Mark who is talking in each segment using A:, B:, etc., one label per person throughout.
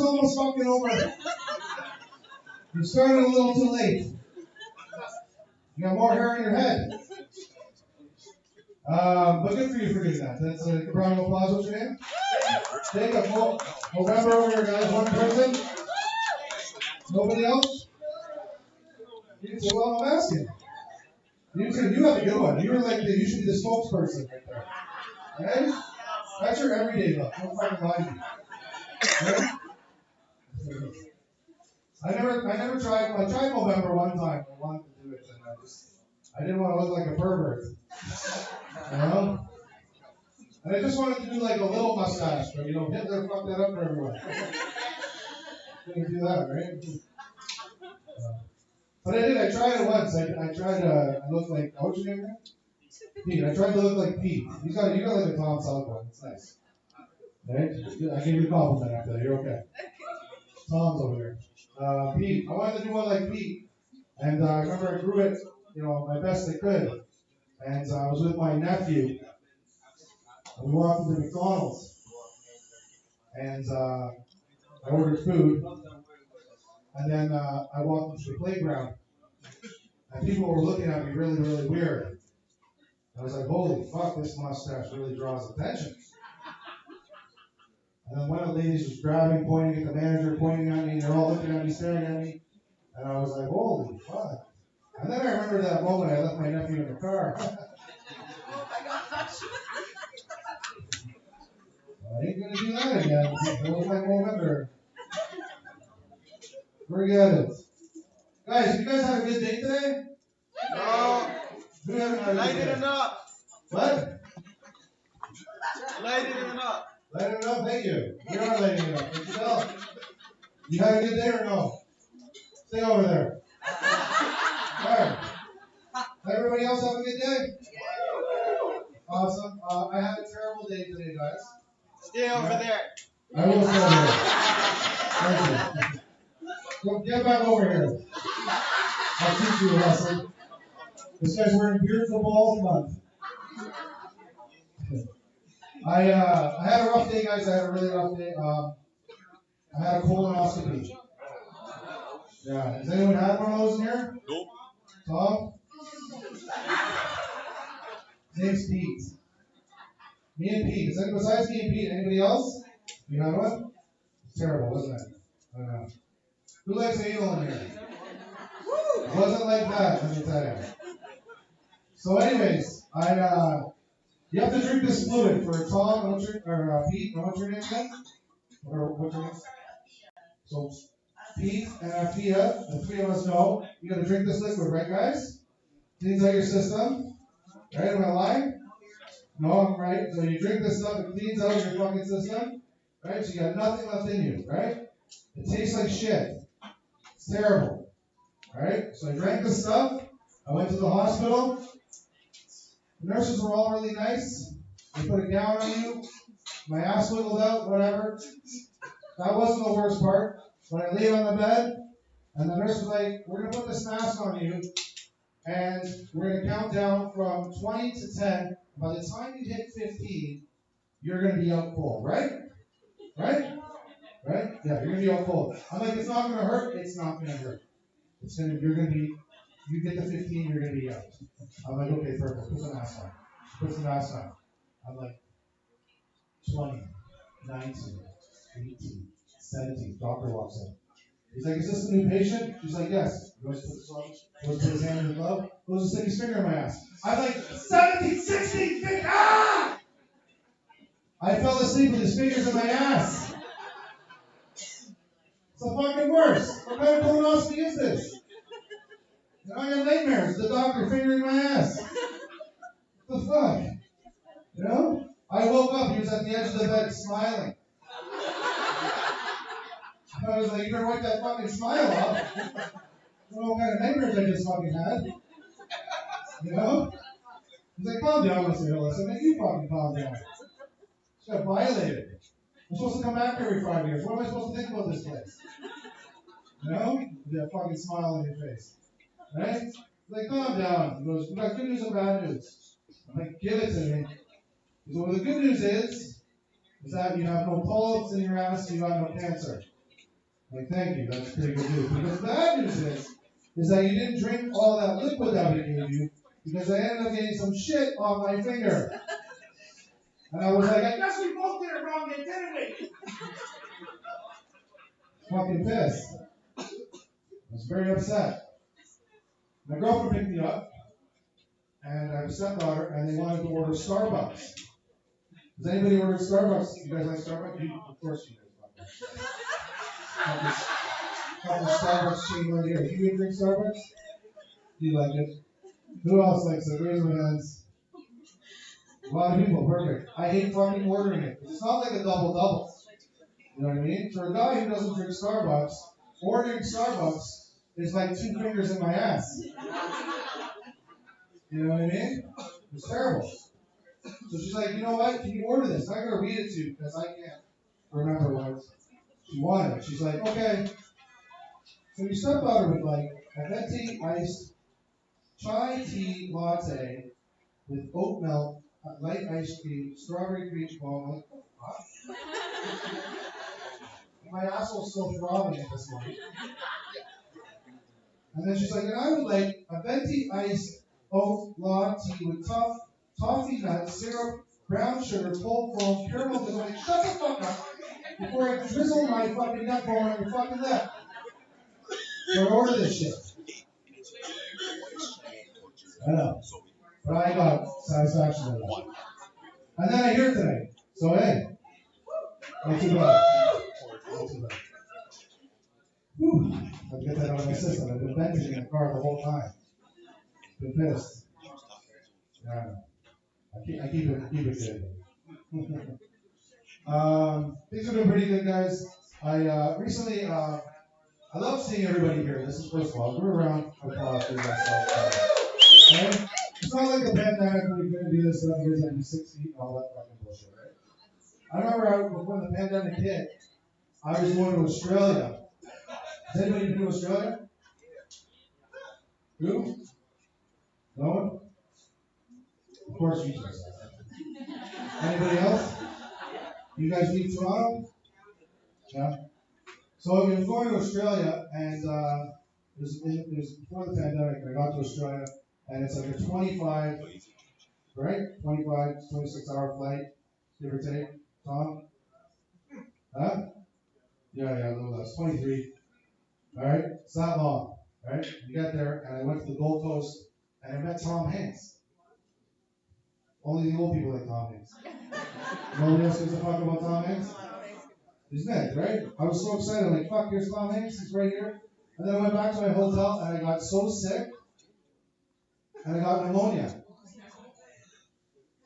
A: summer's almost fucking over. You started a little too late. You got more hair in your head. But good for you for doing that. That's a round of applause. What's your name? Jacob. November over here, guys. One person. Nobody else? You say, well, I'm asking. You have a good one. You're like you should be the spokesperson right there. Right? That's your everyday look. Don't fucking lie to me. Right? I never tried. I tried November one time. I wanted to do it, and I didn't want to look like a pervert. You know? And I just wanted to do like a little mustache, but Hitler fucked that up for everyone. Couldn't do that, right? But I did. I tried it once. I tried. I looked like. What's your name again? Pete. I tried to look like Pete. You got like a Tom Selleck one. It's nice. Right? I gave you a compliment after that. You're okay. Tom's over here. Pete. I wanted to do one like Pete, and I remember I grew it, my best I could. And I was with my nephew. And we walked into McDonald's, and I ordered food. And then I walked into the playground, and people were looking at me really, really weird. I was like, holy fuck, this mustache really draws attention. And then one of the ladies was grabbing, pointing at the manager, pointing at me, they're all looking at me, staring at me. And I was like, holy fuck. And then I remember that moment I left my nephew in the car.
B: Oh my gosh.
A: I ain't gonna do that again. That was my November. Forget it. Guys, you guys had a good day today?
C: No.
A: Who haven't had a good
C: Light
A: day?
C: it up.
A: What?
C: Light it up.
A: Light it up, thank you. We are lighting it up. What you tell? You had a good day or no? Stay over there. Alright. Everybody else have a good day? Awesome. I had a terrible day today, guys.
C: Stay over there.
A: I will stay over there. Thank you. Well, get back over here. I'll teach you a lesson. This guy's wearing beard for balls month. I had a rough day, guys. I had a really rough day. I had a colonoscopy. Yeah. Has anyone had one of those in here?
D: Nope.
A: Tom? His name's Pete. Me and Pete. Besides me and Pete, anybody else? You had one? It's terrible, wasn't it? I know. Who likes anal in here? It wasn't like that, let me tell you. So anyways, you have to drink this fluid for Tom, Pete, what's your name again? Or what's your name? So Pete and Afia, the three of us know, you gotta drink this liquid, right guys? Cleans out your system. Right, am I lying? No, I'm right. So you drink this stuff, it cleans out your fucking system. Right? So you got nothing left in you, right? It tastes like shit. It's terrible. Alright? So I drank this stuff. I went to the hospital. The nurses were all really nice. They put a gown on you. My ass wiggled out, whatever. That wasn't the worst part. When I laid on the bed, and the nurse was like, we're going to put this mask on you, and we're going to count down from 20 to 10. By the time you hit 15, you're going to be out cold, right? Right? Right? Yeah, you're going to be out cold. I'm like, it's not going to hurt. It's not going to hurt. You get to 15, you're going to be out. I'm like, okay, perfect. Put the mask on. Puts the mask on. I'm like, 20, 19, 18, 17. Doctor walks in. He's like, is this the new patient? She's like, yes. He goes to put this on. Goes to put his hand in the glove. Goes to stick his finger in my ass. I'm like, 17, 16, 15, ah! I fell asleep with his fingers in my ass. It's the fucking worst. What kind of colonoscopy is this? I got nightmares. The doctor fingering my ass. What the fuck? You know? I woke up. He was at the edge of the bed smiling. I was like, you better wipe that fucking smile off. I don't know what kind of nightmares I just fucking had. You know? He's like, calm down, Mr. Hillis. I mean, you fucking calm down. Just got violated. I'm supposed to come back every 5 years. What am I supposed to think about this place? You know? With that fucking smile on your face. Right? He's like, calm down. He goes, we got good news and bad news. I'm like, give it to me. He goes, well, the good news is that you have no polyps in your ass, so you got no cancer. Like, thank you, that's pretty good news. Because the bad news is that you didn't drink all that liquid that we gave you, because I ended up getting some shit on my finger. And I was like, I guess we both did it wrong, didn't we? Fucking pissed. I was very upset. My girlfriend picked me up, and I have a stepdaughter, and they wanted to order Starbucks. Does anybody order Starbucks? You guys like Starbucks? Of course you guys like that. Couple Starbucks chain right here. You drink Starbucks? Do you like it? Who else likes it? Raise your hands. A lot of people. Perfect. I hate fucking ordering it. It's not like a double-double. You know what I mean? For a guy who doesn't drink Starbucks, ordering Starbucks is like 2 fingers in my ass. You know what I mean? It's terrible. So she's like, you know what? Can you order this? I'm going to read it to you because I can't remember what she wanted. She's like, okay. So your stepdaughter would like a venti iced chai tea latte with oat milk, light ice cream, strawberry cream foam. Like, what? My asshole's still throbbing at this point. And then she's like, and I would like a venti iced oat latte with toffee nuts, syrup, brown sugar, cold foam, caramel. I'm like, shut the fuck up before I drizzle my fucking nut bone on your fucking lip. So I order this shit. I know. But I got satisfaction out of that. And then I hear it today. So hey, not too bad. Not too bad. Whew. I have to get that out of my system. I've been venting in the car the whole time. Been pissed. Yeah. I keep it good. Things have been pretty good, guys. I recently I love seeing everybody here. This is first of all. We're around applause for myself. Right? It's not like a pandemic where you're going to do this stuff because I'm 6 feet and all that fucking bullshit, right? I remember before the pandemic hit, I was going to Australia. Has anybody been to Australia? Who? No one? Of course you guys. Anybody else? You guys leave Toronto? Yeah. So I was going to Australia, and it was before the pandemic. I got to Australia, and it's like a 25, right? 25, 26-hour flight, give or take. Tom? Huh? Yeah, a little less. 23. All right? It's not long. All right? You get there, and I went to the Gold Coast, and I met Tom Hanks. Only the old people like Tom Hanks. Nobody else gives a fuck about Tom Hanks? He's next, right? I was so excited. I'm like, fuck, here's Tom Hanks. He's right here. And then I went back to my hotel, and I got so sick, and I got pneumonia.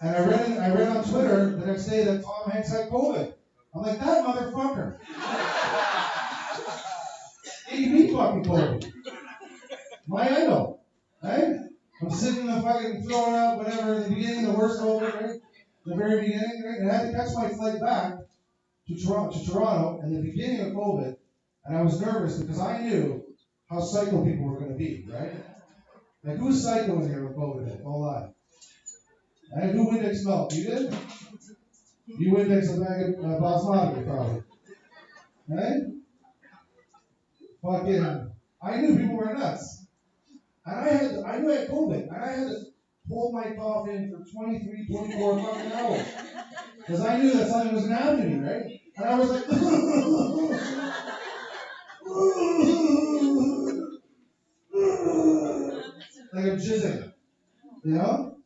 A: And I read on Twitter the next day that Tom Hanks had COVID. I'm like, that motherfucker. Gave me fucking COVID. My idol, right? I'm sitting in the fucking throwing up, whatever, in the beginning, the worst COVID, right? The very beginning, right? And I had to catch my flight back to Toronto in the beginning of COVID, and I was nervous because I knew how psycho people were going to be, right? Like, who's psycho in here with COVID? Don't lie. And who Windex milk? You did? You Windex a bag of basmati, probably. Right? Fucking, I knew people were nuts. And I knew I had COVID, and I had to hold my cough in for 23, 24 fucking hours. Because I knew that something was going to happen to me, right? And I was like, like I'm jizzing, you know?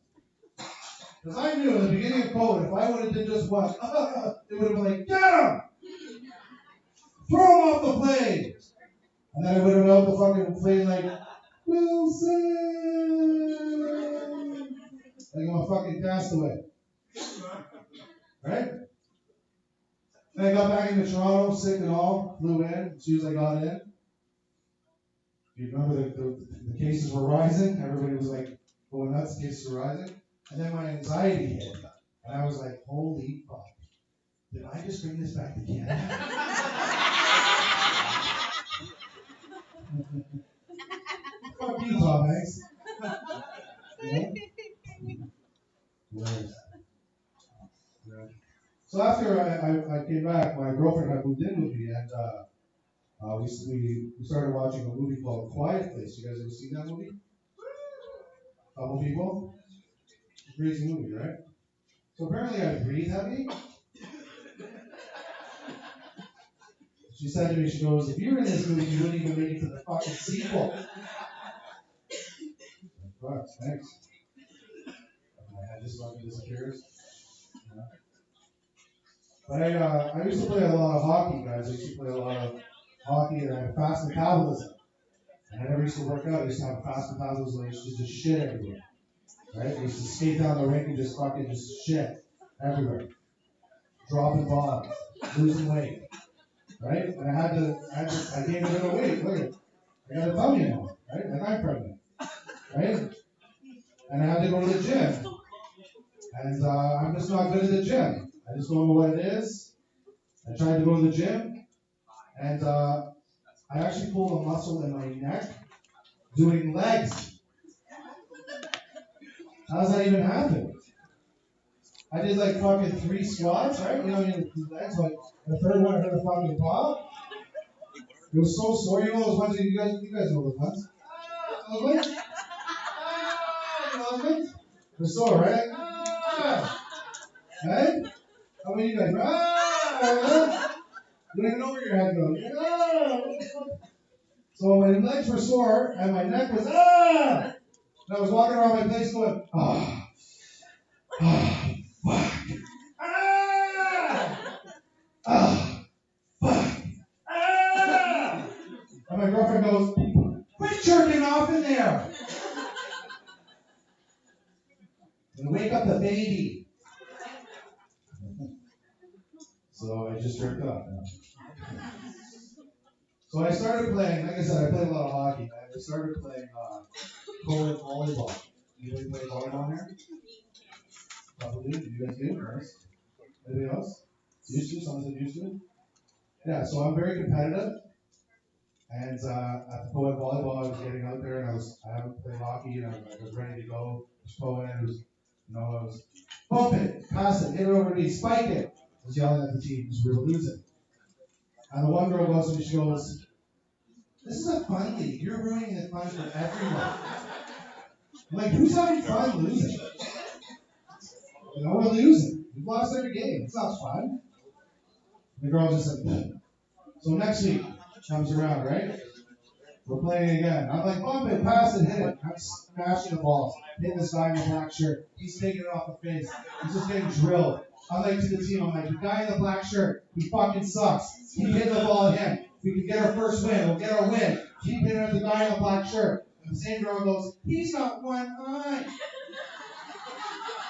A: Because I knew in the beginning of COVID, if I would have did just what, it would have been like, get him! Throw him off the plane! And then I would have been off the fucking plane like, Wilson! Like I'm a fucking castaway. Right? And I got back into Toronto, sick and all, flew in, as soon as I got in. You remember the cases were rising? Everybody was like going nuts, the cases were rising. And then my anxiety hit. And I was like, holy fuck. Did I just bring this back to Canada? Fuck you, Tom Hanks. Yeah? Yes. Yeah. So after I came back, my girlfriend had moved in with me, and We started watching a movie called Quiet Place. You guys ever seen that movie? Couple people? It's a crazy movie, right? So apparently I breathe heavy. She said to me, she goes, if you were in this movie, you wouldn't even make it to the fucking sequel. Fuck, thanks. My head just fucking disappears. Yeah. But I used to play a lot of hockey, guys. I used to play a lot of hockey and I had fast metabolism. And I never used to work out. I used to have fast metabolism. I used to just shit everywhere. Right? I used to skate down the rink and just fucking just shit everywhere. Dropping bombs, losing weight. Right? And I gained a bit of weight. Look at it. I got a tummy now. Right? Like I'm pregnant. Right? And I had to go to the gym. And I'm just not good at the gym. I just don't know what it is. I tried to go to the gym. And I actually pulled a muscle in my neck doing legs. How does that even happen? I did like fucking 3 squats, right? You know, you do legs, but the third one I heard a fucking pop. It was so sore. You know those ones, you guys know those ones. Those ones? You know those ones? They're sore, right? Right? How many of you guys? You don't even know where your head goes. So my legs were sore and my neck was And I was walking around my place going fuck, fuck, and my girlfriend goes, quit jerking off in there, and wake up the baby. So I just jerked off. So I started playing, like I said, I played a lot of hockey. I started playing co-ed volleyball. Anybody play volleyball here? Probably. You guys do? Nice. Anybody else? Used to? Someone said used to? Yeah, so I'm very competitive. And at the co-ed volleyball, I was getting out there and I haven't played hockey and I was ready to go. I was co-ed, I was bump it, pass it, hit it over to me, spike it. I was yelling at the team because we were losing. And the one girl goes to me, she goes, this is a fun league. You're ruining the fun for everyone. I'm like, who's having fun losing? You know, we're losing. We've lost every game. It's not fun. The girl just said, so next week comes around, right? We're playing again. I'm like, bump it, pass it, hit it. I'm smashing the balls. Hitting this guy in the black shirt. He's taking it off the face. He's just getting drilled. I'm like to the team, I'm like, the guy in the black shirt, he fucking sucks. Keep hitting the ball at him. We can get our first win. We'll get our win. Keep hitting at the guy in the black shirt. And the same girl goes, he's got one eye.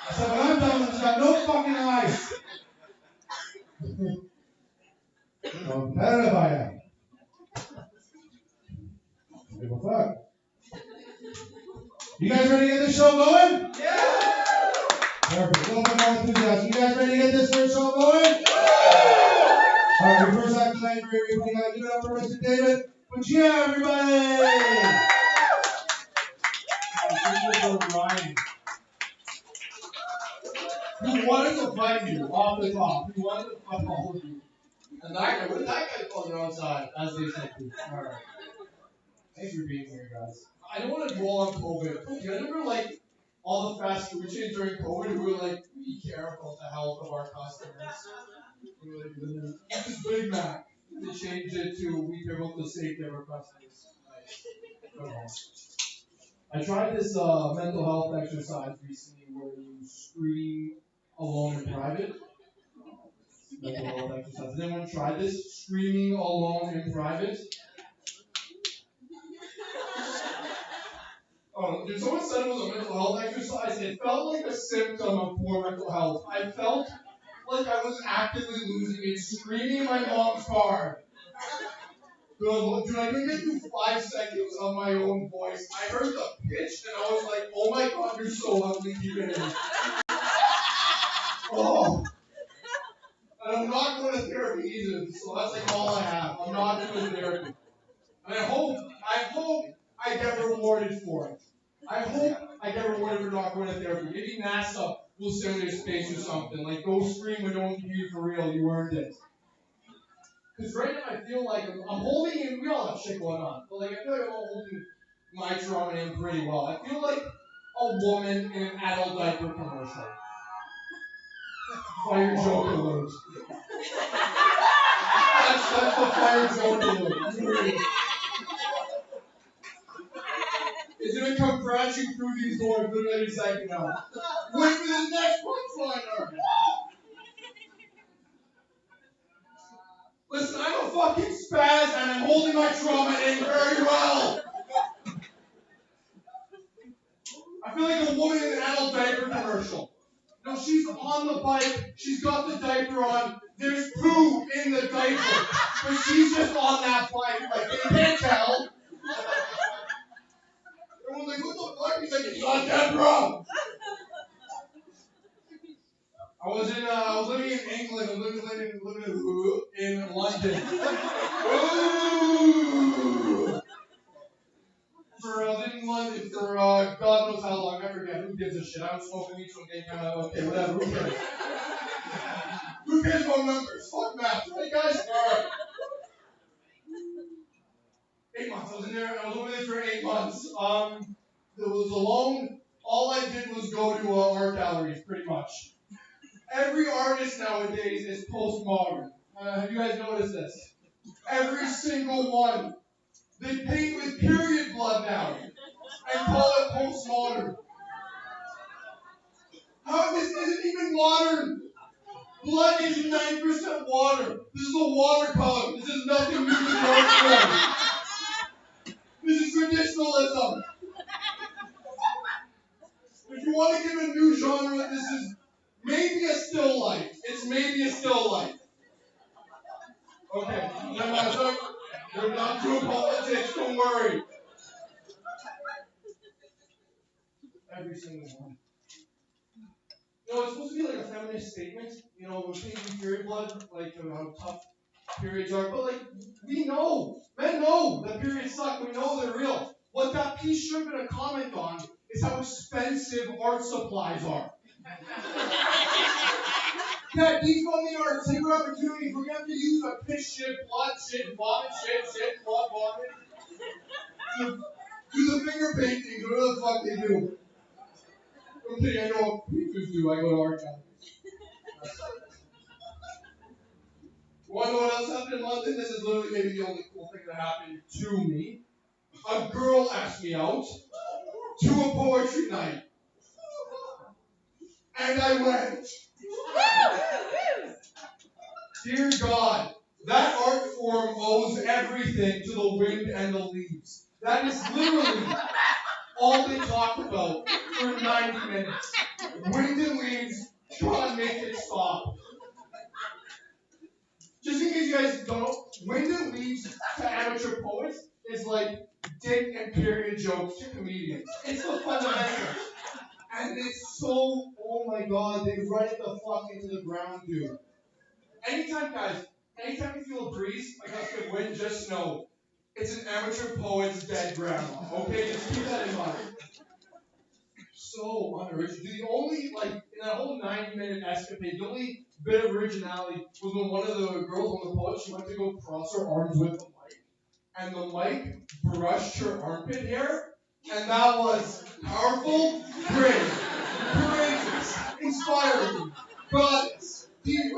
A: I said, when I'm done with this, got no fucking eyes. How competitive I am. Give a fuck. You guys ready to get this show going?
C: Yeah!
A: Perfect. A little bit more enthusiasm. You guys ready to get this first show going? All right, your first act tonight for everybody. Give it up for Mr. David. But yeah, everybody! Ryan. Who wanted to fight you off the top? Who wanted to fuck all of you? And that guy, what did that guy call their own side? As they said. All right. Thanks for being here, guys. I don't want to dwell on COVID. You remember, like, all the fast food chains during COVID who were like, we care about the health of our customers. We were like, this is Big Mac. To change it to we care about the safety of our customers. I tried this mental health exercise recently where you scream alone in private. Mental health exercise. Has anyone tried this? Screaming alone in private? Oh, dude, someone said it was a mental health exercise. It felt like a symptom of poor mental health. I felt like I was actively losing it, screaming in my mom's car. Dude, I couldn't get through 5 seconds of my own voice. I heard the pitch, and I was like, oh my god, you're so ugly, keep it in. Oh. And I'm not going to therapy either, so that's like all I have. I'm not doing therapy. And I hope I get rewarded for it. I hope I get rewarded for not going to therapy. Maybe NASA will send me to space or something. Like, go scream when no one can hear you for real. You earned it. Because right now I feel like I'm holding in, we all have shit going on, but like I feel like I'm holding my trauma in pretty well. I feel like a woman in an adult diaper commercial. Fire joke alert. That's the fire joke alert. It's gonna come crashing through these doors literally any second now. Wait for the next punchline. Listen, I'm a fucking spaz and I'm holding my trauma in very well. I feel like a woman in an adult diaper commercial. No, she's on the bike, she's got the diaper on, there's poo in the diaper, but she's just on that bike, like, they can't tell. Everyone's like, what the fuck? He's like, it's not Deborah! I was living in England, I was living in London. Ooh. I was in London for God knows how long, I forget, who gives a shit? I was smoking weed from game okay, whatever, who cares? Who cares about numbers? Fuck math. Hey guys, alright. 8 months. I was over there for 8 months. It was alone. All I did was go to art galleries, pretty much. Every artist nowadays is postmodern. Have you guys noticed this? Every single one. They paint with period blood now and call it postmodern. How this isn't even modern? Blood is 9% water. This is a watercolor. This is nothing new to the art form. This is traditionalism. If you want to give a new genre, this is maybe a still life. It's maybe a still life. Okay, we're not doing politics, don't worry. Every single one. You know, it's supposed to be like a feminist statement. You know, we're taking period blood, like how tough periods are. But like, we know, men know that periods suck. We know they're real. What that piece should have been a comment on is how expensive art supplies are. Yeah, defund the arts. Take our opportunities. We're going to have to use a piss shit, blood shit, vomit shit, blood, vomit. Do the finger paintings, whatever the fuck they do. Okay, I know what painters do. I go to art galleries. You want to know what else happened in London? This is literally maybe the only cool thing that happened to me. A girl asked me out to a poetry night. And I went. Dear God, that art form owes everything to the wind and the leaves. That is literally all they talked about for 90 minutes. Wind and leaves, God make it stop. Just in case you guys don't know, wind and leaves to amateur poets is like dick and period jokes to comedians. It's the fundamentals. And it's so, oh my God, they run it the fuck into the ground, dude. Anytime you feel a breeze, like a good wind, just know it's an amateur poet's dead grandma. Okay, just keep that in mind. So unoriginal. The only, like, in that whole 90-minute escapade, the only bit of originality was when one of the girls on the poet, she went to go cross her arms with the mic, and the mic brushed her armpit hair, and that was powerful, great, courageous, inspiring, goddess, diva.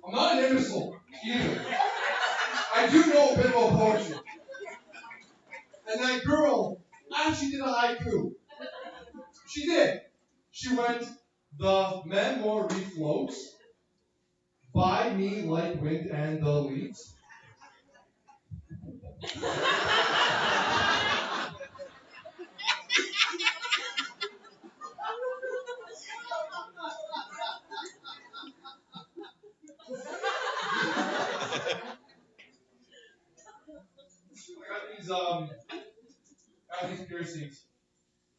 A: I'm not an imbecile either. I do know a bit about poetry. And that girl actually did a haiku. She did. She went, the memory floats by me like wind and the leaves. I got these piercings.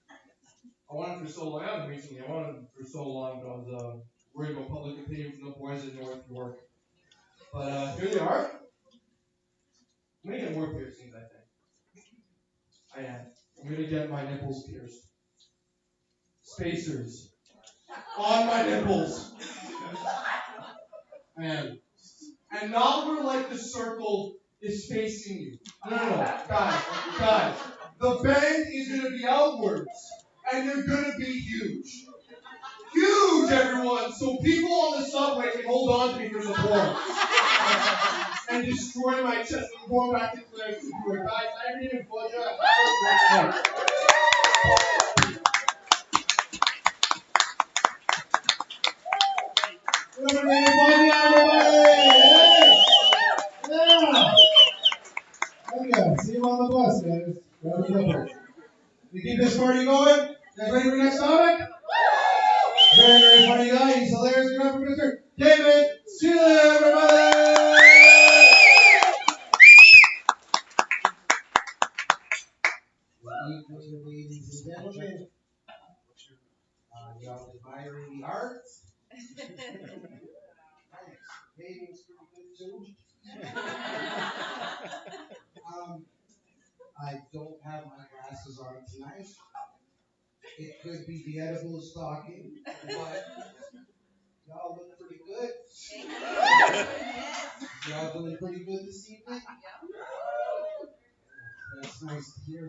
A: I wanted for so long. I haven't recently. I wanted for so long, but I was worried about public opinion from the boys in North York. But here they are. I'm gonna get more piercings, I think. I am. I'm gonna get my nipples pierced.
D: spacers on my nipples. Man. And not where like the circle is facing you. No. Guys. The band is gonna be outwards. And they're gonna be huge. Huge, everyone! So people on the subway can hold on to me for support. And destroy my chest and go back to the computer. Guys, I haven't even budget.
A: See you on the bus, guys. We keep this party going. You guys ready for the next topic? Very funny guy. He's hilarious. Give it up for Mr. David. See you later, everybody.
E: Good evening, ladies and gentlemen. Y'all admiring the arts? Thanks. Dating's pretty good too. I don't have my glasses on tonight. It could be the edibles talking, but y'all look pretty good. Y'all doing pretty good this evening? That's nice to hear.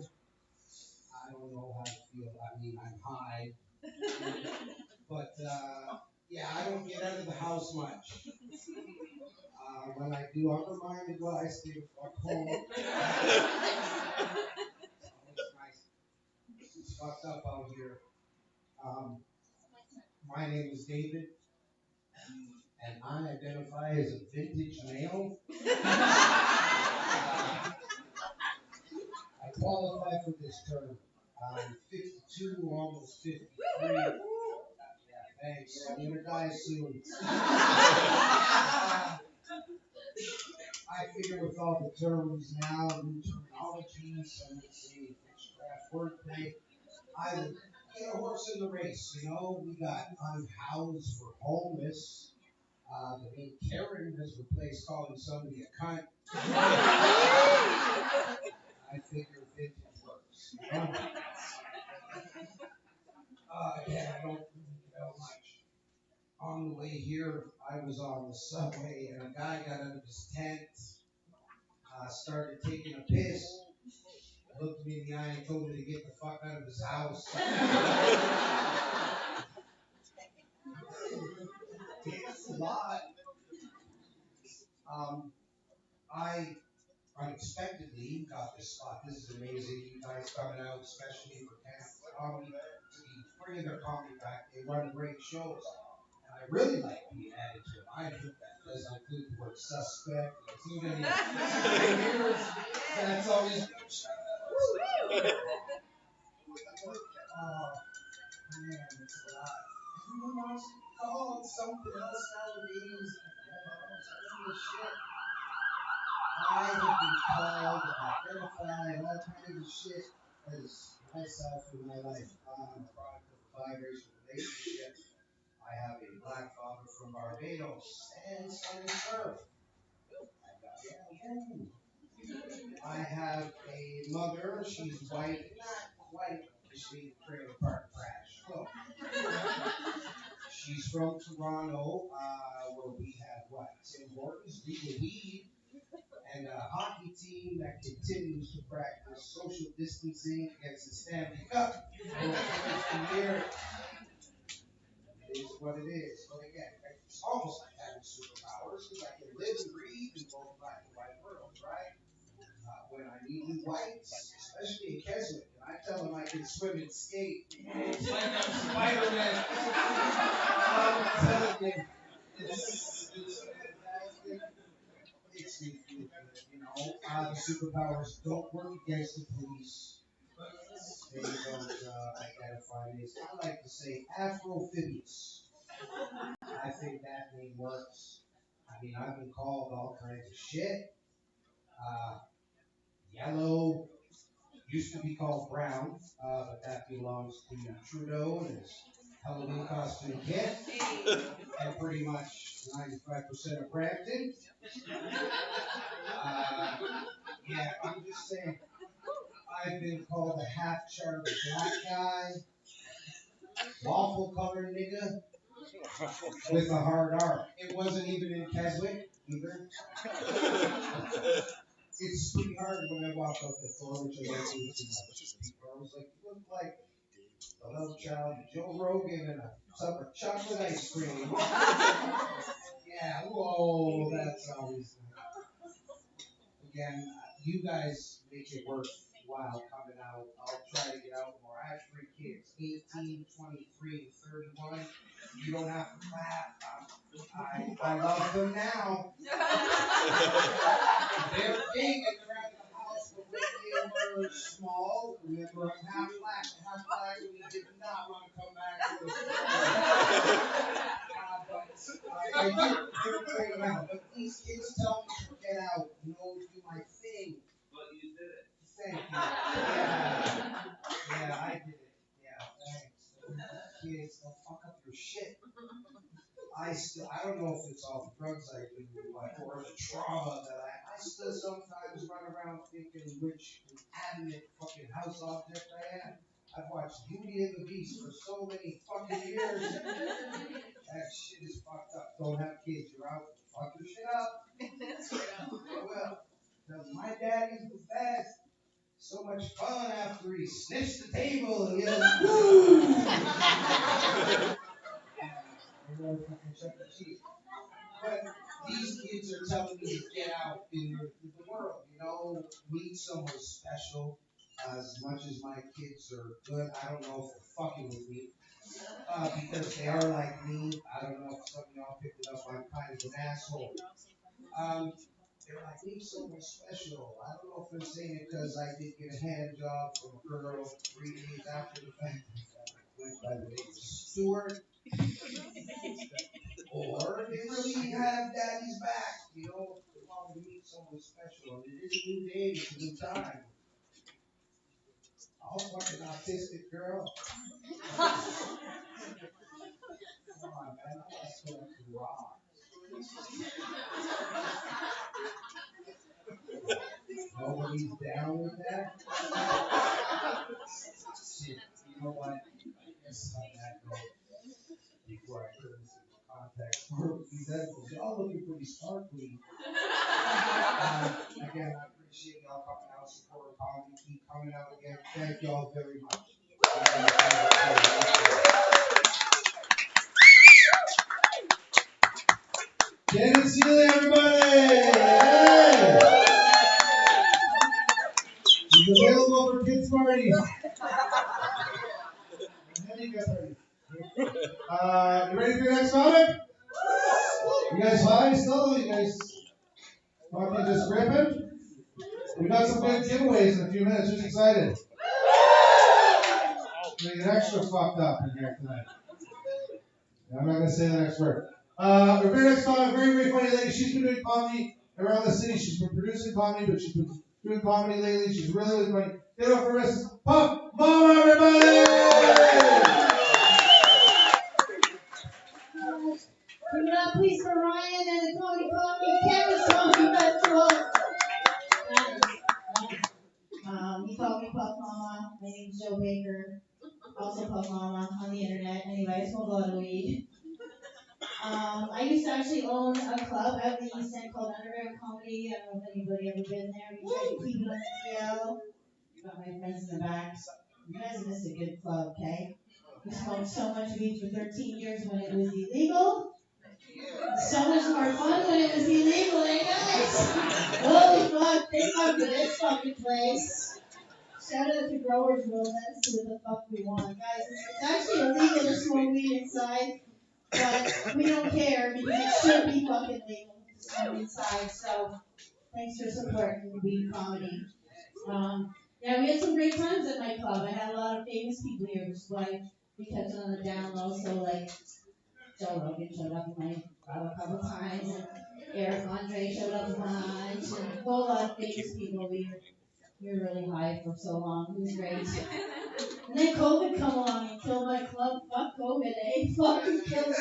E: I don't know how to feel. I mean, I'm high. But, yeah, I don't get out of the house much. When I do, I'm reminded why I stay the fuck home. It's nice. It's fucked up out here. My name is David, and I identify as a vintage male. I qualify for this term. I'm 52, almost 53. Yeah, thanks. I'm gonna die soon. I figure with all the terms now, new terminology, some would say witchcraft wordplay, I would get a horse in the race. You know, we got unhoused, we're homeless. The name Karen has replaced calling somebody a cunt. I figure vintage works. You know? Yeah, I don't really know much. On the way here, I was on the subway and a guy got out of his tent, started taking a piss, looked me in the eye and told me to get the fuck out of his house. It's a lot. I unexpectedly got this spot. This is amazing. You guys coming out, especially for Cannabis comedy, to be bringing their comedy back. They run great shows. And I really like being added to it. I hope that doesn't include the word suspect. Include any years. That's always good. Oh, man, it's a lot. Everyone wants to be called something else nowadays. Shit. I have been called and identified all kinds of shit as myself in my life. I'm a product of a biracial relationship. I have a black father from Barbados and Southern Surf. I have a mother, she's white, not quite officially trailer park crash. Look, she's from Toronto, where we have what? Tim Hortons, legal weed, and a hockey team that continues to practice social distancing against the Stanley Cup. For the first year. It is what it is. But again, it's almost like having superpowers because I can live and breathe in both black and white worlds, right? When I meet new whites, especially in Keswick, and I tell them I can swim and skate, it's like I'm Spider-Man. I'm telling you, it's fantastic. Makes me feel good, you know. The superpowers don't work against the police. They don't identify me as, I like to say, Afrophibious. I think that name works. I mean, I've been called all kinds of shit. Yellow used to be called brown, but that belongs to Trudeau and his Halloween costume kit, and pretty much 95% of Brampton. Yeah, I'm just saying, I've been called a half Charlie black guy. Waffle colored nigga with a hard R. It wasn't even in Keswick either. It's pretty hard when I walk out the door, which I don't do too much. People are always like, you look like the love child of Joe Rogan and a tub of chocolate ice cream. Yeah, whoa, that's always again, you guys make it worthwhile coming out. I'll try to get out more. I have 3 kids, 18, 23, 31. You don't have to clap. I love them now. They're big and they're at the house, but when they were small, remember I'm half black, and we did not want to come back to the I do right now, but these kids tell me to get out, do my thing. But you did it. Thank you. Yeah, I did it. Yeah, thanks. Kids, don't fuck up your shit. I don't know if it's all the drugs I do, or the trauma that I still sometimes run around thinking which inanimate fucking house object I am. I've watched Beauty and the Beast for so many fucking years. That shit is fucked up. Don't have kids, you're out. Fuck your shit up. Well, my daddy's the best. So much fun after he sniffs the table and yells, woo! But these kids are telling me to get out in the world, meet someone special. As much as my kids are good, I don't know if they're fucking with me because they are like me. I don't know if some of y'all picked it up. I'm kind of an asshole. They're like, meet someone special. I don't know if they're saying it because I did get a hand job from a girl 3 days after the fact. Went by the name of Stuart. Or they really have daddy's back, they want to meet someone special. It is a new day, it's a new time. I'll fuck an autistic girl. Come on, man, I want to rock. Nobody's down with that? Shit, you know what? I guess on that note, before I put this in context for these edibles, y'all looking pretty sparkly. Again, I appreciate y'all coming out, supporting comedy, keep coming out again. Thank y'all very much.
A: Cannabis, everybody! Hey! He's available for kids' parties. You ready for your next topic? You guys high still? You guys fucking just ripping? We got some big giveaways in a few minutes. Who's excited? We're gonna get extra fucked up in here tonight. I'm not gonna say the next word. Our very next topic, very, very funny lady. She's been doing comedy around the city. She's been producing comedy, but she's been doing comedy lately. She's really, really funny. Get up for Mrs. Puff Mom, everybody!
F: Give it up, please, for Ryan and the Comedy Cannabis Comedy Festival. You call me Puff Mama. My name's Joe Baker. Also Puff Mama on the internet. Anyway, I smoke a lot of weed. I used to actually own a club out in the East End called Underground Comedy. I don't know if anybody ever been there. We tried to keep it on the DL. Got my friends in the back. You guys missed a good club, okay? We smoked so much weed for 13 years when it was illegal. So much more fun when it was illegal, eh, guys? Holy fuck, thank God for this fucking place. Shout out to Growers World, let's do what the fuck we want. Guys, it's actually illegal to smoke weed inside, but we don't care because it should be fucking legal to smoke inside. So, thanks for supporting weed comedy. Yeah, we had some great times at my club. I had a lot of famous people here, which is why we kept it on the down low. So, like, Joe Rogan showed up in my club a couple times, and Eric Andre showed up a bunch, and a whole lot of famous people. We were really high for so long. It was great. And then COVID come along and killed my club. Fuck COVID, eh? Fucking killed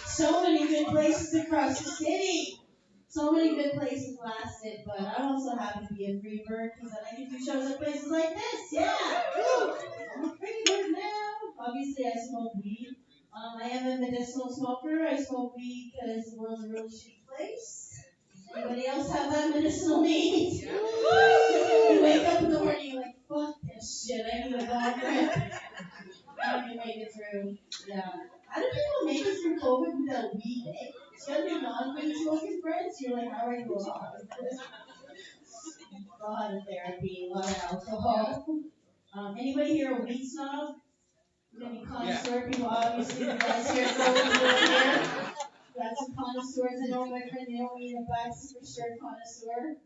F: so many good places across the city. So many good places lasted, but I'm also happy to be a free bird because I can do shows at places like this. Yeah, woo! I'm a free bird now. obviously I smoke weed. I am a medicinal smoker. I smoke weed because the world's a really shitty place. Anybody else have that medicinal need? You wake up in the morning, you're like, fuck this shit. I need a bomb rip. How do you make it through? Yeah. How do people make it through COVID without weed, eh? Especially non-weed smoking friends, you're like, how are you alive? A lot of therapy, a lot of alcohol. Anybody here a weed snob? Any connoisseur people? Obviously, you guys here go over here. Got some connoisseurs. I know my friend Naomi in the back, super sure connoisseur.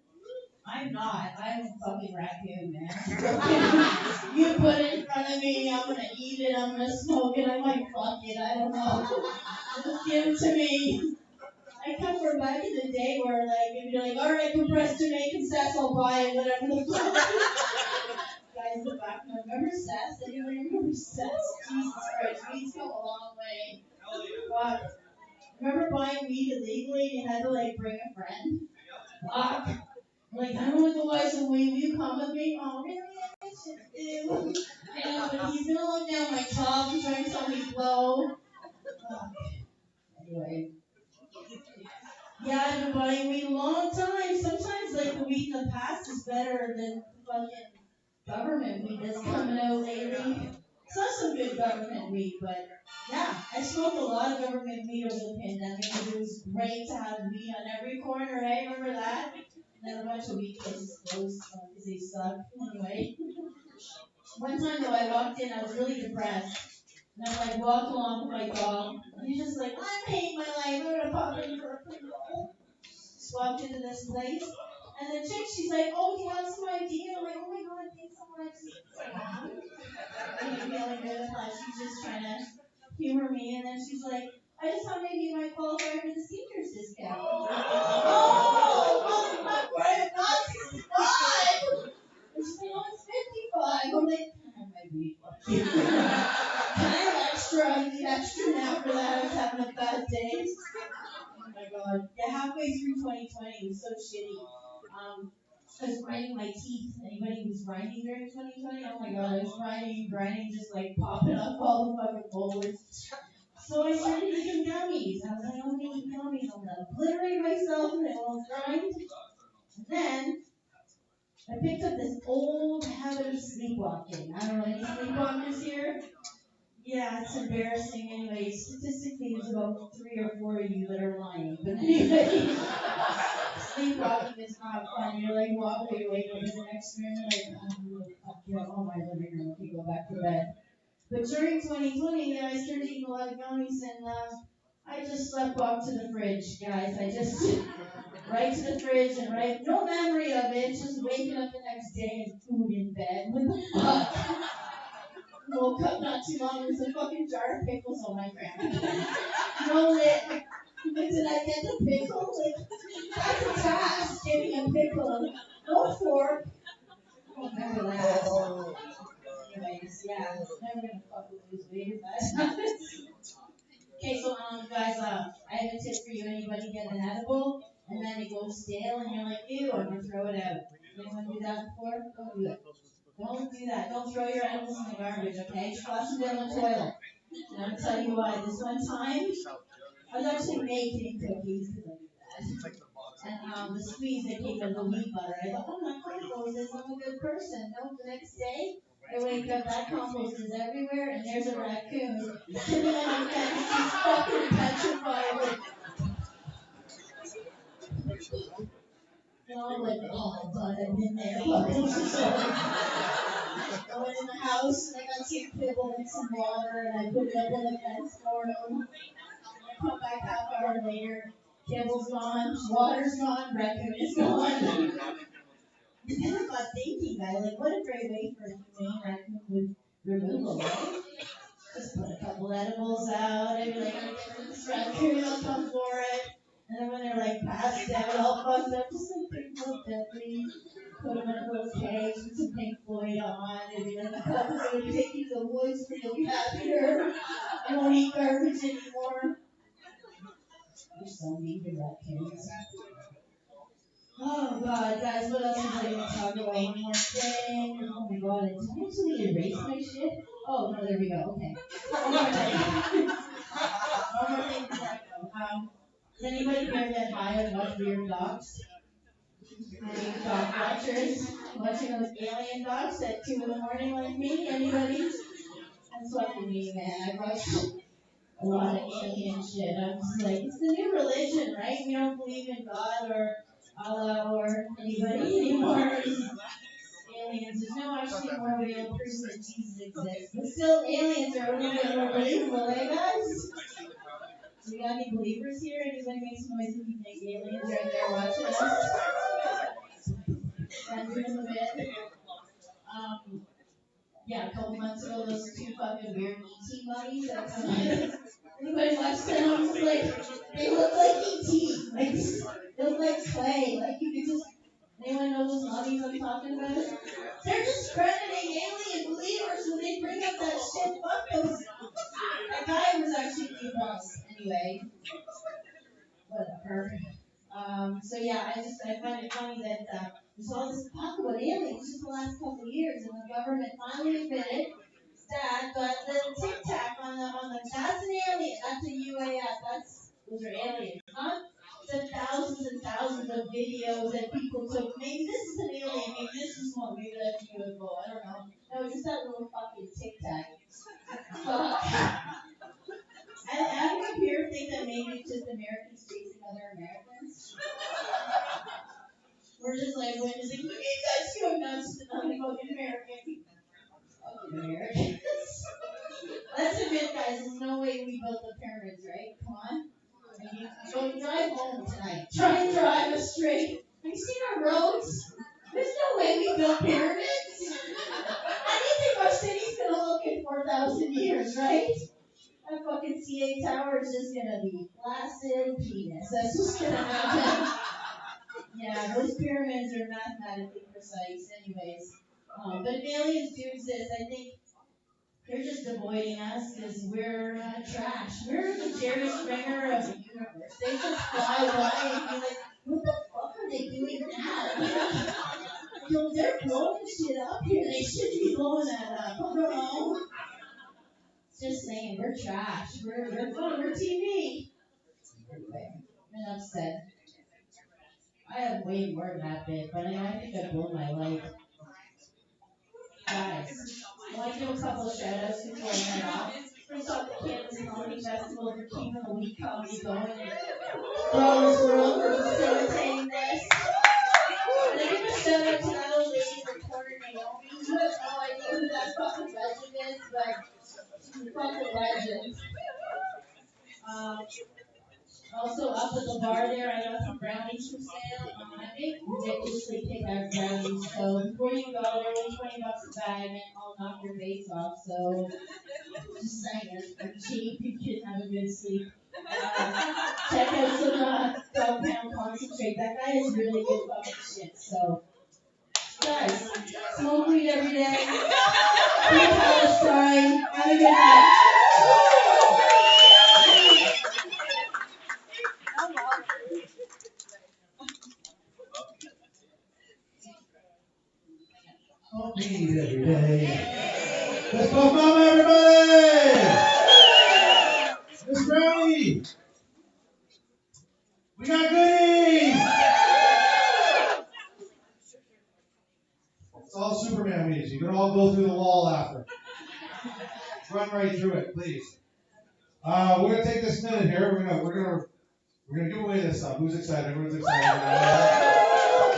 F: I'm not. I'm a fucking raccoon, man. You put it in front of me, I'm gonna eat it, I'm gonna smoke it, I might fuck it, I don't know. Just give it to me. I come from back in the day where, like, if you're like, alright, compressed Jamaican sass, I'll buy it, whatever the fuck. Guys in the back, remember sass? Anybody remember sass? Jesus Christ, weed's come a long way. Fuck. Remember buying weed illegally and you had to, like, bring a friend? Fuck. Like, I don't want to buy some weed, will you come with me? Oh, really? Ew. I know, but he's gonna look down my top and try to tell me blow. Fuck. Anyway. Yeah, I've been buying weed a long time. Sometimes, like, the weed in the past is better than the fucking government weed that's coming out lately. It's not some good government weed, but yeah, I smoked a lot of government weed over the pandemic because it was great to have weed on every corner, right? Remember that? And then a bunch of weed places closed because they suck. Anyway, one time though, I walked in, I was really depressed. And I'm like walking along with my dog, and he's just like, I'm hating my life, I'm gonna pop in for a pre-roll. Just walked into this place, and the chick, she's like, oh, you want some ID? I'm like, oh my god, thanks so much. And I'm feeling good with her. She's just trying to humor me, and then she's like, I just thought maybe you might qualify for the seniors discount. Oh, I'm not 65. And she's like, oh, it's 55. I'm like, I might be. Can I have extra? I need extra now for that. I was having a bad day. Oh my god. Yeah, halfway through 2020, it was so shitty. I was grinding my teeth. Anybody who's grinding during 2020? Oh my god, I was grinding, just like popping up all the fucking molars. So I started eating gummies. I was like, I'm gonna eat gummies. I'm gonna obliterate myself and I won't grind. And then I picked up this old habit of sleepwalking. I don't know any sleepwalkers here. Yeah, it's embarrassing. Anyway, statistically, there's about 3 or 4 of you that are lying. But anyway, sleepwalking is not fun. You're like walking away from the next room, like, fuck you, oh my living room, okay, go back to bed. But during 2020, yeah, I started eating a lot of gummies, and I just sleepwalked to the fridge, guys. I just right to the fridge and right, no memory of it, just waking up the next day and food in bed. What the fuck? Woke up not too long, there's a fucking jar of pickles on my ground. No lid. Did I get the pickle? Like, that's a task, getting a pickle. No fork. I don't remember that. Anyways, yeah, never gonna fucking lose weight if that happens. Okay, so guys, I have a tip for you. Anybody get an edible and then it goes stale and you're like, ew, I'm gonna throw it out. Anyone do that before? Don't do it. Don't do that. Don't throw your edibles in the garbage, okay? Just flush them down the toilet. And I'll tell you why. This one time, I was actually making cookies because I do that. And the squeeze that came with the wheat butter. I thought, oh my compost is, I'm a good person. No, the next day, I wake up, that compost is everywhere, and there's a raccoon sitting on the fence, he's fucking petrified. Like, and I'm like, oh god, I've been there. I went in the house, and I got some kibble and some water, and I put it up on the fence for him. I come back half hour later, kibble's gone, water's gone, raccoon is gone. And then I got thinking, like, what a great way for a humane raccoon would removal, right? Just put a couple edibles out, and be like, I'm getting this raccoon, I'll come for it. And then when they're like passed out, all fucked up, just like pink little deadly, put them in a little cage with some Pink Floyd on, and be like, oh, I'm gonna take you to the woods where you'll be happier. I won't eat garbage anymore. You're so mean to raccoons. Oh god, else was I going to talk about? One more thing. Oh my god, I did I actually erase my shit? Oh, no, there we go. Okay. One more thing. One more thing before I go. Does anybody here get high and watch weird docs? Any dog watchers watching those alien docs at 2 in the morning like me? Anybody? That's fucking me, man. I watch a lot of alien shit. I'm just like, it's the new religion, right? We don't believe in God or Allah or anybody anymore. Aliens. There's no actually more real proof that Jesus exists. But still, aliens are a little bit more believable, eh, guys? Do we got any believers here? Anybody make some noise if you think aliens are there watching us? That's in a bit. Yeah, a couple months ago, those two fucking weird ET buddies that come in. Anybody watch them? I'm just like, they look like ET. Like, they look like clay. Like, you could just, anyone know those mummies I'm talking about? They're discrediting alien believers when they bring up that shit. Fuck those. That guy was actually debunked. Anyway, whatever. So yeah, I find it funny that there's all this talk about aliens just the last couple of years, and the government finally admitted that, but the tic tac on the that's an alien, that's a UAS, those are aliens, huh? The thousands and thousands of videos that people took. Maybe this is an alien, maybe this is one, maybe that's a UFO, I don't know. No, just that little fucking tic tac. Fuck. And anyone up here think that maybe it's just Americans chasing other Americans? We're just like witnessing, look at you guys go nuts to nothing fucking American. Fucking Americans. Let's admit, guys, there's no way we built the pyramids, right? Come on. Go drive home tonight. Try and drive us straight. Have you seen our roads? There's no way we built pyramids. How do you think our city's gonna look in 4,000 years, right? That fucking CA tower is just gonna be blasted penis. That's just gonna happen. Yeah, those pyramids are mathematically precise, anyways. But if aliens do exist, I think they're just avoiding us because we're trash. We're the Jerry Springer of the universe. They just fly by and be like, what the fuck are they doing now? You know, they're blowing shit up here. They should be blowing that up. I don't know. Just saying, we're trash. We're fun. We're TV. Anyway, enough said. I have way more than that bit, but I think I blew my life. Guys, I want to do a couple of shout outs before I head off. First off, the Cannabis Comedy Festival for keeping the week comedy going. Growers World for facilitating this. And I give a shout out to that old lady in the corner, Naomi. You have no idea who that fucking legend is, but she's a fucking legend. Also, up at the bar there, I got some brownies for sale. I make ridiculously kick-ass brownies, so before you go, they're only $20 a bag, and I'll knock your face off. So, just saying, they're cheap. You can have a good sleep. Check out some dog pound concentrate. That guy is really good fucking shit. So, guys, smoke weed every day. Free Palestine. Have a good night.
A: Smoke weed every day. Let's go, mama, everybody! Miss Brownie! We got goodies! It's all Superman weeds. You can all go through the wall after. Run right through it, please. We're gonna take this minute here. We're gonna give away this stuff. Who's excited? Everyone's excited. All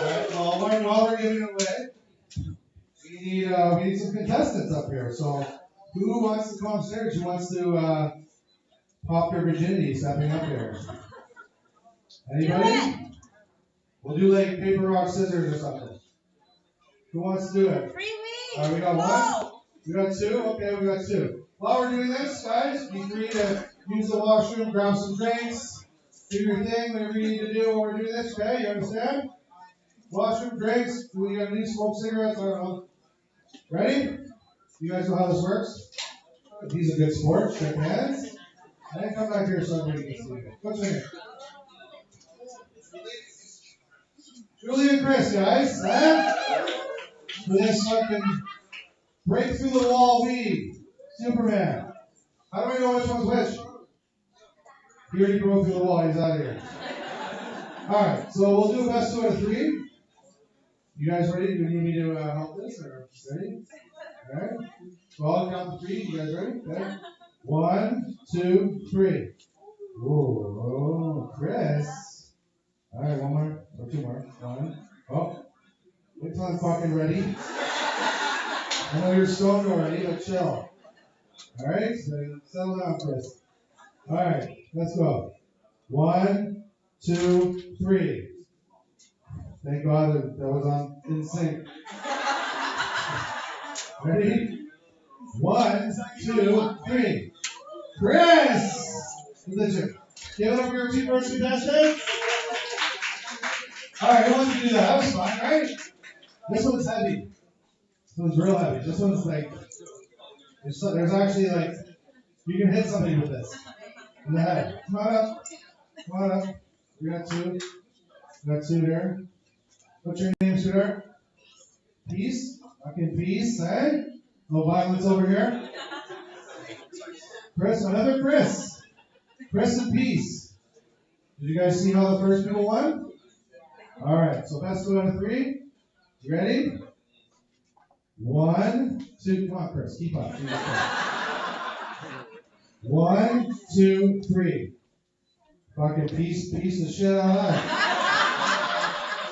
A: right. Well, while we're giving it away, we need some contestants up here. So, who wants to come upstairs? Who wants to pop their virginity stepping up here? Anybody? We'll do like paper, rock, scissors or something. Who wants to do it?
B: Free weed.
A: All right, we got one. We got two. Okay, we got two. While we're doing this, guys, be free to use the washroom, grab some drinks, do your thing, whatever you need to do while we're doing this. Okay, you understand? Washroom, drinks. Do we got any smoke cigarettes? I don't know. Ready? You guys know how this works? He's a good sport. Shake hands. And then come back here so everybody can see you. What's your name? Julie and Chris, guys. For this fucking break through the wall weed. Superman. How do I know which one's which? He already broke through the wall. He's out of here. Alright, so we'll do best 2 out of 3. You guys ready? Do you need me to help this? Or ready? Alright. So I'll count to 3. You guys ready? Okay. 1, 2, 3. Ooh, Chris. Alright, 1 more. Or 2 more. 1. Oh. Wait till I'm fucking ready. I know you're stoned already, but chill. Alright, so settle down, Chris. Alright, let's go. 1, 2, 3. Thank God that was on in sync. Ready? 1, 2, 3. Chris! Religion. Give it up for your two first contestants. Alright, who wants to do that? That was fun, right? This one's heavy. This one's real heavy. This one's like, there's actually like, you can hit somebody with this. In the head. Come on up. Come on up. We got 2. We got 2 there. What's your name, sweetheart? Peace? Fucking peace, eh? No violence over here. Chris, another Chris. Chris and peace. Did you guys see how the first people won? Alright, so best 2 out of 3. You ready? 1, 2, come on, Chris, keep up. 1, 2, 3. Fucking piece the shit out of that.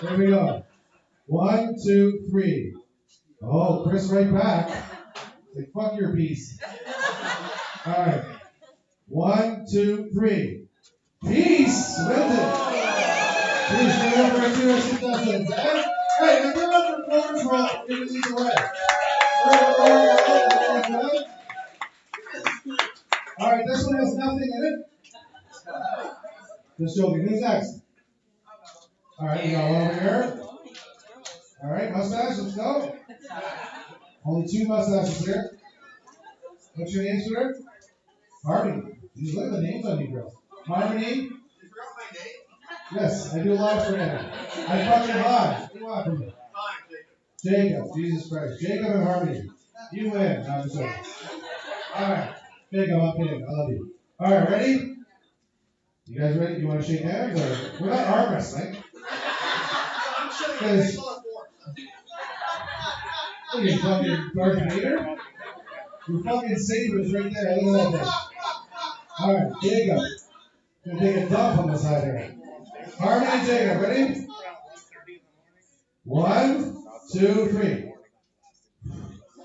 A: Here we go. 1, 2, 3. Oh, Chris right back. Say, fuck your piece. Alright. 1, 2, 3. Peace! Wins it. Peace, give it up for our 2 contestants. Hey, now give it up for Florence for giving these away. Alright, this one has nothing in it. Just joking. Who's next? Alright, we got one over here. Alright, mustache, let's go. Only 2 mustaches here. What's your name, sweetheart? Harmony. Jeez, look at the names on you, girls. Harmony?
C: You forgot my name?
A: Yes, I do a lot for him. I fucking lie. What do you want from me?
C: Fine,
A: Jacob. Jesus Christ. Jacob and Harmony. You win. No, I'm just joking. Alright. Jacob, I'm kidding. I love you. Alright, ready? You guys ready? You want to shake hands? Or we're not arm wrestling.
C: I'm shutting my
A: Guys.
C: face on the floor.
A: What are you, fucking Darth Vader? Your fucking saber is right there. Look at that thing. Alright, Jacob. Gonna take a dump on the side here. Harmony and Jacob, ready? 1, 2, 3.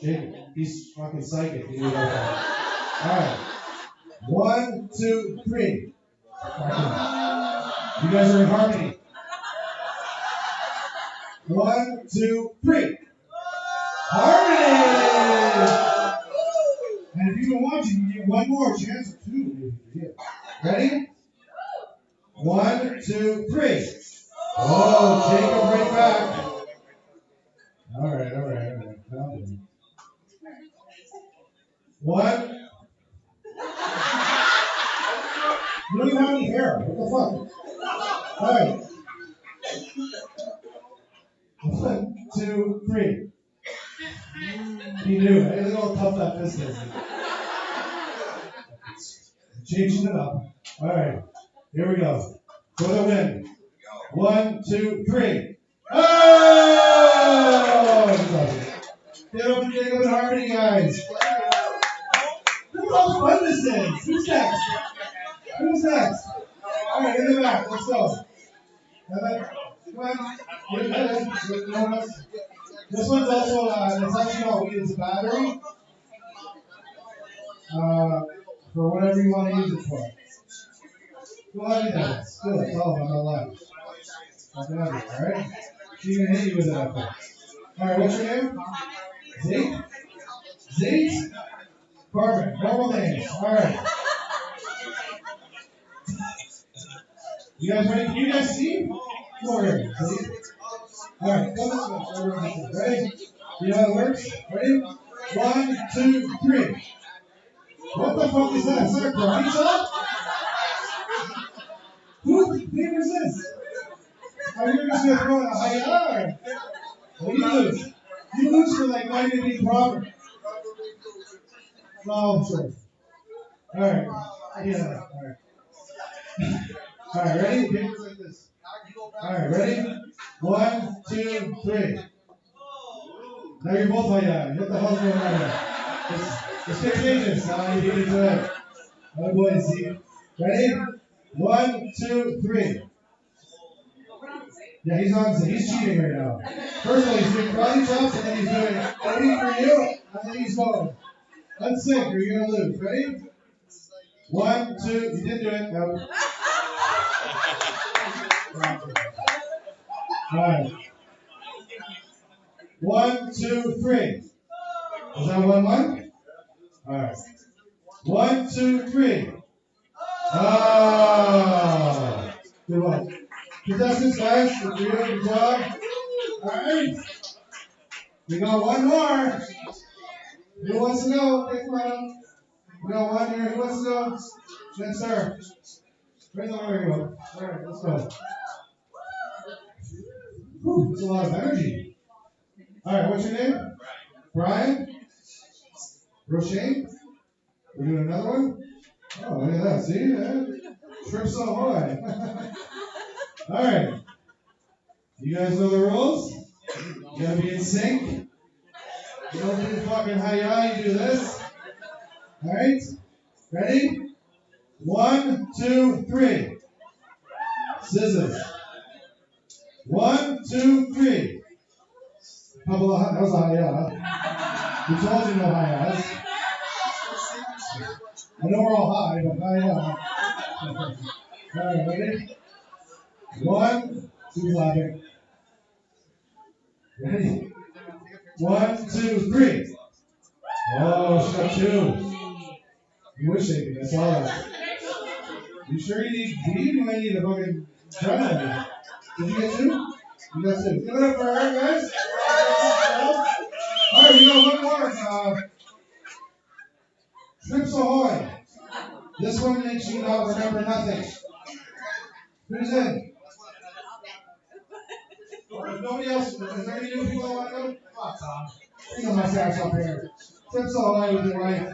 A: Jacob, he's fucking psychic. He knew that. Alright. 1, 2, 3. You guys are in harmony. 1, 2, 3. Harmony! And if you've been watching, you get one more chance or 2 maybe for you. Ready? 1, 2, 3. Oh, Jacob right back. Alright. One. You don't even have any hair. What the fuck? Alright. 1, 2, 3. He knew it. Look how tough that fist is. Changing it up. Alright. Here we go. For the win. 1, 2, 3. Oh! Get over Jacob and Harmony, guys. Look how fun this is. Who's next? Alright, in the back. Let's go. Come on. This one's also, it's actually not weed, it's a battery. For whatever you want to use it for. Go ahead and do that. Still, it's all on the left. Alright? She's going to hit you with it up there. Alright, what's your name? Zeke? Zeke? Perfect. Normal names. Alright. You guys ready? Can you guys see? Come over here. See? Alright, come this way. Ready? You know how it works? Ready? 1, 2, 3. What the fuck is that? Is that a karate chop? Who fingers this? Are you just gonna throw it a high yard? Well, you lose. You lose for like not even being proper. No, sure. Alright. Yeah, alright. Alright, ready? Papers like this. Alright, ready? 1, 2, 3. Now you're both like that. What the hell's going on here? It's contagious. Now you need to do it. Oh boy, see. Ready? 1, 2, 3. Yeah, he's on. He's cheating right now. First of all, he's doing karate chops, and then he's doing waiting for you, and then he's going. Unsync, or you're gonna lose. Ready? 1, 2. You didn't do it. No. All right. 1, 2, 3. Is that 1, 1? All right. 1, 2, 3. Ah. Good one. Contestants, guys, good for you. Good job. All right. We got one more. Who wants to go? Pick one up. We got one here. Who wants to go? Yes, sir. Right there we go. All right, let's go. Whew, that's a lot of energy. All right, what's your name? Brian? Rochelle? We're doing another one? Oh, look at that. See? Trips ahoy. All right. You guys know the rules? You gotta be in sync. You don't do fucking hi-ya, you do this. All right? Ready? 1, 2, 3. Scissors. 1, 2, 3. Couple of that was a hi-ya. We told you no hi-yas. I know we're all high, but hi-ya. All right, ready? 1, 2, clapping. Ready? 1, 2, 3. Oh, she got 2. You were shaking, I saw that. You sure you need weed? You might need a fucking adrenaline. Did you get 2? You got 2. Give it up for her, guys. Alright, you got one more. Trips ahoy. This one makes you not remember nothing. Who's in? If nobody else, is there any new people that want to go? Fuck off. Bring the mustache up here. Trips ahoy with your wife.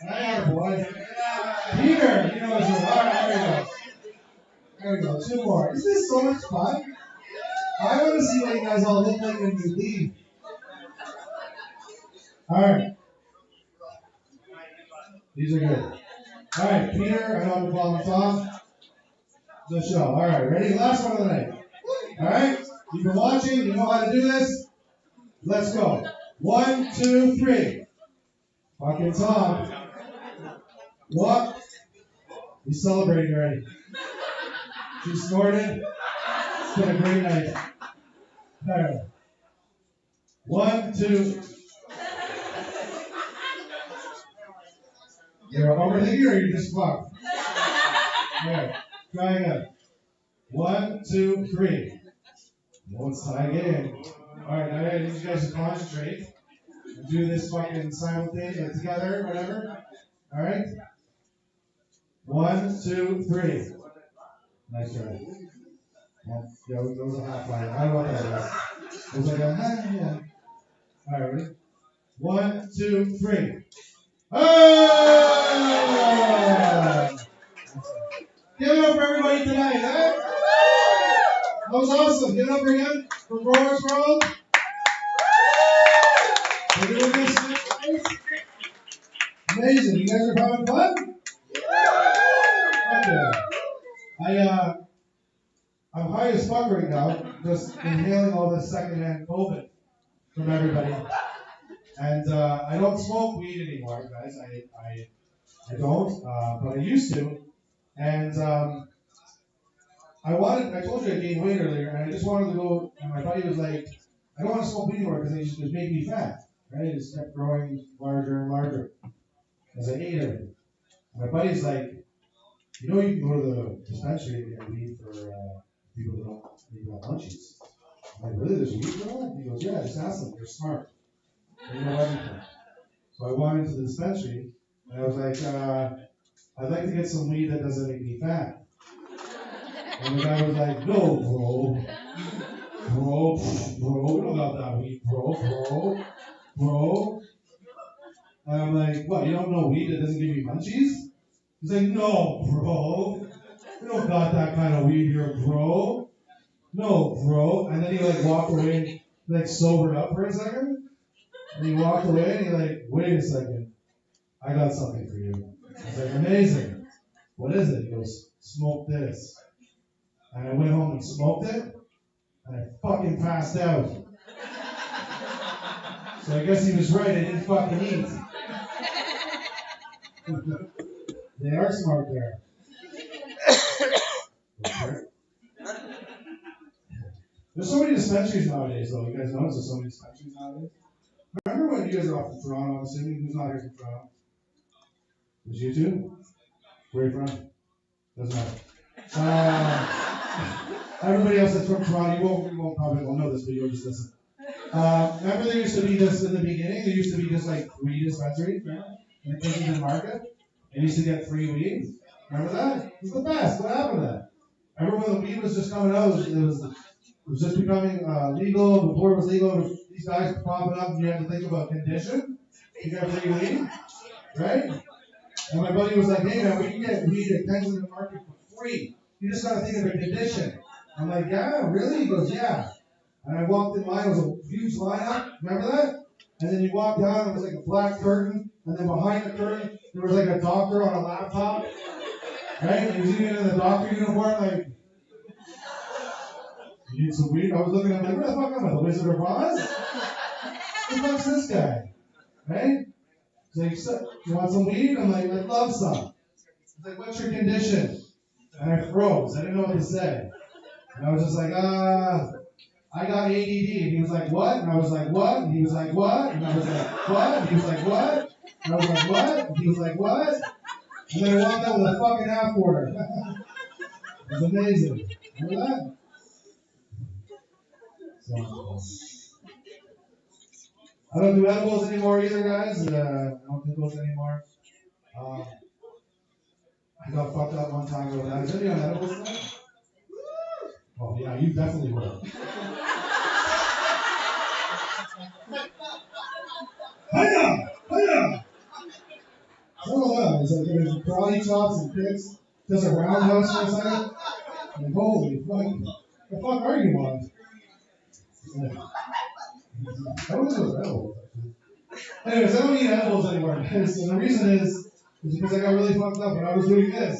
A: There, boy. Peter, you know, alright, there we go. There we go, 2 more. Isn't this so much fun? I want to see what you guys all look like when you leave. Alright. These are good. Alright, Peter, I know I'm going to call him Tom. The show. Alright, ready? Last one of the night. Alright? You've been watching, you know how to do this. Let's go. 1, 2, 3. Fucking Tom. What? He's celebrating already. She snorted. It's been a great night. Alright. 1, 2. You're overthinking or you're just fucked? Alright. Try again. 1, 2, 3. Let's try again. Alright, now I need you guys to concentrate. And do this fucking simultaneously together, whatever. Alright? 1, 2, 3. Nice try. Yeah, that was a half line. I don't know what that is. It was like a yeah. Alright, ready? 1, 2, 3. Oh! Give it up for everybody tonight, eh? That was awesome. Give it up again for Growers World. We're doing this next night. Amazing. You guys are having fun? Okay. I'm high as fuck right now, just inhaling all this secondhand COVID from everybody. And I don't smoke weed anymore, guys. I don't, but I used to. And I told you I gained weight earlier, and I just wanted to go, and my buddy was like, I don't want to smoke weed anymore because it just made me fat. Right? It just kept growing larger and larger as I ate everything. And my buddy's like, you know, you can go to the dispensary and get weed for people that don't maybe have munchies. I'm like, really? There's weed for that? He goes, yeah, just ask them. They're smart. They know everything. So I went into the dispensary, and I was like, I'd like to get some weed that doesn't make me fat. And the guy was like, no, bro. Bro, we don't got that weed, bro. And I'm like, what, you don't know weed that doesn't give you munchies? He's like, no, bro. We don't got that kind of weed here, bro. No, bro. And then he like walked away, like sobered up for a second. And he walked away and he like, wait a second. I got something for you. I was like, amazing. What is it? He goes, smoke this. And I went home and smoked it. And I fucking passed out. So I guess he was right. I didn't fucking eat. They are smart there. Okay. There's so many dispensaries nowadays, though. You guys notice there's so many dispensaries nowadays? Remember when you guys are off from Toronto, I'm assuming? Who's not here from Toronto? Was you two? Where are you from? Doesn't matter. Everybody else that's from Toronto, you won't probably won't know this, but you'll just listen. Remember there used to be this in the beginning? There used to be just like 3 dispensaries, right? In the Kensington Market. And you used to get free weed. Remember that? It was the best. What happened to that? Remember when the weed was just coming out? It was just becoming legal. Before it was legal, these guys were popping up and you had to think about condition. You got free weed, right? And my buddy was like, hey man, we can get weed at Kensington Market for free. You just gotta think of a condition. I'm like, yeah, really? He goes, yeah. And I walked in line, it was a huge lineup, remember that? And then you walk down, it was like a black curtain, and then behind the curtain, there was like a doctor on a laptop, right? And he was even in the doctor uniform, like, you need some weed? I was looking at him like, where the fuck am I, the Wizard of Oz? Who the fuck's this guy? Right? He's like, so, you want some weed? I'm like, I'd love some. He's like, what's your condition? And I froze. I didn't know what to say. And I was just like, I got ADD. And he was like, what? And I was like, what? And he was like, what? And I was like, what? And he was like, what? And I was like, what? And he was like, what? And then I walked out with a fucking half quarter. It was amazing. Remember that? So, I don't do edibles anymore either, guys. I don't do those anymore. I got fucked up one time with that. Is anybody on edibles tonight? Oh, yeah, you definitely will. Hiya! Hiya! I don't know. It's like there's karate chops and kicks. Does a roundhouse for a second. Like, holy fuck. The fuck are you on? I don't know those edibles, actually. Anyways, I don't eat edibles anymore. And the reason is because I got really fucked up when I was doing this.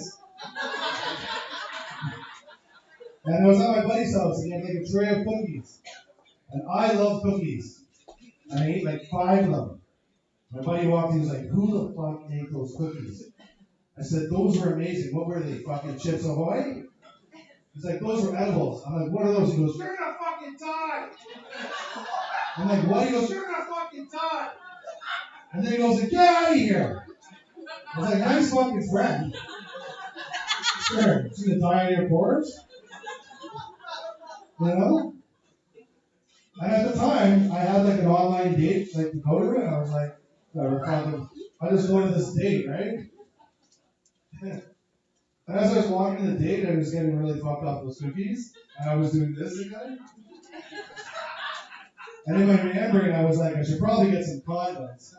A: And I was at my buddy's house and he had like a tray of cookies. And I love cookies. And I ate like 5 of them. My buddy walked in, he was like, who the fuck ate those cookies? I said, those were amazing. What were they? Fucking Chips Ahoy? He's like, those were edibles. I'm like, what are those? He goes, you're not fucking time. I'm like, what? He goes, you're not fucking time. And then he goes, get out of here. I was like, nice fucking friend. Sure, you gonna die on your porch? You know? And at the time, I had like an online date, like to go to it, and I was like, I just go to this date, right? And as I was walking to the date, I was getting really fucked off those cookies, and I was doing this again. And in my meandering, I was like, I should probably get some condoms.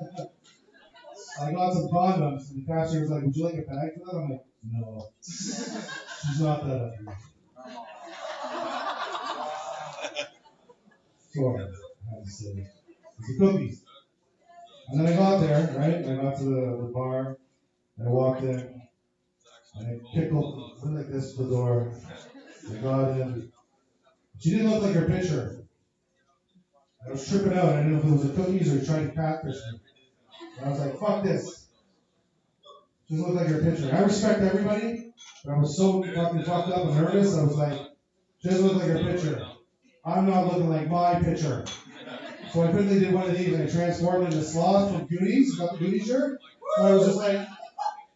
A: I got some condoms, and the cashier was like, would you like a bag for that? I'm like, no. She's not that up here. Sure. I had to say it. It's the cookies. And then I got there, right? I got to the bar, and I walked in, and I went like this to the door. I got in. She didn't look like her picture. I was tripping out. I didn't know if it was the cookies or trying to catfish me. And I was like, fuck this. She doesn't look like her picture. I respect everybody, but I was so fucking fucked up and nervous. I was like, she doesn't look like her picture. I'm not looking like my picture. So I quickly did one of these and I transformed into Sloth from Goonies. Got the Goonies shirt. And I was just like,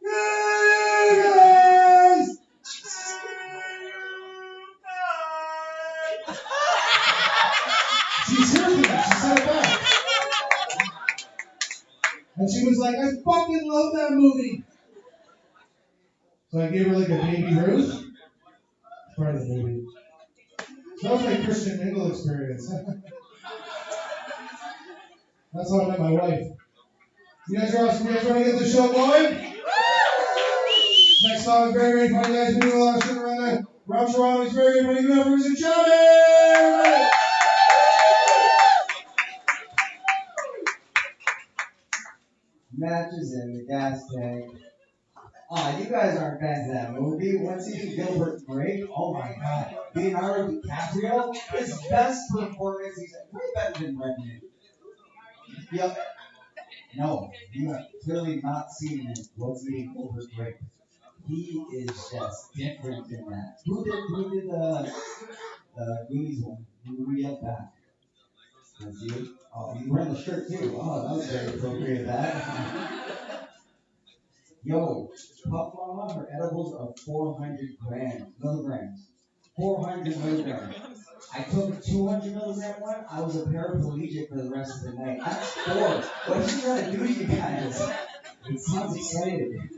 A: hey guys! She's here for that. She said it back. And she was like, I fucking love that movie. So I gave her like a baby Ruth. It's part of the movie. So that was my Christian Mingle experience. That's how I met my wife. You guys are awesome. You guys want to get the show going? Next song is very, very funny, guys. We do a lot of shit around that. Rob Toronto is very, very funny. Give it up for Mr. Cannabis!
G: Matches in the gas tank. Oh, you guys aren't fans of that movie. Once you see Gilbert Grape, oh my god. Leonardo DiCaprio, his best performance, he's way better than Redman. Yep. No, you have clearly not seen him. What's eating Gilbert Grape? He is just different in that. Who did the Goonies one? Who yelled back? Was you? Oh, you wearing the shirt too. Oh, that was very appropriate that. Yo, Puff Mama, her edibles are 400 milligrams. 400 milligrams. I took a 200 milligram one. I was a paraplegic for the rest of the night. That's four. What is she trying to do to you guys? It sounds exciting.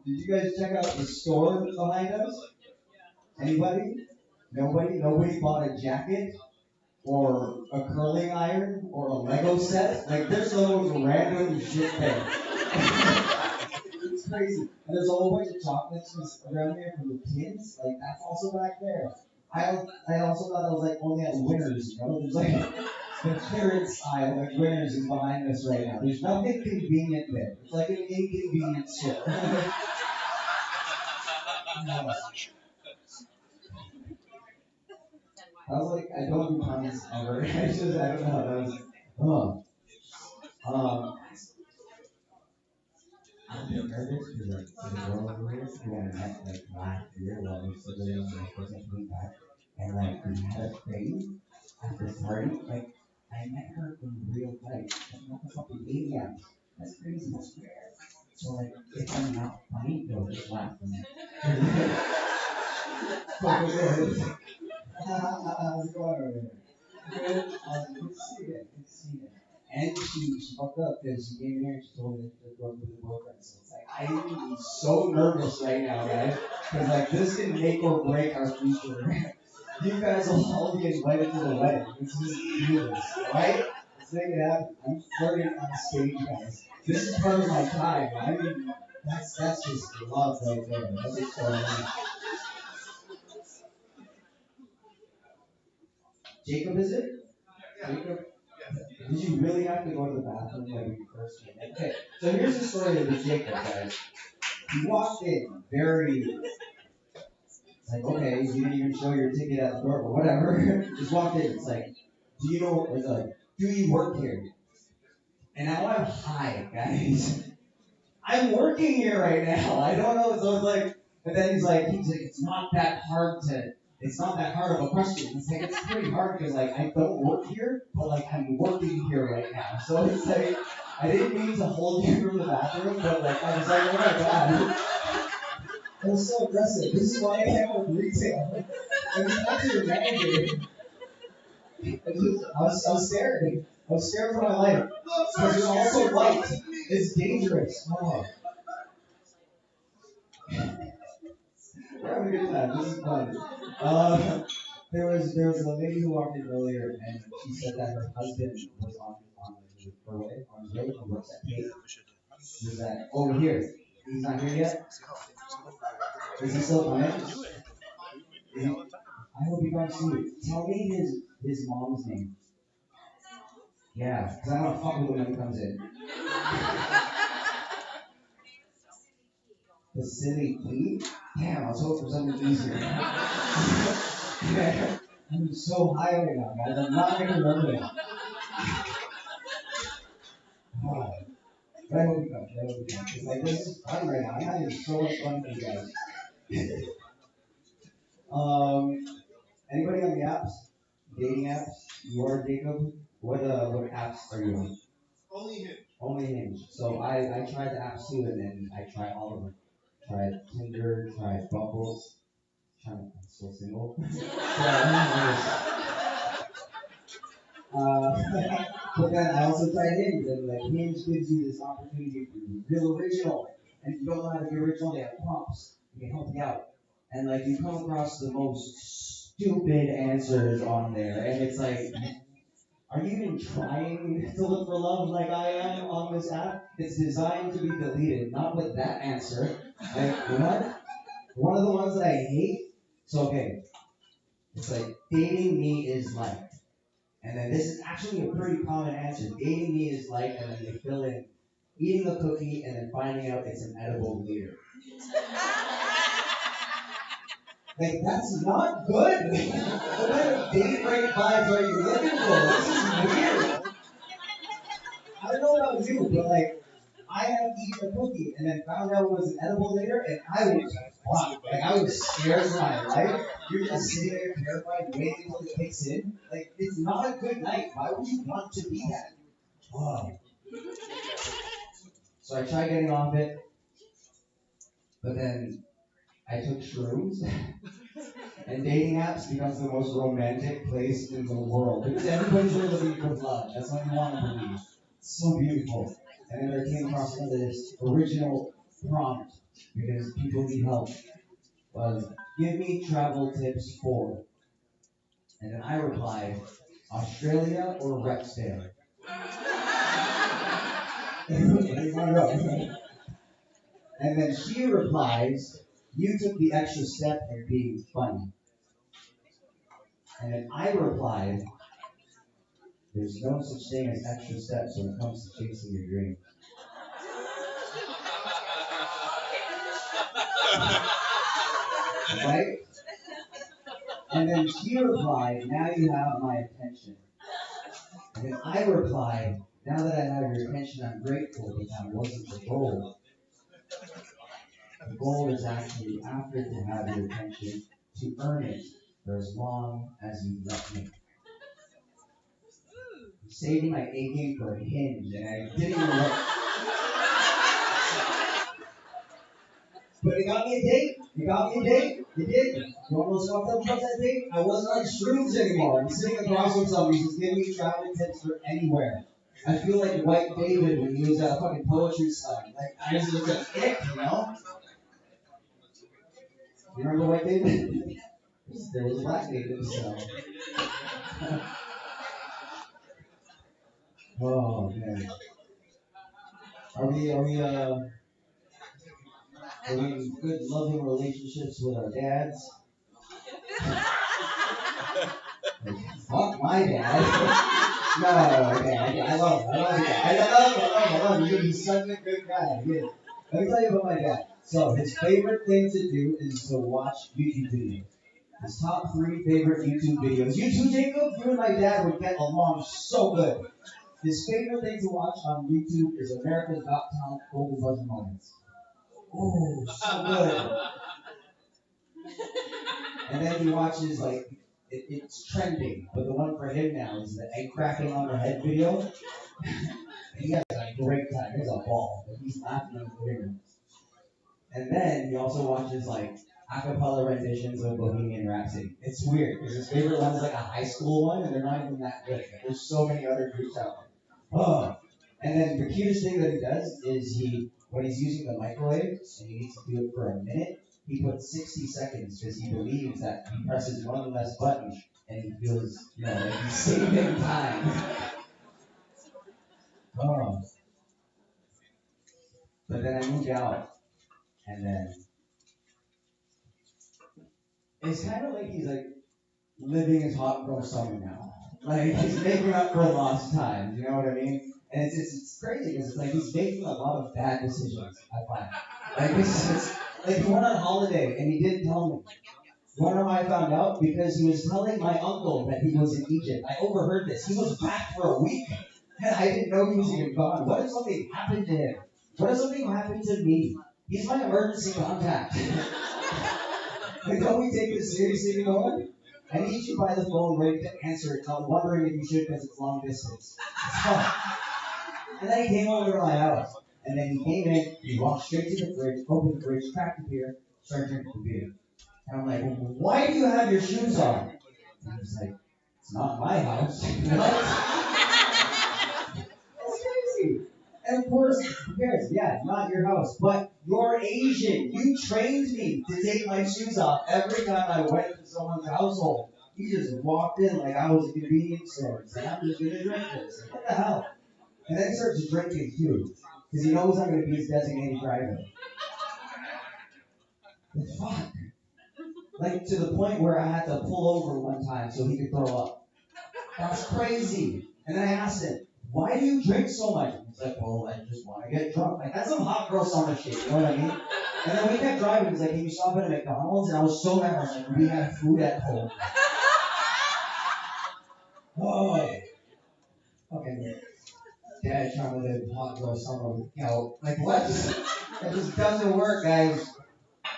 G: Did you guys check out the store behind us? Anybody? Nobody? Nobody bought a jacket? Or a curling iron? Or a Lego set? Like, there's so much random shit there. It's crazy. And there's a whole bunch of chocolates around here from the kids. Like, that's also back there. I also thought I was, like, only at Winners, you know? There's, like, the clearance aisle, like, Winners is behind us right now. There's nothing convenient there. It's like an inconvenient store. I was like, I don't do puns ever. I don't know. That was, um, I'm nervous because like the girl over here who I met like last year while I was living on my first coming back, and like we had a thing at this party. Like I met her in real life, like not a fucking alien. That's crazy. That's rare. So like if I'm not funny, they'll just laugh at me. How's it going over there? Good. Good to see you. Good to see you. And she fucked up because she came here and she told me to go with the boyfriend. So it's like, I am so nervous right now, guys. Because like, this can make or break our future. You guys will all be invited to the wedding. Let's just do this, right? Let's make it happen. I'm flirting on stage, guys. This is part of my time. I mean, that's just love right there. That's just so nice. Jacob, is it? Jacob? Did you really have to go to the bathroom like when you first came in? Okay, so here's the story of the Jacob, guys. He walked in very, like, okay, you didn't even show your ticket at the door, but whatever. Just walked in. It's like, do you work here? And now I'm high, guys. I'm working here right now. I don't know. So it's like, and then he's like, it's not that hard of a question. It's like, it's pretty hard because, like, I don't work here, but, like, I'm working here right now. So it's like, I didn't mean to hold you from the bathroom, but, like, I was like, oh my god. That was so aggressive. This is why I can't work retail. I mean, that's your manager. I was scared. I was scared for my life. Because you're also white. It's dangerous. Oh. We're having a good time. This is fun. There was a lady who walked in earlier, and she said that her husband was on his way, and works at Pay. Is that over here? He's not here yet. Is he still coming? I hope he comes soon. Tell me his mom's name. Yeah, because I want to fuck with him when he comes in. Vasily Key? Damn, I was hoping for something easier. Yeah, I'm so high right now, guys. I'm not going to remember that. Oh, but I hope he comes. It's like, this is fun right now. I'm having so much fun with you guys. Anybody on the apps? Dating apps? You are Jacob? What apps are you on?
C: Only him.
G: Only Hinge. So I tried the apps too, and then I tried all of them. Tried Tinder, tried Bumbles. I'm so single. But then I also tried Hinge, and like Hinge gives you this opportunity to be real original. And if you don't know how to be original, they have prompts. They can help you out. And like you come across the most stupid answers on there, and it's like, Are you even trying to look for love like I am on this app? It's designed to be deleted, not with that answer. Like, what? One of the ones that I hate. So, okay, it's like dating me is like. And then this is actually a pretty common answer. Dating me is like, and then they fill in eating the cookie and then finding out it's an edible later. Like, that's not good. What kind of date rape vibes are you looking for? This is weird. I don't know about you, but like, I have eaten a cookie and then found out it was an edible later, and I was fucked. Like, I was scared for my life. You're just sitting there terrified, waiting until it kicks in. Like, it's not a good night. Why would you want to be that? Wow. So I tried getting off it, but then I took shrooms. And dating apps becomes the most romantic place in the world because everybody's really looking for love. That's what you want to believe. It's so beautiful. And then I came across this original prompt because people need help. Was give me travel tips for. And then I replied, Australia or Rexdale. And then she replies, you took the extra step of being funny. And then I replied, there's no such thing as extra steps when it comes to chasing your dreams. Right? And then she replied, now you have my attention. And then I replied, now that I have your attention, I'm grateful, but that wasn't the goal. The goal is actually, after to have your attention, to earn it for as long as you let me. I'm saving my A game for a hinge, and I didn't even look. But it got me a date. It got me a date. It did. You know what was fucked up about that date? I wasn't on shrooms anymore. I'm sitting across from somebody who's giving me travel tips for anywhere. I feel like White David when he was at a fucking poetry slam. Like, I just was a ick, you know? You remember White David? There was Black David, so. Oh, man. Are we in good, loving relationships with our dads? Fuck my dad. No, okay, I love him. I love him. He's such a good guy. Yeah. Let me tell you about my dad. So, his favorite thing to do is to watch YouTube videos. His top 3 favorite YouTube videos. You too, Jacob? You and my dad would get along so good. His favorite thing to watch on YouTube is America's Got Talent Golden Buzzer Moments. Oh, so good. And then he watches, like, it's trending, but the one for him now is the egg cracking on the head video. He has a great time. He has a ball. But he's laughing at the video. And then he also watches, like, acapella renditions of Bohemian Rhapsody. It's weird, because his favorite one is, like, a high school one, and they're not even that good. There's so many other groups out there. Oh. And then the cutest thing that he does is when he's using the microwave, and he needs to do it for a minute, he puts 60 seconds because he believes that he presses one less button and he feels, like he's saving time. Oh. But then I moved out, and then it's kind of like he's like living his hot girl summer now. Like he's making up for lost time. You know what I mean? And it's crazy because it's like he's making a lot of bad decisions. I find like it's like he went on holiday and he didn't tell me. You wanna know how I found out? Because he was telling my uncle that he was in Egypt. I overheard this. He was back for a week, and I didn't know he was even gone. What if something happened to him? What if something happened to me? He's my emergency contact. Like, don't we take this seriously, you know what? I need you by the phone ready to answer it. I'm wondering if you should because it's long distance. It's fun. And then he came over to my house. And then he came in, he walked straight to the fridge, opened the fridge, cracked the beer, started drinking the beer. And I'm like, why do you have your shoes on? And he's like, it's not my house. What? That's crazy. And of course, who cares? Yeah, not your house. But you're Asian. You trained me to take my shoes off every time I went to someone's household. He just walked in like I was a convenience store. He's like, I'm just gonna drink this. Like, what the hell? And then he starts drinking too, because he knows I'm gonna be his designated driver. Like, fuck. Like to the point where I had to pull over one time so he could throw up. That's crazy. And then I asked him, why do you drink so much? He's like, well, I just want to get drunk. Like, that's some hot girl summer shit, you know what I mean? And then we kept driving. He's like, can you stop at a McDonald's? And I was so mad. I was like, we had food at home. Oh, okay. Dad trying to live hot girl summer with, like what? That just doesn't work, guys.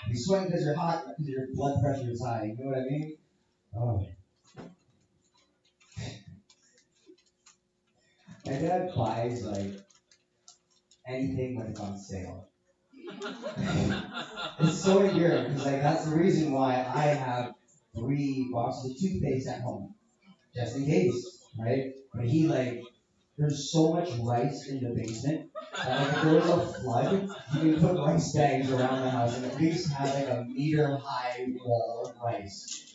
G: You sweat because you're hot, because your blood pressure is high. You know what I mean? Oh. My dad buys like anything when it's on sale. It's so endearing because like that's the reason why I have 3 boxes of toothpaste at home, just in case, right? But he like, there's so much rice in the basement that like if there was a flood, you can put rice bags around the house and at least have like a meter high wall of rice.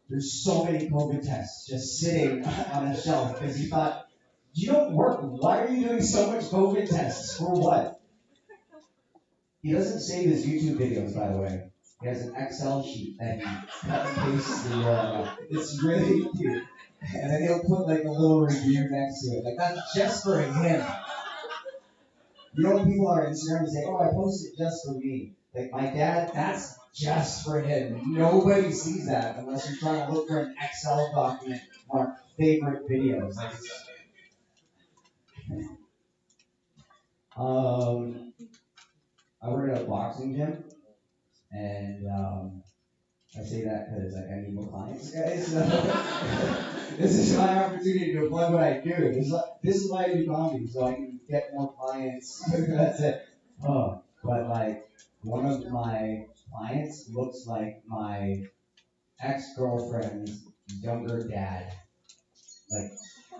G: There's so many COVID tests just sitting on a shelf because he thought, you don't work. Why are you doing so much COVID tests? For what? He doesn't save his YouTube videos, by the way. He has an Excel sheet that he cut and pastes the, it's really cute. And then he'll put like a little review next to it. Like, that's just for him. You know when people on Instagram say, oh, I posted just for me. Like, my dad, that's just for him. Nobody sees that unless you're trying to look for an Excel document on favorite videos. Like, I work at a boxing gym, and I say that because like, I need more clients, guys. So this is my opportunity to plug what I do. This is why I do comedy, so I can get more clients. That's it. Oh, but like one of my clients looks like my ex-girlfriend's younger dad. Like,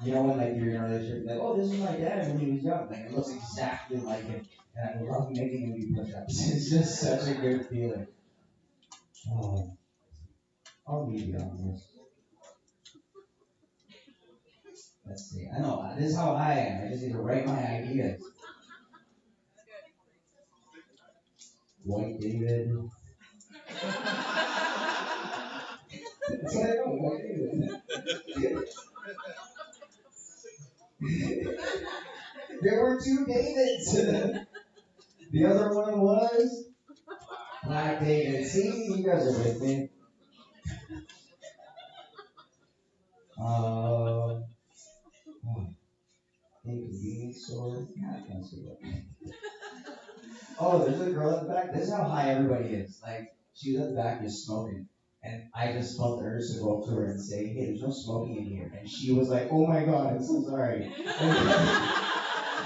G: you know when like you're in a relationship, like, oh, this is my dad when he was young. Like, it looks exactly like him. And I love making him do push-ups. It's just such a good feeling. Oh, I'll leave you on this. Let's see. I know, this is how I am. I just need to write my ideas. White David. That's what I know, White David. There were 2 Davids. The other one was Black David. See, you guys are with me. Convenience store. God, I can't see what. Oh, there's a girl at the back. This is how high everybody is. Like, she was at the back just smoking. And I just felt the urge to go up to her and say, hey, there's no smoking in here. And she was like, oh my god, I'm so sorry.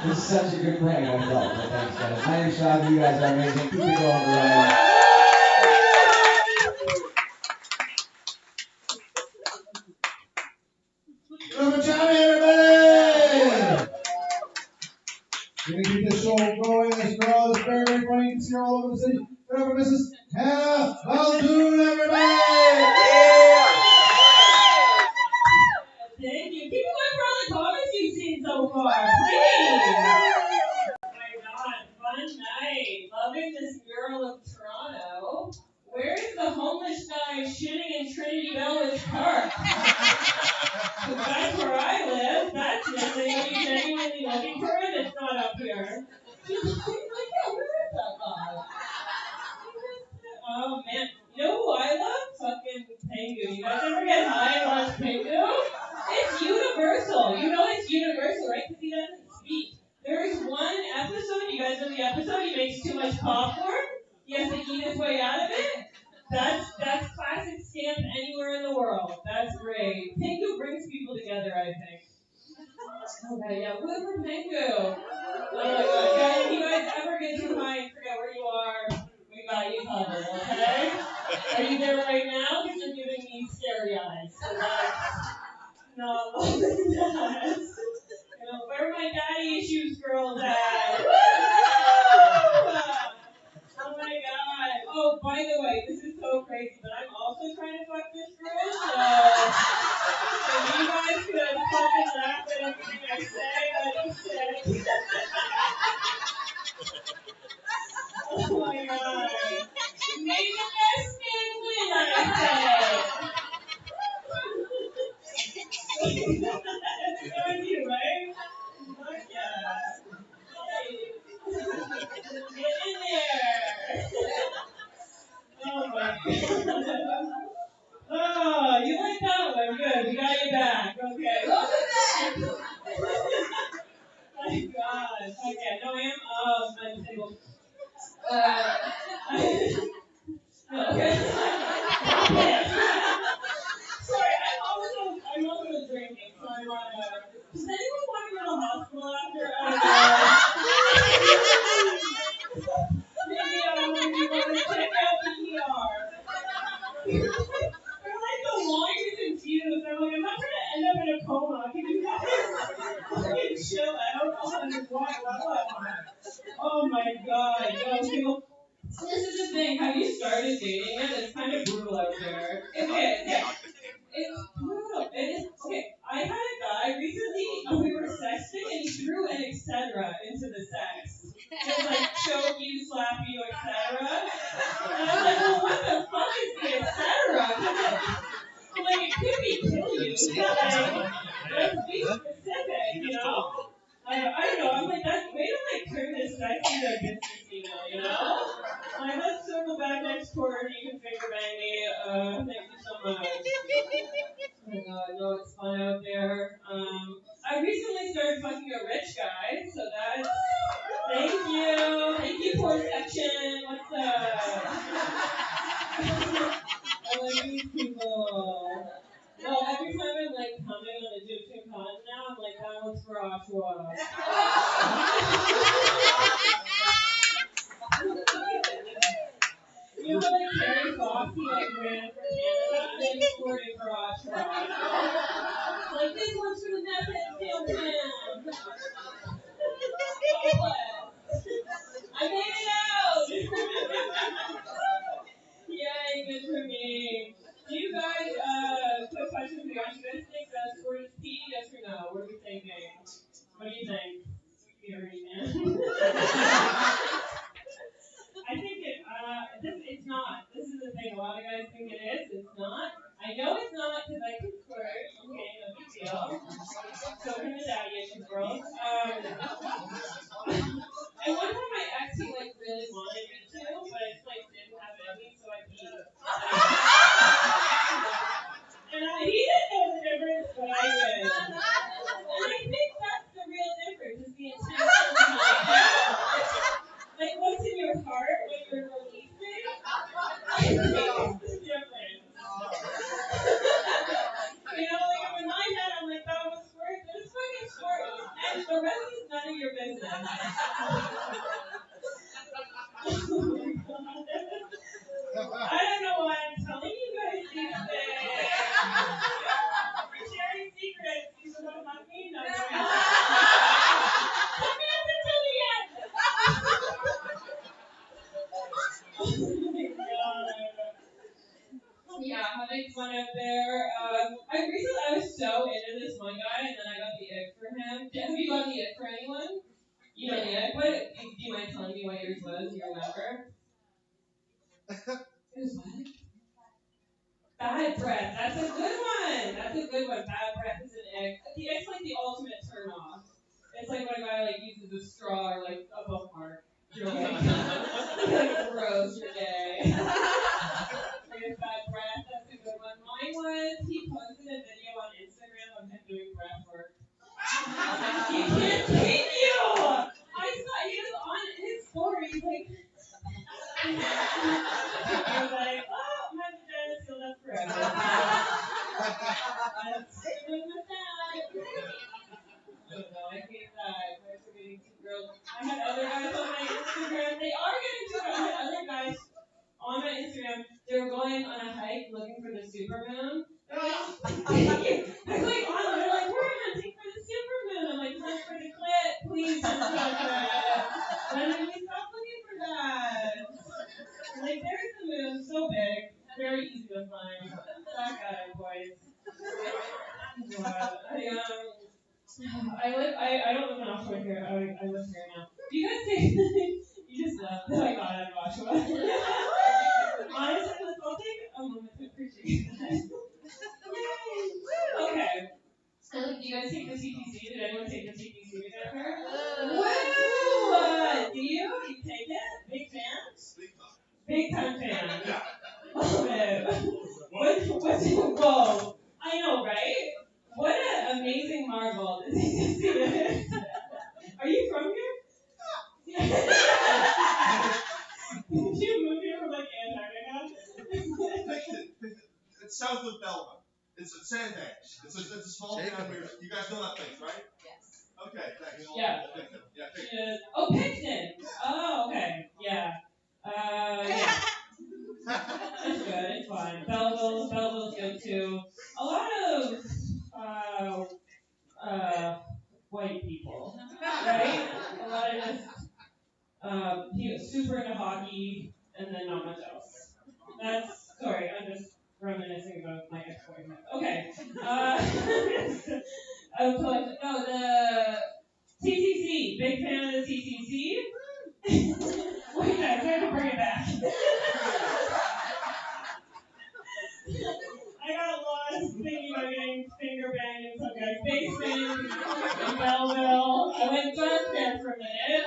G: It was such a good prank, I felt. But thanks, guys. My name's Sean. You guys are amazing. Keep it going, Ryan.
A: Good job, everybody! We're going to keep this show going. This girl is very, very funny. You can see her all over the city. Good over Mrs. Hannah Baldoon, everybody!
B: Thank you. Keep it going for all the comments you've seen so far. Please. Oh my God, fun night. Loving this girl of Toronto. Where's the homeless guy shitting in Trinity Bellwoods Park? Because that's where I live. That's missing. Are you genuinely looking for it? It's not up here. She's like, yeah, where is that guy? Oh man, you know who I love? Fucking Pengu. You guys ever get high and watch Pengu? It's universal. You know it's universal, right? Because he doesn't speak. There's one episode, you guys know the episode, he makes too much popcorn. He has to eat his way out of it. That's classic stamp anywhere in the world. That's great. Pengu brings people together, I think. Okay, yeah, woo for Pengu. Oh my god, guys, if you guys ever get too high and forget where you are, we got you covered, okay? Are you there right now? Because you're giving me scary eyes. So that's not what that is. Where are my daddy issues girls at? Woo! Oh my god. Oh, by the way, this is so crazy, but I'm also trying to fuck this girl. Oh, you like that one? Good. We got you back. Okay. Welcome back. My God. Okay. No, I'm single. No, okay. Sorry, I'm also drinking, so I'm on. Does anyone want to go to the hospital after? Maybe you want to check out the ER. They're like the longest infused. I'm like, I'm not trying to end up in a coma. Can you guys fucking chill out on what? Oh my God. No, people. This is the thing. Have you started dating yet? It's kind of brutal out there. Okay. It's brutal. It is. Okay, I had a guy recently, we were sexting, and he threw an etc. into the sex. It was like choke you, slap you, etc. And I was like, well, what the fuck is the etc.? Like, it could be kill you. Like, let's be specific, you know? I don't know. I'm like, that's way to like turn this sex into a business email, you know? Like, let's circle back next quarter. You can finger bang me. Thank you so much. Oh my God, no, it's fun out there. I recently started fucking a rich guy, so that's. Thank you, poor section. What's up? I like these people. No, every time I'm like coming on Egyptian cotton now, I'm like, that one's for Oshawa. You know, like Carrie Fox, he like ran for Canada, and then squirted for Oshawa. Like, this one's for the Netflix campaign. I made it out! Yay, good for me. Do you guys, quick question for you. Do you guys think that squirt is pee? Yes or no? What are we thinking? What do you think? I think it's not. This is the thing. A lot of guys think it is. It's not. I know it's not because I can squirt. Okay, no big deal. So can the daddy issues girls. And one time my ex, he like really wanted me to, but I just like didn't have it in me, so I peed. And he didn't know the difference, but I did. And I think that's the real difference, is the intention behind it. Like what's in your heart when you're releasing? I think it's the difference. You know, like in my head, I'm like, that was squirt, but it's fucking squirt. And the rest is none of your business. I don't know why I'm telling you guys these things. You're sharing secrets. You know what I mean? No, Tell me up until the end. Oh my God. Yeah, having fun out there. I was so into this one guy, and then I got the ick for him. Have you got the ick for anyone? You know the ick? Do you mind telling me what yours was? Do you remember? It was what? Bad breath. That's a good one. Bad breath is an ick. The ick's like the ultimate turn off. It's like when a guy like uses a straw or like a bookmark. You're like gross, you're gay. Bad breath. That's a good one. Mine was he posted a video on Instagram of him doing breath work. You can't take you. I saw he was on his story. He's like. I was like, oh, my vagina's sealed up forever. I'm sticking with that. I hate that. Guys are getting too girls. I had other guys on my Instagram. They are getting too girls. I had other guys on my Instagram. They were going on a hike looking for the supermoon. They're like, we're hunting for the supermoon. I'm like, hunt for the clit. Please don't touch it. When did we stop looking for that? Like, there's the moon, so big, very easy to find. Back at it, boys. But I don't live in Oshawa here. I live here now. Do you guys think you just left? Oh my God, I'm Oshawa. Honestly, I'll take a moment to appreciate that. Yay! Okay. Do you guys take the CTC? Did anyone take the CTC together? Woo! Do you? You take it? Big fan? Big time fan. Oh
C: south of Belleville. It's at Sandbanks. It's a small town where you guys know that place, right? Okay, thanks.
B: Yeah.
C: Yeah, thanks.
B: Oh, Picton. Oh, okay. Yeah. Yeah. It's good. It's fine. Belleville's good too. A lot of white people, right? A lot of just super into hockey and then not much else. Sorry. I'm just reminiscing about my ex-boyfriend. Okay. No, the TCC. Big fan of the TCC. Wait, I tried to bring it back. I got lost thinking about getting finger banged in some guy's basement in Belleville. I went dark there for a minute.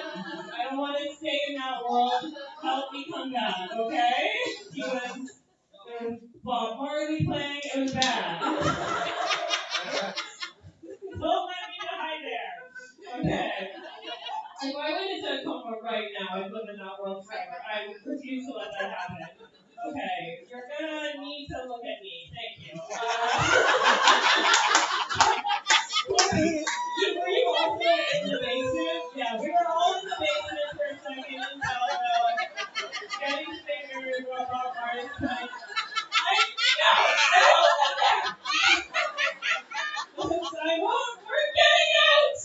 B: I don't want to stay in that world. Help me come back, okay? There was Bob Marley playing. It was bad. Don't let me die there. Okay. If I went into a coma right now, I'd live in that world forever. I refuse to let that happen. Okay, you're gonna need to look at me. Thank you. Were you also in the basement? Yeah, we were all in the basement for a second in Belleville, getting fingers while Bob Marley's playing. I won't. We're getting out.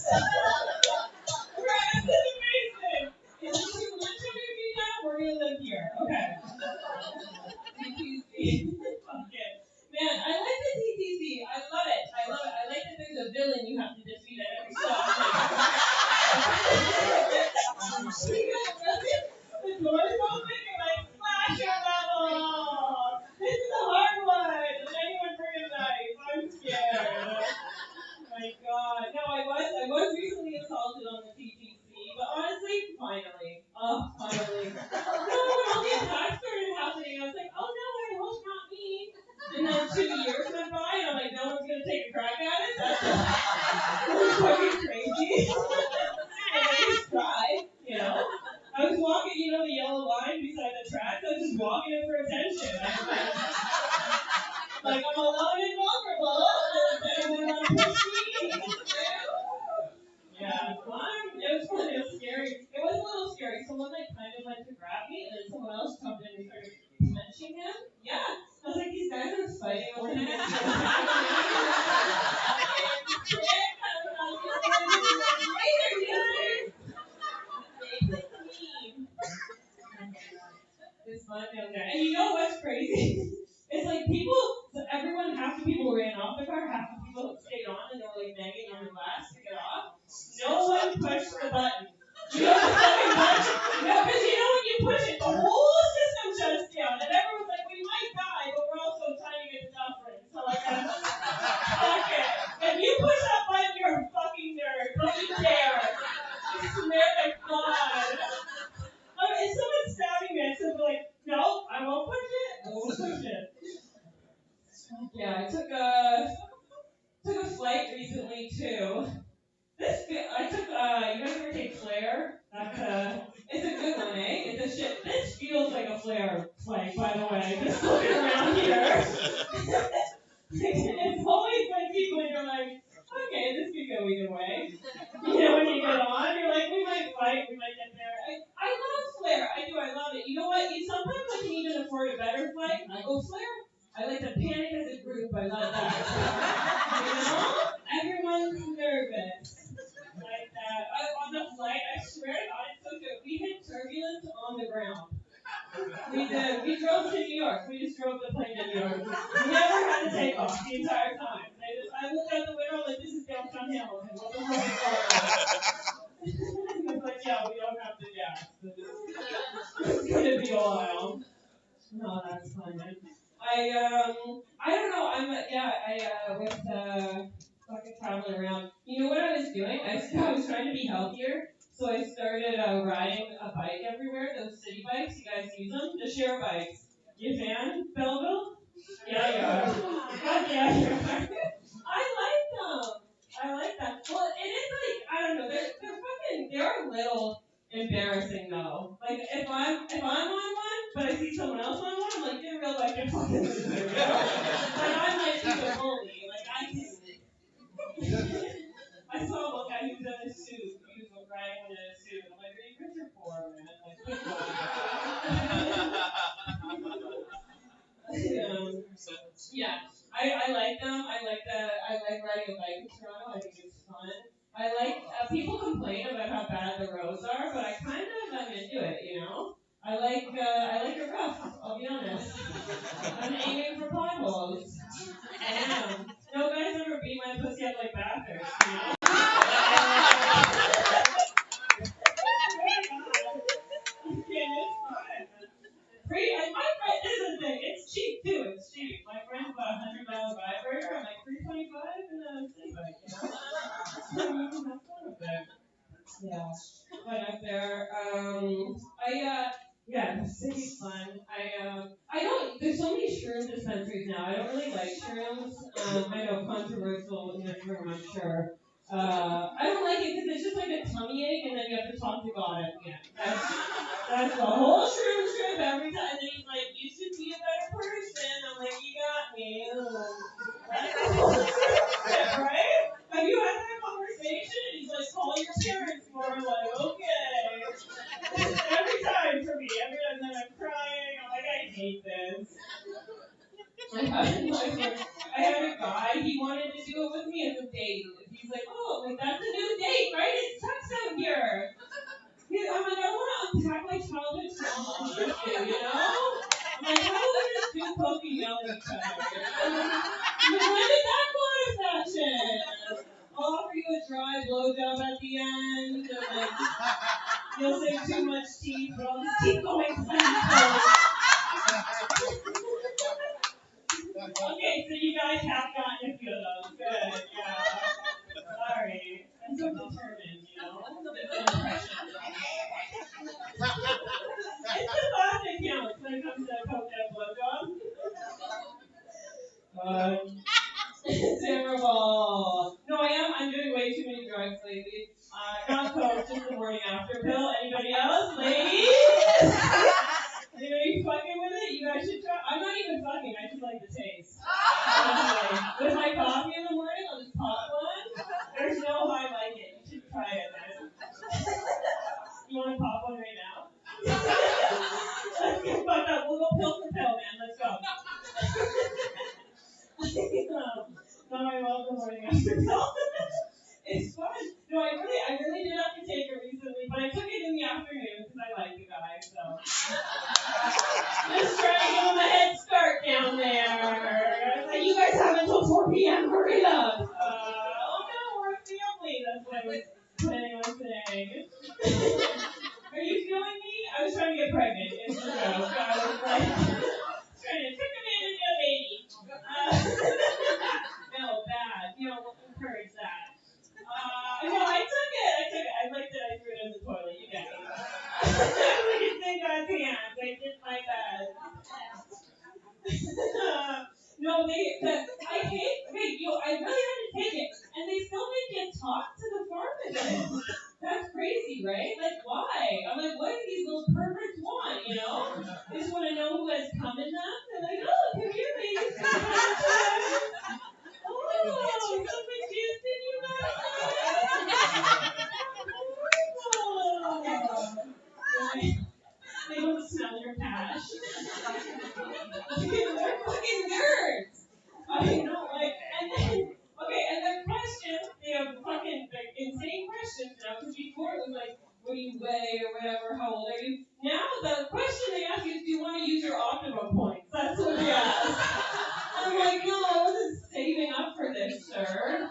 B: We're out of the basement. If you literally do that, we're gonna live here. Okay. TTC. Fuck it. Man, I like the TTC. I love it. I like that there's a villain you have to defeat at every stop. The door's open, you're like, slasher level. This is a hard one. Does anyone bring a knife? I'm scared. Oh my god. No, I was recently assaulted on the TTC, but honestly, finally. Oh, finally. No, when all the attacks started happening, I was like, oh no, I hope not me. And then 2 years went by, and I'm like, no one's gonna take a crack at it? That's fucking crazy. And I just tried, you know? I was walking, the yellow line beside the tracks, I was just walking it for attention. I was like, I'm alone and vulnerable. Does anyone want to push me? Yeah, it was fun. It was scary. It was a little scary. Someone kind of went to grab me, and then someone else jumped in and started punching him. Yeah, I was like, these guys are fighting over him. It's fun down there. And you know what's crazy? It's like half the people ran off the car, half the people stayed on, and they were banging on the glass to get off. No one pushed the button. You know the fucking button? No, because when you push it, the whole system shuts down, and everyone's like, we might die, but we're also trying to get the suffering. So fuck it. If you push that button, you're a fucking nerd. Don't you dare. I swear to God. If someone's stabbing me, I'd simply no, I won't push it. I won't push it. Yeah, I took a flight recently too. You guys ever take Flare? It's a good one, eh? It's a shit. This feels like a Flare flight, by the way. Just looking around here. It's always when people, you're like, okay, this could go either way. When you get on, you're like, we might fight, we might get there. I love Flare. I do, I love it. You know what? Sometimes I can even afford a better flight, and I go Flare. I like to panic as a group. I love that. Everyone's nervous. Like that. On the flight, I swear to God, it's so good. We hit turbulence on the ground. We did. We drove to New York. We just drove the plane to New York. We never had to take off the entire time. I looked out the window like, this is downtown Hamilton. What the fuck is going on? It's like, yeah, we don't have to gas. It's going to be a while. No, that's fun, man. I don't know. I was fucking traveling around. You know what I was doing? I was trying to be healthier, so I started riding a bike everywhere. Those city bikes, you guys use them? The share bikes. You fan, Belleville? Yeah, yeah. God, yeah, you are. I like that. Well, it is I don't know. They're a little embarrassing though. If I'm on one, but I see someone else on one, I'm like, in real life, you're fucking loser, you know? Like, I'm like, she's a bully. Like, I can. I saw one guy who was in a suit. He was riding in a suit. I'm like, are you Richard Four, man? Like, yeah, I like them. I like riding a bike in Toronto. I think it's fun. I like people complain about how bad the roads are, but I kind of am into it. You know, I like it rough. I'll be honest. I'm aiming for potholes. I am. No guys ever beat my pussy up like bathtubs. You know. My friend is a thing. It's cheap too. It's cheap. My friend's bought $100 vibrator. I'm like $325 in a city bike. You know. So you can have fun with it. Yeah. But up there, yeah, the city's fun. I don't. There's so many shroom dispensaries now. I don't really like shrooms. I know controversial in this room, I'm sure. I don't like it because it's just like a tummy ache, and then you have to talk to God at the end. That's the whole shroom trip every time. And then he's like, "You should be a better person." I'm like, "You got me." That's the whole shroom trip, right? Have you had that conversation? And he's like, "Call your parents more." I'm like, "Okay." Every time for me. Every time then I'm crying. I'm like, I hate this. I had a guy, he wanted to do it with me as a date. He's like, oh, like that's a new date, right? It sucks out here. I'm like, I want to unpack my childhood trauma on this shit, you know? I'm like, how do we just do coke and yell at each other? I'm like, when did that go out of fashion? I'll offer you a dry blowjob at the end. And like, you'll say too much teeth, but I'll just keep going. Okay, so you guys have gotten a few of those. Good, yeah. Sorry. I'm so determined, you know? It's the thought that counts when it comes to coke and blowjob. Terrible. No, I'm doing way too many drugs lately. Not coke, just the morning after pill. Anybody else? Ladies? Anybody fucking with it? You guys should try. I'm not even fucking, I just like the taste. With my coffee in the morning, I'll just pop one. There's no high like it. You should try it, man. You want to pop one right now? Let's get fucked up. We'll go pill for pill, man. Let's go. No, I love the morning after pill. It's fun. No, I really did have to take it recently, but I took it in the afternoon because I like the guy, so. Just trying to give him a head start down there. Like, you guys have until 4 p.m. Hurry up. Oh no, we're a family. That's what I was planning on saying. Are you feeling me? I was trying to get pregnant. It's a joke. I was like, trying to trick a man into a baby. No, bad. You don't encourage that. No, I took it. I liked it. I threw it in the toilet. You get it. Like it's in God's hands. I did my best. No, I really had to take it. And they still make you talk to the pharmacist. That's crazy, right? Like, why? I'm like, what do these little perverts want, you know? They just want to know who has cum in them. They're like, oh, come here, ladies. Oh, something juice in you last night? They don't smell your cash. They're fucking nerds. I know, like, and their questions, they have fucking like, insane questions now, because before it was like, what do you weigh or whatever, how old are you? Now the question they ask you is, do you want to use your Optimum points? That's what they ask. I'm like, no, I wasn't saving up for this, sir.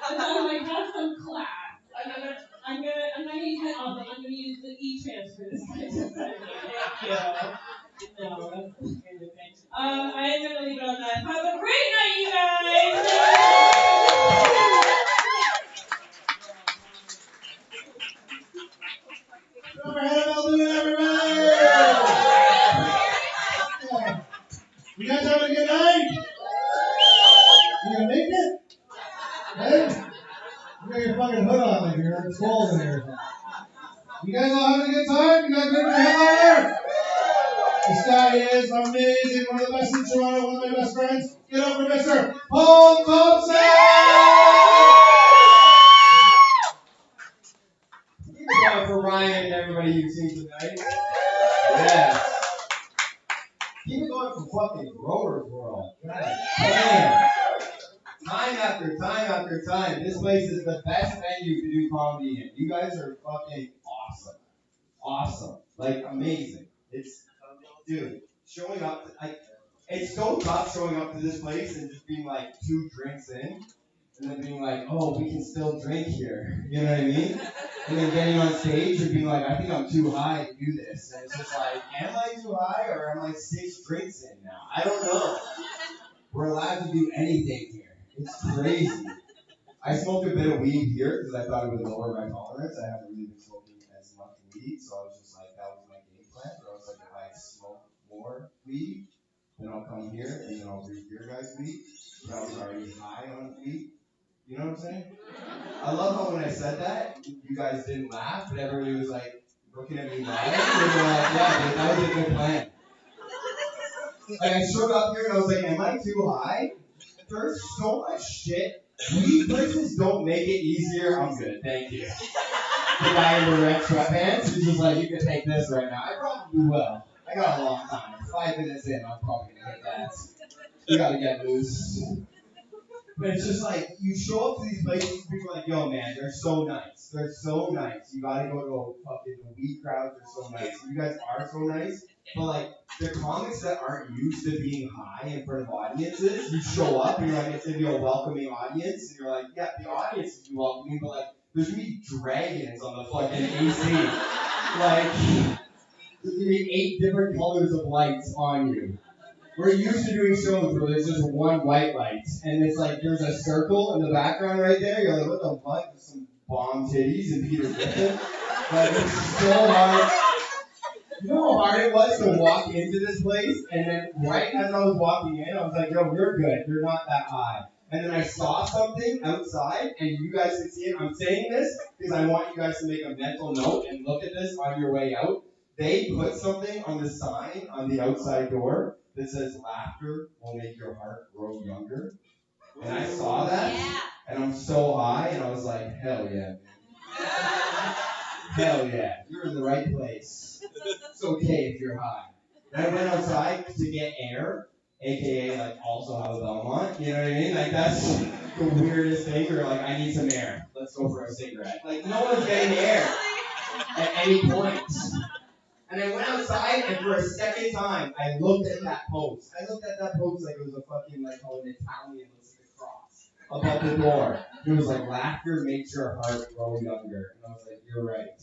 B: And I'm like, have some class. I'm gonna use my Optimum. I'm gonna use the e-transfer this time. Thank you. No, that's the kind of thing. I am gonna leave it on that. Have a great night, you guys.
A: Put your hand up, everybody! You guys having a good night? You gonna make it? Hey? You got your fucking hood on like you're in schools in here. You guys all having a good time? You guys ready for the headliner? guy is amazing, one of the best in Toronto, one of my best friends. Get up for Mr. Paul Thompson!
H: Keep it going for Ryan and everybody you've seen tonight. Yes. Keep it going for fucking Growers World. God damn. Time after time after time, this place is the best venue to do comedy in. You guys are fucking awesome. Awesome. Like, amazing. It's, dude, showing up, it's so tough showing up to this place and just being like 2 drinks in, and then being like, oh, we can still drink here. You know what I mean? And then getting on stage and being like, I think I'm too high to do this. And it's just like, am I too high or am I 6 drinks in now? I don't know. We're allowed to do anything here. It's crazy. I smoked a bit of weed here because I thought it would lower my tolerance. I haven't really been smoking as much weed, so I was just like, that was my game plan. But I was like, if I smoke more weed, then I'll come here and then I'll read your guys' weed. But I was already high on weed. You know what I'm saying? I love how when I said that, you guys didn't laugh, but everybody was like looking at me lying. They were like, yeah, dude, that was a good plan. Like I showed up here and I was like, am I too high? There's so much shit. Weed places don't make it easier. I'm good, thank you. The guy in the red sweatpants is just like, you can take this right now. I probably will. I got a long time. 5 minutes in, I'm probably gonna hit that. You gotta get loose. But it's just like, you show up to these places, people are like, yo man, they're so nice. They're so nice. You gotta go to fucking the weed crowds, they're so nice. You guys are so nice. But like, the comics that aren't used to being high in front of audiences, you show up and you're like, it's gonna be a welcoming audience. And you're like, yeah, the audience is welcoming, but like, there's gonna be dragons on the fucking AC. Like, there's gonna be 8 different colors of lights on you. We're used to doing shows where there's just one white light, and it's like there's a circle in the background right there. You're like, what the fuck? There's some bomb titties and Peter Griffin. Like, it's so hard. You know how hard it was to walk into this place, and then right as I was walking in, I was like, yo, you're good. You're not that high. And then I saw something outside, and you guys can see it. I'm saying this because I want you guys to make a mental note and look at this on your way out. They put something on the sign on the outside door that says laughter will make your heart grow younger. And I saw that, and I'm so high, and I was like, hell yeah, man. Hell yeah, you're in the right place. It's okay if you're high. And I went outside to get air, aka like also have a Belmont, you know what I mean? Like that's the weirdest thing where like I need some air. Let's go for a cigarette. Like no one's getting air at any point. And I went outside and for a second time I looked at that post. I looked at that post like it was a fucking like how an Italian looks at the cross above the door. It was like laughter makes your heart grow younger. And I was like, you're right.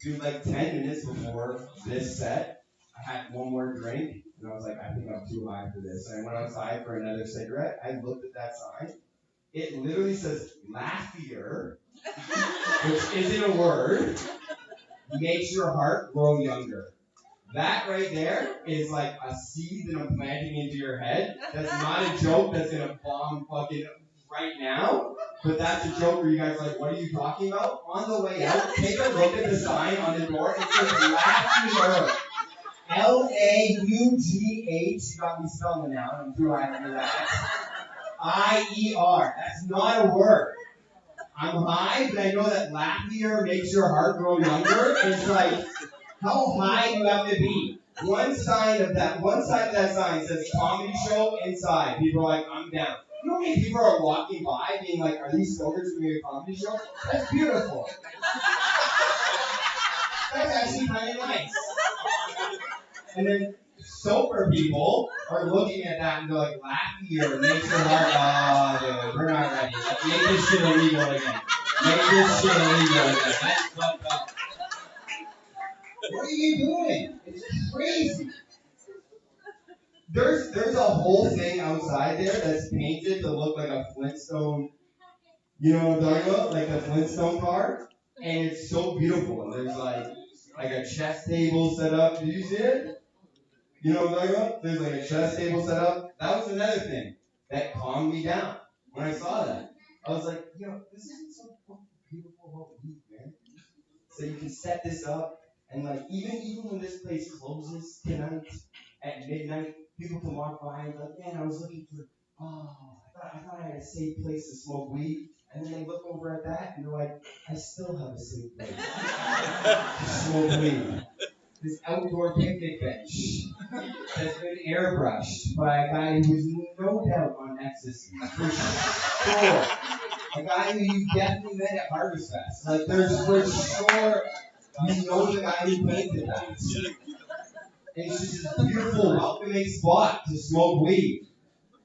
H: Dude, like 10 minutes before this set, I had one more drink, and I was like, I think I'm too high for this. And I went outside for another cigarette. I looked at that sign. It literally says, laughier, which isn't a word, makes your heart grow younger. That right there is like a seed that I'm planting into your head. That's not a joke that's going to bomb fucking right now. But that's a joke where you guys are like, what are you talking about? On the way out, take a look at the sign on the door. It says Laughter. Laugh. You got me spelling it now. I'm too high to do that. I-E-R. That's not a word. I'm high, but I know that laughier makes your heart grow younger. It's like, how high do you have to be? One side of that sign says comedy show inside. People are like, I'm down. You know how many people are walking by being like, are these stoners doing a comedy show? That's beautiful. That's actually kind of nice. And then sober people are looking at that and they're like, laughing makes your heart, dude, we're not ready. Make this shit illegal again. Make this shit illegal again. That's fucked up. What are you doing? It's crazy. There's a whole thing outside there that's painted to look like a Flintstone, you know what I'm talking about? Like a Flintstone car. And it's so beautiful. And there's like a chess table set up. Did you see it? You know what I'm talking about? There's like a chess table set up. That was another thing that calmed me down when I saw that. I was like, this isn't so fucking beautiful about weed, man. So you can set this up. And like even when this place closes tonight,
G: at midnight, people can walk by and be like, man, I was looking for, I thought I had a safe place to smoke weed. And then they look over at that and they're like, I still have a safe place to smoke weed. This outdoor picnic bench that's been airbrushed by a guy who's no doubt on ecstasy, for sure. A guy who you definitely met at Harvest Fest. Like, there's for sure, you know the guy who painted that. And it's just this beautiful, welcoming spot to smoke weed.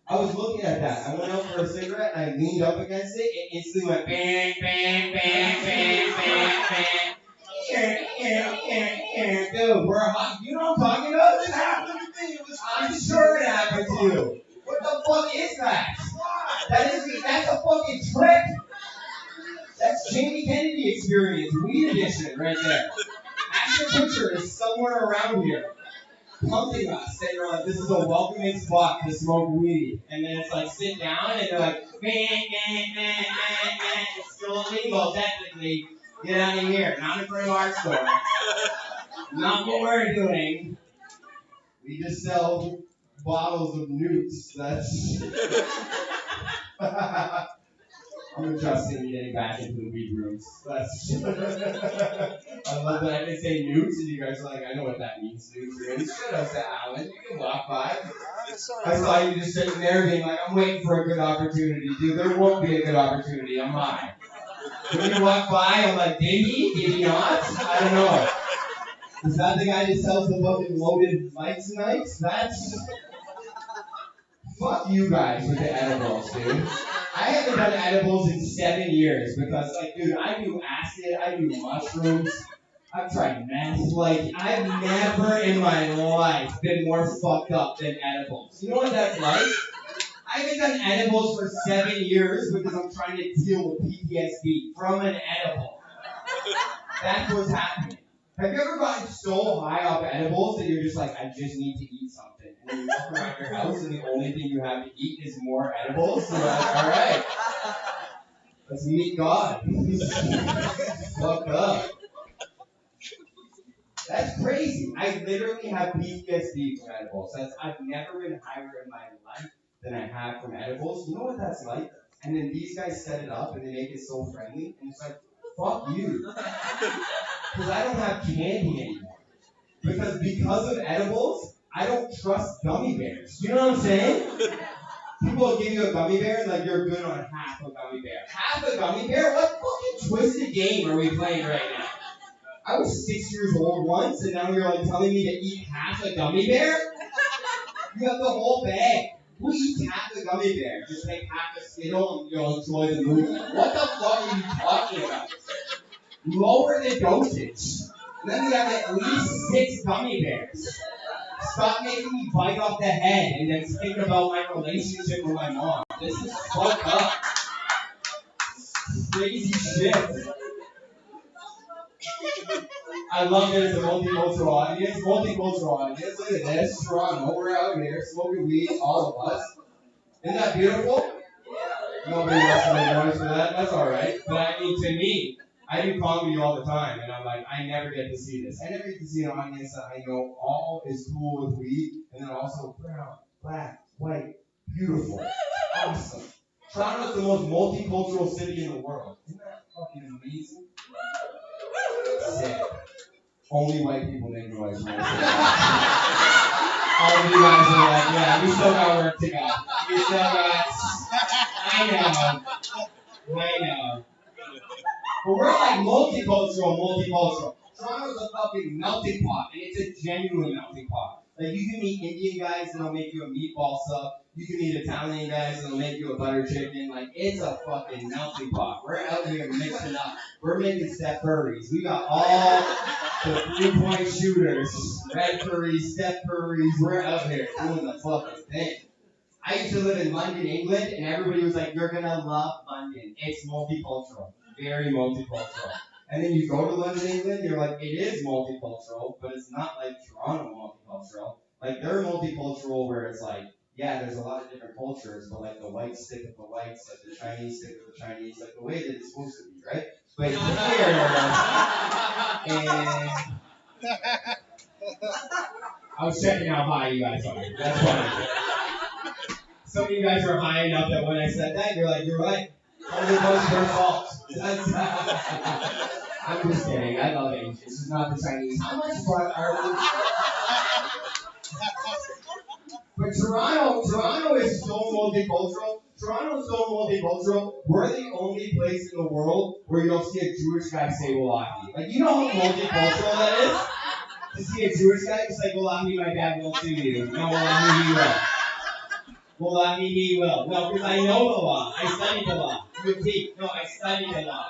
G: I was looking at that. I went out for a cigarette and I leaned up against it and instantly went bang, bang, bang, bang, bang, bang. Dude, we're hot. You know what I'm talking about? This happened to me. I'm sure it happened to you. What the fuck is that? That's a fucking trick. That's Jamie Kennedy experience, weed edition right there. Ashton Kutcher is somewhere around here, pumping us, saying like, this is a welcoming spot to smoke weed. And then it's like, sit down, and they're like, bang, bang, bang, bang, bang. It's still illegal, technically. Get out of here. Not in front of our store. Not what we're doing. We just sell bottles of newts. That's... I'm adjusting and getting back into the weed rooms. That's... I love that I can say newts, and you guys are like, I know what that means, newts rooms. Shout out to Alan. You can walk by. I saw you just sitting there being like, I'm waiting for a good opportunity. Dude, there won't be a good opportunity. I'm high. When you walk by, I'm like, did he not? I don't know. Is that the guy that sells the fucking loaded mics tonight? That's... Fuck you guys with the edibles, dude. I haven't done edibles in 7 years because, like, dude, I do acid, I do mushrooms, I've tried meth. Like, I've never in my life been more fucked up than edibles. You know what that's like? I haven't done edibles for 7 years because I'm trying to deal with PTSD from an edible. That's what's happening. Have you ever gotten so high off edibles that you're just like, I just need to eat something? And then you walk around your house and the only thing you have to eat is more edibles? So you're like, alright, let's meet God. Fucked up. That's crazy. I literally have PTSD from edibles. I've never been higher in my life than I have from edibles. You know what that's like? And then these guys set it up and they make it so friendly, and it's like, fuck you. Because I don't have candy anymore. Because of edibles, I don't trust gummy bears. You know what I'm saying? People will give you a gummy bear and like you're good on half a gummy bear. Half a gummy bear? What fucking twisted game are we playing right now? I was 6 years old once, and now you're like telling me to eat half a gummy bear? You have the whole bag. Who eats half a gummy bear? Just take half a Skittle and you'll enjoy the movie. What the fuck are you talking about? Lower the dosage. Let me have at least 6 gummy bears. Stop making me bite off the head and then think about my relationship with my mom. This is fucked up. Crazy shit. I love there's a multicultural audience. Look at this. Toronto, we're out here smoking weed, all of us. Isn't that beautiful? Nobody wants to make noise for that. That's alright. But I mean, to me, I do comedy all the time, and I'm like, I never get to see this. I never get to see an audience that I know all is cool with weed, and then also brown, black, white, beautiful, awesome. Toronto's the most multicultural city in the world. Isn't that fucking amazing? Sick. Only white people make noise when I say that. All of you guys are like, yeah, we still got work to go. We still got... I know. But we're like multicultural. Toronto's a fucking melting pot, and it's a genuine melting pot. Like, you can meet Indian guys that'll make you a meatball sub. You can meet Italian guys that'll make you a butter chicken. Like, it's a fucking melting pot. We're out here mixing up. We're making Steph Currys. We got all the 3-point shooters. Red Currys, Steph Currys. We're out here doing the fucking thing. I used to live in London, England, and everybody was like, you're gonna love London. It's multicultural. Very multicultural. And then you go to London, England, you're like, it is multicultural, but it's not like Toronto multicultural. Like, they're multicultural where it's like, yeah, there's a lot of different cultures, but like the whites stick with the whites, like the Chinese stick with the Chinese, like the way that it's supposed to be, right? But here, and
H: I was checking how high you guys are. That's funny. Some of you guys are high enough that when I said that, you're like, you're right. All the most their fault. I'm just kidding. I love Asians. This is not the Chinese. How much fun are we? But Toronto is so multicultural. Toronto is so multicultural. We're the only place in the world where you'll see a Jewish guy say Wallahi. Like, you know how multicultural that is? To see a Jewish guy just like, Wallahi, my dad won't sue you. No, Wallahi, he will. Wallahi, he will. No, because I know the law. I studied the law. Repeat. No, I studied the law.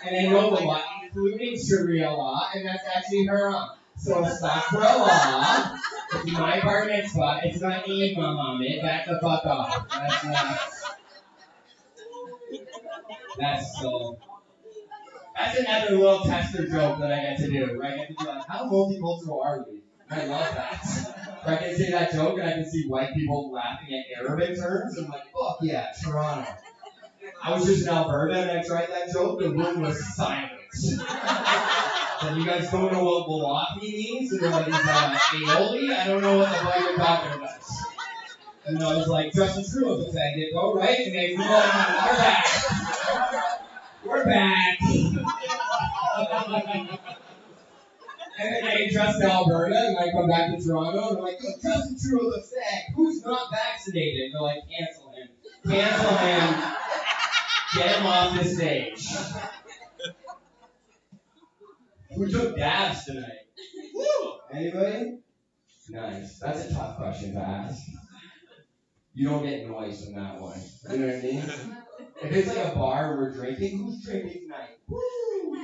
H: And I know the law, including Sharia law, and that's actually haram. So Sakra law, it's my bar mitzvah, it's not Eid Muhammad, back the fuck off. That's another little tester joke that I get to do, where I get to be like, how multicultural are we? And I love that. Where I can say that joke and I can see white people laughing at Arabic terms, and I'm like, fuck yeah, Toronto. I was just in Alberta and I tried that joke, the room was silent. And you guys don't know what Wallahi means? And they're like, is that aioli? I don't know what the fuck you're talking about. And I was like, Justin Trudeau was saying it, go right, and they go, we're back. We're back. And then I adjust to Alberta, and I come back to Toronto, and I'm like, yo, Justin Trudeau the fag, who's not vaccinated? And they're like, cancel him. Cancel him. Get him off the stage. Who took dabs tonight? Woo! Anybody? Nice. That's a tough question to ask. You don't get noise from that one. You know what I mean? If it's like a bar we're drinking, who's drinking tonight? Woo!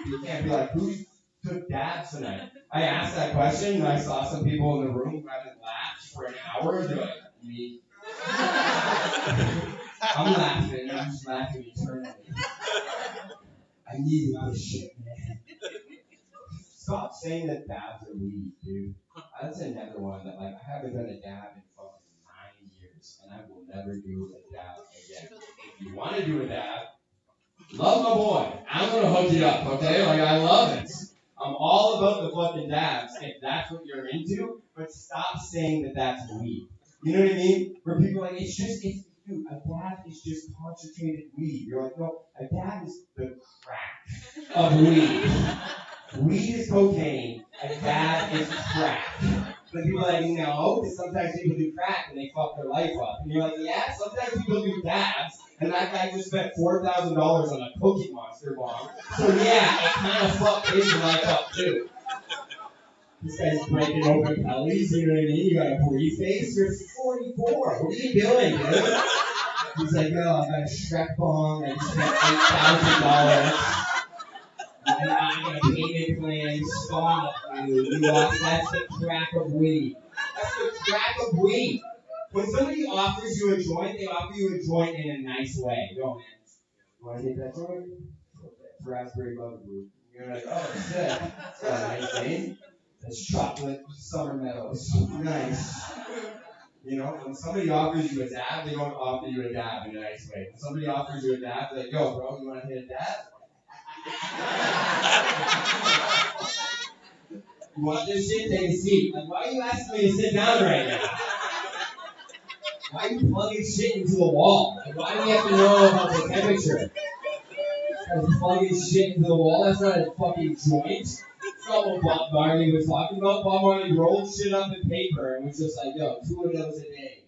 H: You can't be like, who took dabs tonight? I asked that question and I saw some people in the room who haven't laughed for an hour. They're like, me. I'm laughing. I'm just laughing eternally. I needed this shit, man. Stop saying that dabs are weed, dude. That's another one that, like, I haven't done a dab in fucking 9 years, and I will never do a dab again. If you want to do a dab, love my boy. I'm gonna hook you up, okay? Like, I love it. I'm all about the fucking dabs, if that's what you're into, but stop saying that that's weed. You know what I mean? Where people are like, dude, a dab is just concentrated weed. You're like, no, a dab is the crack of weed. Weed is cocaine, a dab is crack. But people are like, no, because sometimes people do crack and they fuck their life up. And you're like, yeah, sometimes people do dabs, and that guy just spent $4,000 on a Cookie Monster bomb. So yeah, it kind of fucked his life up too. This guy's breaking open bellies, you know what I mean? You got a briefcase, you're 44. What are you doing, dude? He's like, yo, I got a Shrek bong, I just spent $8,000. I got a payment plan, stop, dude. That's the crack of weed. That's the crack of weed. When somebody offers you a joint, they offer you a joint in a nice way. Go, man. You want to take that joint? Okay. Raspberry bugaboo. You're like, oh, sick. That's got a nice name. That's chocolate summer meadows. Nice. You know, when somebody offers you a dab, they don't offer you a dab in a nice way. When somebody offers you a dab, they're like, yo, bro, you want to hit a dab? You want this shit? Take a seat. Like, why are you asking me to sit down right now? Why are you plugging shit into the wall? Like, why do we have to know about the temperature? Plugging shit into the wall? That's not a fucking joint. That's not what Bob Marley was talking about. Bob Marley rolled shit up in paper and was just like, yo, 2 of those a day.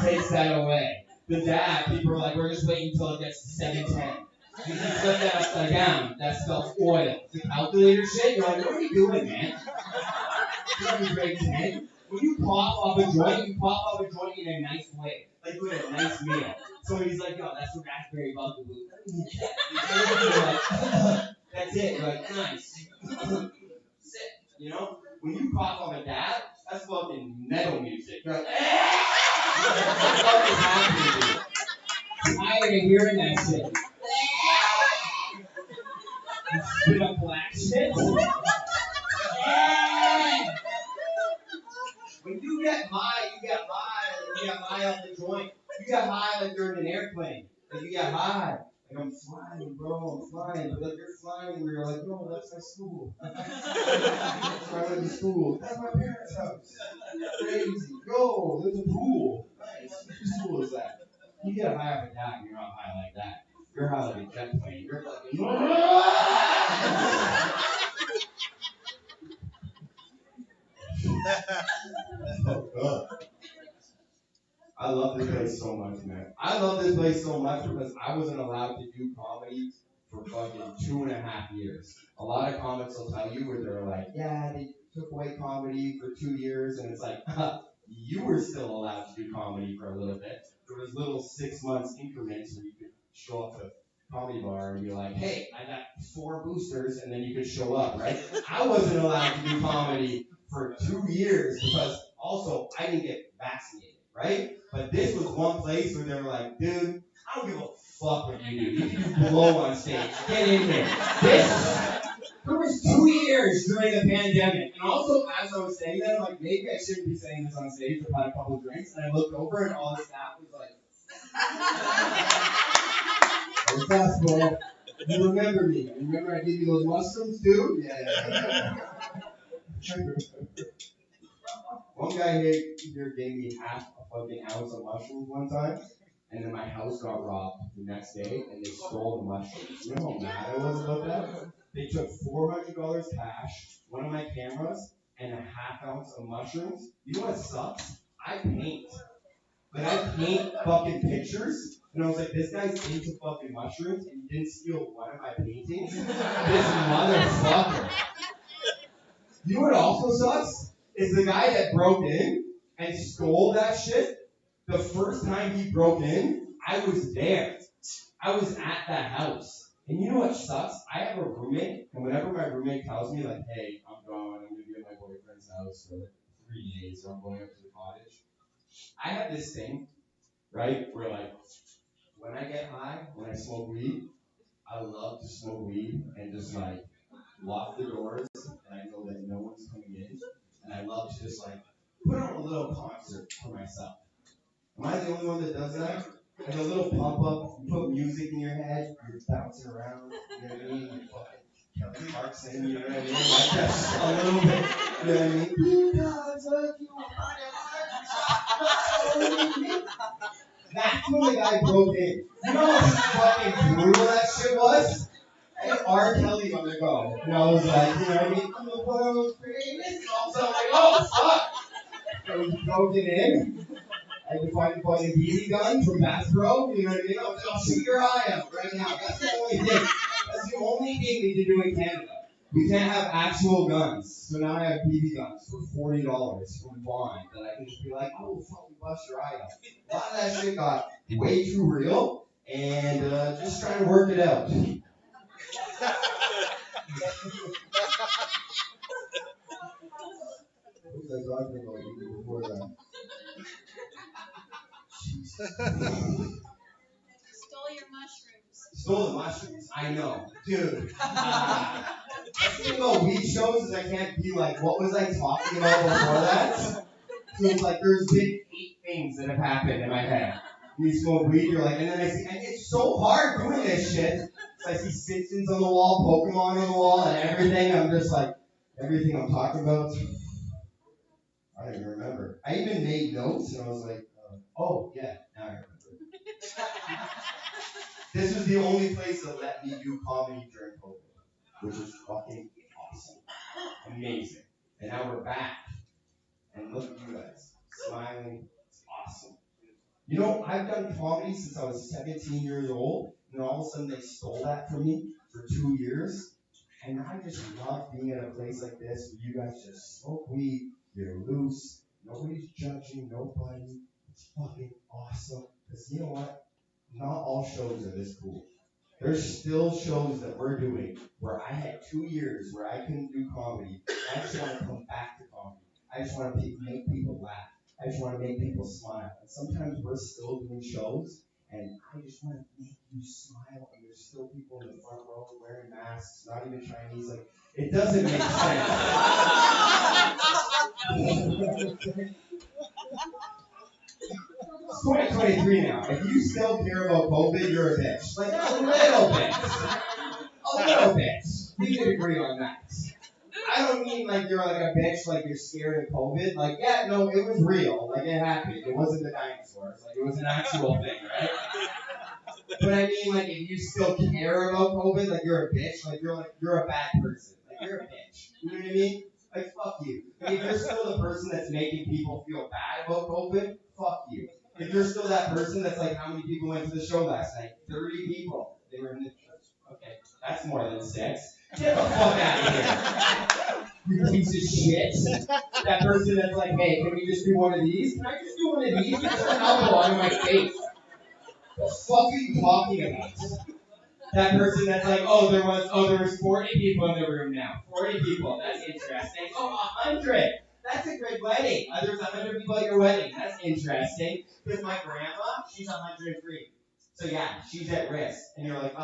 H: Takes that away. The dab, people are like, we're just waiting until it gets to 710. You can flip that upside down. That spells oil. The calculator shit, you're like, what are you doing, man? You're in grade 10. When you pop off a joint, you pop off a joint in a nice way. Like with a nice meal. Somebody's like, yo, that's a raspberry bugaboo. You're like, that's it. You're like, nice. Sick. You know? When you pop off a dab, that's fucking metal music. You're like, what the fuck is happening to you? I'm tired of hearing that shit. You spit up black shit. When you get high, you get high. You get high off the joint. You get high like you're in an airplane. Like you get high. Like, I'm flying, bro, I'm flying. But like, you're flying where you're like, no, that's my school. That's where I went to school. That's my parents' house. Crazy. Yo, there's a pool. Nice. Whose school is that? You get high off a cat and you're not high like that. You're high like a jet plane. You're fucking. Oh, God. I love this place so much, man. I love this place so much because I wasn't allowed to do comedy for fucking 2.5 years. A lot of comics will tell you where they're like, yeah, they took away comedy for 2 years, and it's like, you were still allowed to do comedy for a little bit. There was little 6 months increments where you could show up to a comedy bar and be like, hey, I got 4 boosters, and then you could show up, right? I wasn't allowed to do comedy for 2 years because also I didn't get vaccinated, right? But this was one place where they were like, dude, I don't give a fuck what you do. You can do blow on stage. Get in here. There was 2 years during the pandemic. And also, as I was saying that, I'm like, maybe I shouldn't be saying this on stage. I've had a couple of drinks. And I looked over and all the staff was like, hey, fast bro. You remember me. You remember I gave you those mushrooms too? Yeah. One guy here gave me half a fucking ounce of mushrooms one time, and then my house got robbed the next day, and they stole the mushrooms. You know how mad I was about that? They took $400 cash, one of my cameras, and a half ounce of mushrooms. You know what sucks? I paint. Like, I paint fucking pictures, and I was like, this guy's into fucking mushrooms, and he didn't steal one of my paintings? This motherfucker. You know what also sucks? Is the guy that broke in and stole that shit. The first time he broke in, I was there. I was at that house. And you know what sucks? I have a roommate, and whenever my roommate tells me, like, hey, I'm going to be at my boyfriend's house for 3 days, or I'm going up to the cottage, I have this thing, right, where, like, when I get high, when I smoke weed, I love to smoke weed and just, like, lock the doors, and I know that no one's coming in. And I love to just like put on a little concert for myself. Am I the only one that does that? Like a little pump up, you put music in your head, you're bouncing around, you know what I mean? Like fucking Kelly Clarkson, you know what I mean? Like just a little bit, you know what I mean? Because of you, that's when the guy broke in. You know how fucking brutal that shit was? I had R. Kelly on the go. And I was like, you know what I mean? I'm the world's greatest. And all of a sudden, I'm like, oh, fuck. So he broke it in. I had to find a fucking BB gun from Bass Pro. You know what I mean? I'll shoot your eye out right now. That's the only thing. That's the only thing we can do in Canada. We can't have actual guns. So now I have BB guns for $40 from Vaughn that I can just be like, oh, fucking bust your eye out. A lot of that shit got way too real. And just trying to work it out. What was I talking about even before that? Stole the mushrooms. I know. Dude. The thing about weed shows is I can't be like, what was I talking about before that? So it's like there's been 8 things that have happened in my head. You smoke weed, you're like, and then I see, and it's so hard doing this shit. So I see Simpsons on the wall, Pokemon on the wall, and everything. I'm just like, everything I'm talking about. I don't even remember. I even made notes, and I was like, oh, yeah, now I remember. This was the only place that let me do comedy during COVID, which was fucking awesome. Amazing. And now we're back. And look at you guys. Smiling. It's awesome. You know, I've done comedy since I was 17 years old, and all of a sudden they stole that from me for 2 years. And I just love being at a place like this where you guys just smoke weed, you're loose, nobody's judging nobody. It's fucking awesome. Because you know what? Not all shows are this cool. There's still shows that we're doing where I had 2 years where I couldn't do comedy. I just want to come back to comedy. I just want to make people laugh. I just want to make people smile. And sometimes we're still doing shows, and I just want to make you smile. And there's still people in the front row wearing masks, not even Chinese. Like, it doesn't make sense. It's 2023 now. If you still care about COVID, you're a bitch. Like, a little bit. A little bit. We can agree on that. I don't mean like you're like a bitch, like you're scared of COVID. Like, yeah, no, it was real. Like, it happened. It wasn't the dinosaurs. Like, it was an actual thing, right? But I mean, like, if you still care about COVID, like, you're a bitch. Like, you're a bad person. Like, you're a bitch. You know what I mean? Like, fuck you. Like, if you're still the person that's making people feel bad about COVID, fuck you. If you're still that person that's like, how many people went to the show last night? 30 people. They were in the church. Okay, that's more than 6. Get the fuck out of here. You piece of shit. That person that's like, hey, can we just do one of these? Can I just do one of these? It's an elbow on my face. What the fuck are you talking about? That person that's like, there was 40 people in the room now. 40 people. That's interesting. 100. That's a good wedding. There's 100 people at your wedding. That's interesting. Because my grandma, she's 103. So yeah, she's at risk. And you're like,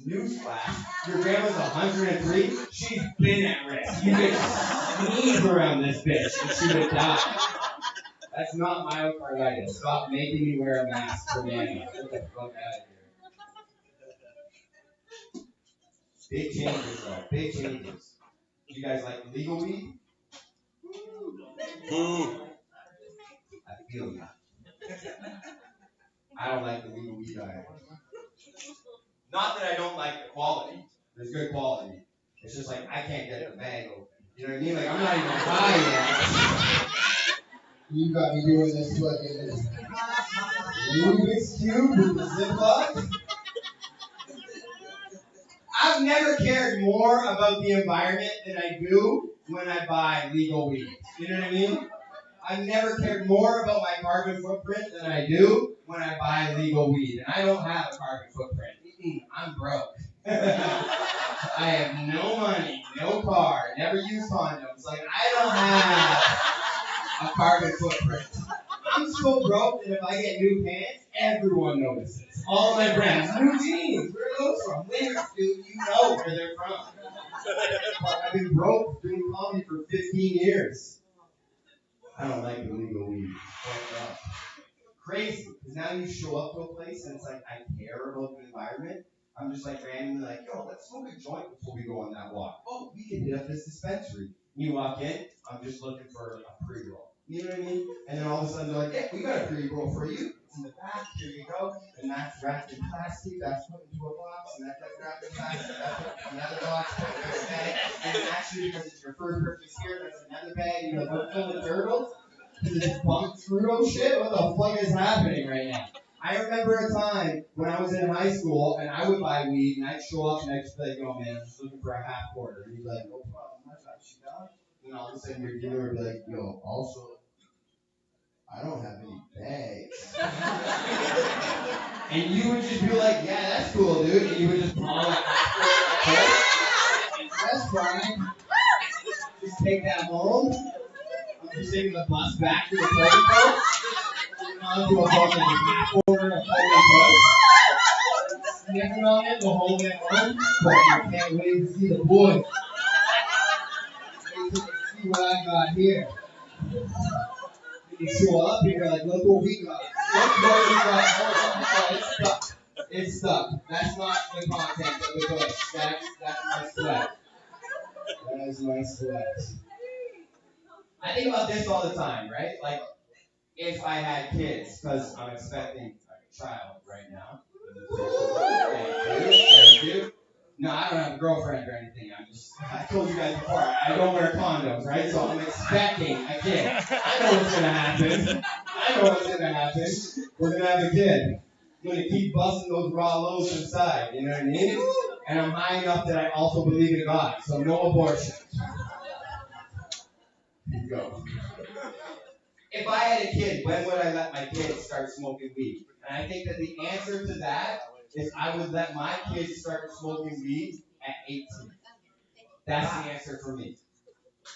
H: newsflash, your grandma's 103. She's been at risk. You could sneeze around this bitch and she would die. That's not myocarditis. Stop making me wear a mask for Manny. Get the fuck out of here. Big changes, though. Big changes. You guys like legal weed? Boo. I feel you. I don't like the legal weed either. Not that I don't like the quality. There's good quality. It's just like I can't get the bag open. You know what I mean? Like I'm not even high yet. You got me doing this fucking Rubik's Cube with the Ziploc. I've never cared more about the environment than I do when I buy legal weed. You know what I mean? I've never cared more about my carbon footprint than I do when I buy legal weed. And I don't have a carbon footprint. I'm broke. I have no money, no car, never use condoms. Like, I don't have a carbon footprint. I'm so broke that if I get new pants, everyone notices. All my friends, new jeans, where are those from? Winners, dude, you know where they're from. I've been broke doing comedy for 15 years. I don't like the legal weed. Crazy, because now you show up to a place and it's like, I care about the environment. I'm just like randomly like, yo, let's smoke a joint before we go on that walk. Oh, we can hit up this dispensary. You walk in, I'm just looking for a pre-roll. You know what I mean? And then all of a sudden they're like, yeah, we got a pre-roll for you. It's in the back, here you go. And that's wrapped in plastic, that's put into a box, and that's wrapped in plastic, that's put in another box, put in a bag. And then actually, because it's your first purchase here, that's another bag. You're like, what kind of turtles? Is it bunk Fruito shit? What the fuck is happening right now? I remember a time when I was in high school and I would buy weed and I'd show up and I'd just be like, yo man, I'm just looking for a half quarter. And he'd be like, no problem, I got you down. And all of a sudden your dealer would be like, yo, also, I don't have any bags. And you would just be like, yeah, that's cool, dude. And you would just palm a half quarter. That's fine. Just take that home. I'm just taking the bus back to the podium. Onto a fucking half order of holy bus. Sniffing on it the whole way home. But I can't wait to see the boys. Wait to see what I got here. You show up and you're like, look what we got. Look what we got. Oh, it's stuck. It's stuck. That's not the content of the book. That's my sweat. That is my sweat. I think about this all the time, right? Like, if I had kids, because I'm expecting a child right now. Thank you. No, I don't have a girlfriend or anything. I told you guys before, I don't wear condoms, right? So I'm expecting a kid. I know what's going to happen. We're going to have a kid. I'm going to keep busting those raw loads inside, you know what I mean? And I'm high enough that I also believe in God, so no abortion. Go. If I had a kid, when would I let my kids start smoking weed? And I think that the answer to that is I would let my kids start smoking weed at 18. That's the answer for me.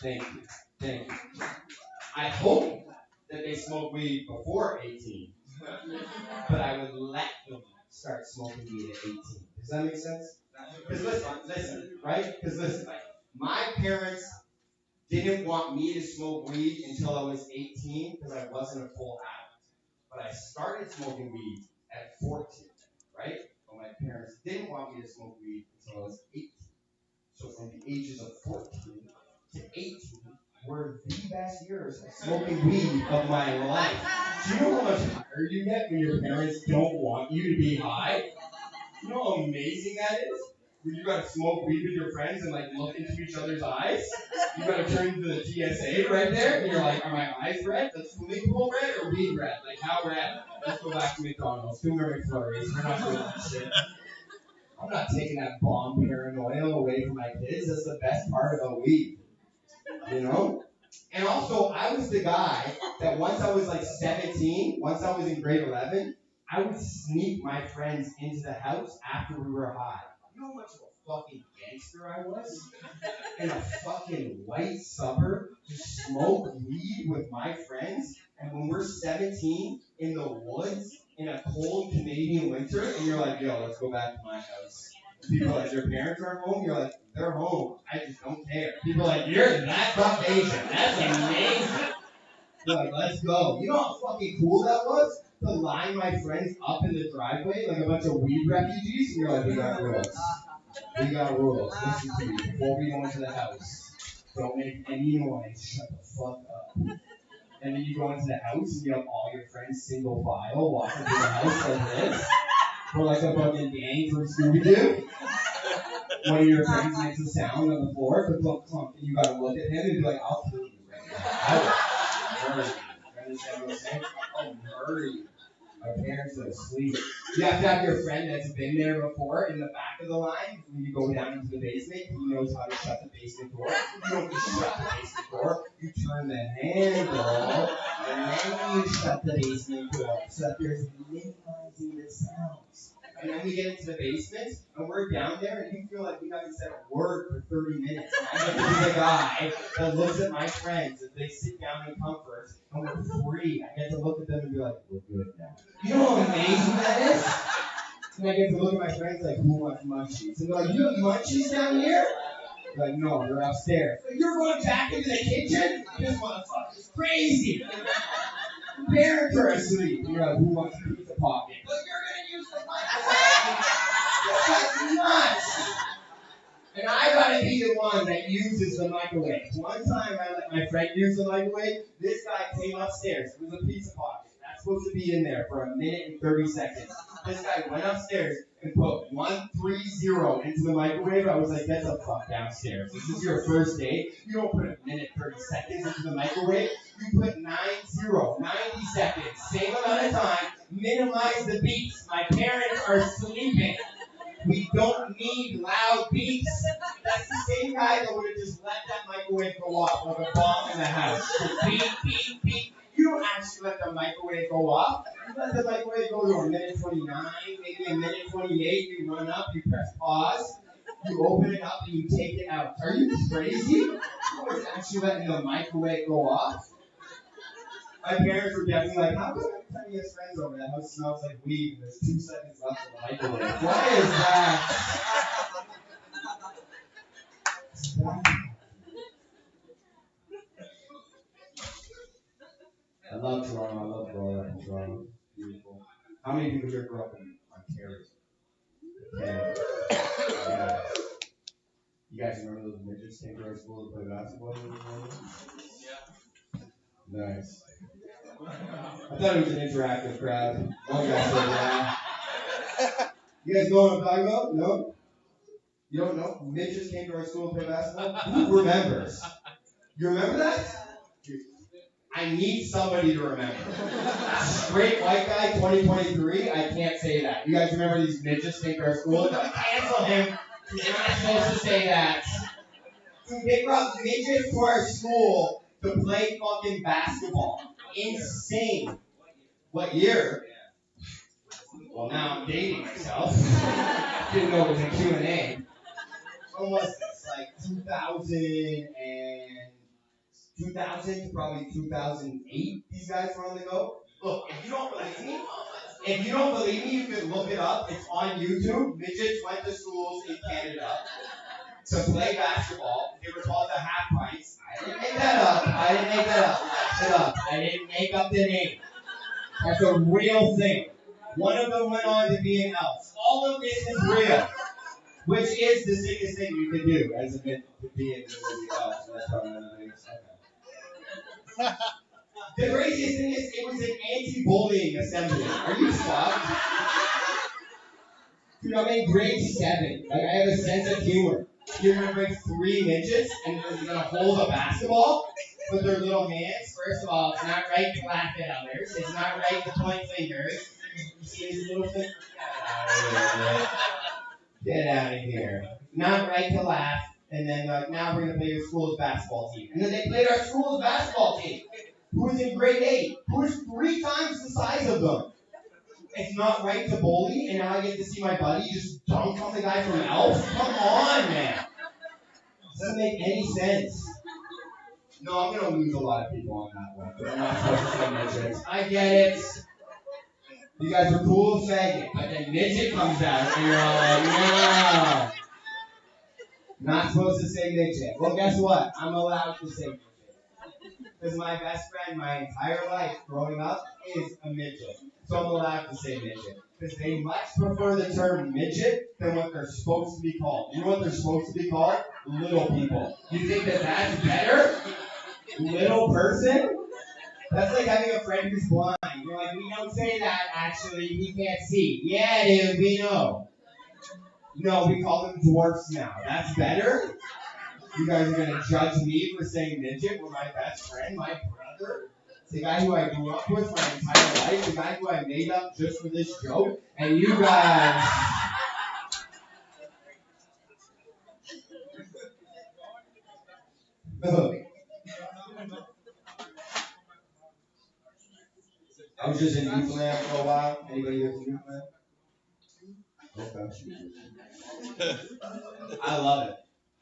H: Thank you. I hope that they smoke weed before 18. But I would let them start smoking weed at 18. Does that make sense? Because listen, right? Because listen, my parents didn't want me to smoke weed until I was 18 because I wasn't a full adult. But I started smoking weed at 14, right? But my parents didn't want me to smoke weed until I was 18. So from the ages of 14 to 18 were the best years of smoking weed of my life. Do you know how much higher you get when your parents don't want you to be high? You know how amazing that is? When you gotta smoke weed with your friends and like look into each other's eyes. You gotta turn into the TSA right there, and you're like, are my eyes red? The swimming pool red or weed red? Like how red? Let's go back to McDonald's. 2 more McFlurries. We're not doing that shit. I'm not taking that bomb paranoia away from my kids. That's the best part about weed. You know? And also, I was the guy that once I was like 17, once I was in grade 11, I would sneak my friends into the house after we were high. You know how much of a fucking gangster I was? In a fucking white suburb, just smoke weed with my friends. And when we're 17 in the woods in a cold Canadian winter, and you're like, yo, let's go back to my house. People are like, your parents aren't home? You're like, they're home. I just don't care. People are like, you're that Caucasian. That's amazing. You're like, let's go. You know how fucking cool that was? To line my friends up in the driveway like a bunch of weed refugees? And you're like, we got rules. We got rules. Listen to me. Before we go into the house, don't make any noise. Shut the fuck up. And then you go into the house and you have all your friends single file walking through the house like this. Or like a fucking gang from Scooby-Doo. One of your friends makes a sound on the floor, clunk, clunk, and you gotta look at him and be like, I'll kill you right now. I will murder you. You understand what I'm saying? I'll murder you. My parents are asleep. You have to have your friend that's been there before in the back of the line. When you go down into the basement, he knows how to shut the basement door. You don't just shut the basement door. You turn the handle, and then you shut the basement door. So that there's minimizing the sounds. And then we get into the basement, and we're down there, and you feel like we haven't said a word for 30 minutes. And I get to be the guy that looks at my friends as they sit down in comfort, and we're free. I get to look at them and be like, we're good now. You know how amazing that is? And I get to look at my friends like, who wants munchies? And they're like, you have munchies down here? They're like, no, they're upstairs. Like, you're going back into the kitchen? This motherfucker's crazy. Parents are asleep. And you're like, who wants a pizza pocket? But you're going to use the microwave. That's nuts. And I gotta be the one that uses the microwave. One time I let my friend use the microwave. This guy came upstairs. It was a pizza pocket. That's supposed to be in there for a minute and 30 seconds. This guy went upstairs and put 130 into the microwave. I was like, get the fuck downstairs. This is your first date. You don't put a minute 30 seconds into the microwave. You put 90 seconds. Same amount of time. Minimize the beats. My parents are sleeping. We don't need loud beeps. That's the same guy that would have just let that microwave go off like a bomb in the house. Just beep, beep, beep. You don't actually let the microwave go off. You let the microwave go to a minute 29, maybe a minute 28. You run up, you press pause, you open it up, and you take it out. Are you crazy? You weren't actually letting the microwave go off. My parents were definitely like, how come every time he has friends over, that house smells like weed and there's 2 seconds left in the microwave? Why is that? I love Toronto. I love growing up in Toronto. Beautiful. How many people here grew up in Ontario? Canada. Yeah. You guys remember those midgets came to our school to play basketball? Yeah. Nice. I thought it was an interactive crowd. One guy said yeah. You guys know what I'm talking about? No? You don't know? Midgets came to our school to play basketball? Who remembers? You remember that? I need somebody to remember. Straight white guy, 2023, I can't say that. You guys remember these midgets came to our school? They're like, cancel him. You're not supposed to say that. Dude, they brought midgets to our school to play fucking basketball. Insane. What year? Well, now I'm dating myself. Didn't know it was a Q&A. When was this? Like 2000 to probably 2008, these guys were on the go. Look, if you don't believe me, you can look it up. It's on YouTube. Midgets went to schools in Canada to play basketball. They were called the Half Pints. I didn't make that up. I didn't make up the name. That's a real thing. One of them went on to be an elf. All of this is real, which is the sickest thing you can do as a myth to be in the movie elf. So that's probably one of the things. Okay. The craziest thing is it was an anti-bullying assembly. Are you fucked? Dude, I'm in grade 7. Like, I have a sense of humor. You're gonna bring 3 midgets and they're gonna hold a basketball with their little hands. First of all, it's not right to laugh at others. It's not right to point fingers. You see his little finger? Get out of here. Not right to laugh. And then, like, now we're gonna play your school's basketball team. And then they played our school's basketball team, who was in grade 8, who was 3 times the size of them. It's not right to bully, and now I get to see my buddy just dunk on the guy from Elf? Come on, man. Doesn't make any sense. No, I'm going to lose a lot of people on that one, but I'm not supposed to say midgets. I get it. You guys were cool with faggot, but then midget comes out, and you're all like, no. Not supposed to say midget. Well, guess what? I'm allowed to say midget. Because my best friend my entire life growing up is a midget. So I'm allowed to say midget. Because they much prefer the term midget than what they're supposed to be called. You know what they're supposed to be called? Little people. You think that that's better? Little person? That's like having a friend who's blind. You're like, we don't say that actually, he can't see. Yeah, dude, we know. No, we call them dwarfs now. That's better? You guys are gonna judge me for saying midget when my best friend, my brother, the guy who I grew up with my entire life, the guy who I made up just for this joke, and you guys. I was just in Newfoundland for a while. Anybody here from Newfoundland? Okay. I love it.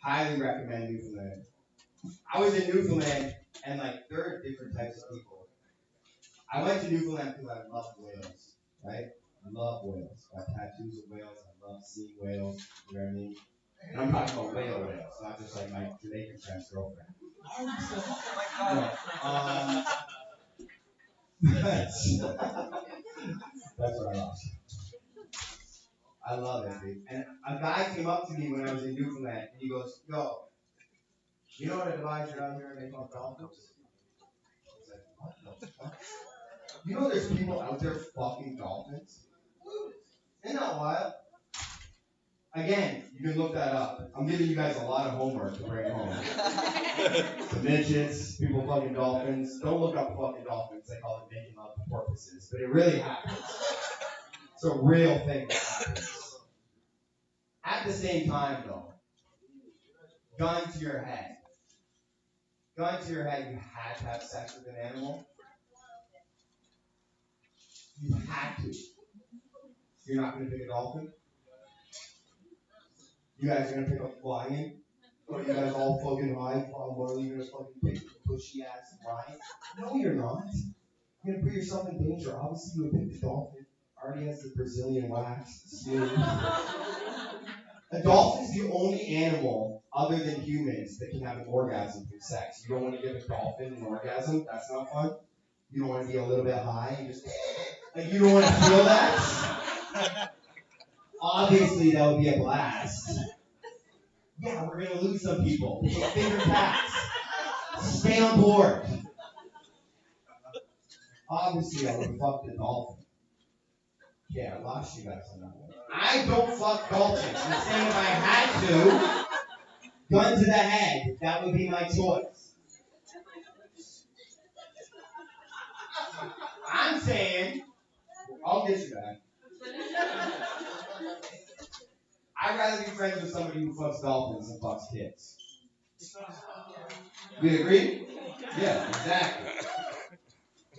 H: Highly recommend Newfoundland. I was in Newfoundland, and like there are different types of people. I went to Newfoundland because I love whales, right? I love whales. I have tattoos of whales. I love seeing whales. You know what I mean? And I'm talking about whales, not just like my Jamaican friend's girlfriend. No, that's what I lost. I love it, dude. And a guy came up to me when I was in Newfoundland, and he goes, "Yo, you know what a divider out here and they call dolphins?" I was like, "What the fuck?" You know there's people out there fucking dolphins? Isn't that wild? Again, you can look that up. I'm giving you guys a lot of homework to bring home. The midgets, people fucking dolphins. Don't look up fucking dolphins. They call it making love to porpoises. But it really happens. It's a real thing that happens. At the same time, though, gun to your head. Gun to your head, you had to have sex with an animal. You had to. You're not going to pick a dolphin? You guys are going to pick a lion? Or you guys all fucking high? What are you going to fucking pick a bushy ass lion? No, you're not. You're going to put yourself in danger. Obviously, you would pick the dolphin. Already has the Brazilian wax. A dolphin's the only animal other than humans that can have an orgasm through sex. You don't want to give a dolphin an orgasm? That's not fun. You don't want to be a little bit high and just like you don't want to feel that? Obviously that would be a blast. Yeah, we're gonna lose some people. So finger taps. Stay on board. Obviously I would have fucked the dolphin. Yeah, I lost you guys on that one. I don't fuck dolphins. I'm saying if I had to, gun to the head, that would be my choice. I'm saying, I'll get you back. I'd rather be friends with somebody who fucks dolphins than fucks kids. We agree? Yeah, exactly.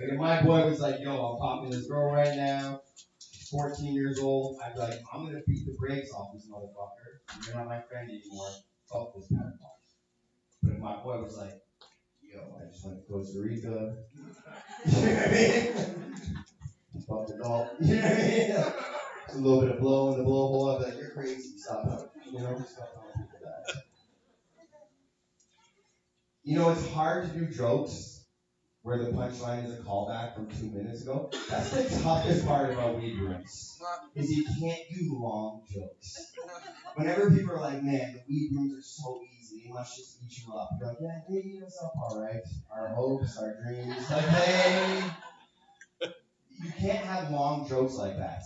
H: Like if my boy was like, yo, I'm popping this girl right now, she's 14 years old, I'd be like, I'm gonna beat the brakes off this motherfucker. You're not my friend anymore. Fuck this pedophile. But if my boy was like, yo, I just went to Costa Rica. You know what I mean? Fuck the dog. You know what I mean? A little bit of blow in the blowhole. I'd be like, you're crazy. Stop. You know, just stop telling people that. You know, it's hard to do jokes where the punchline is a callback from 2 minutes ago. That's the toughest part about weed rooms, is you can't do long jokes. Whenever people are like, man, the weed rooms are so easy, they must just eat you up. You're like, yeah, they eat us up all right. Our hopes, our dreams, you can't have long jokes like that.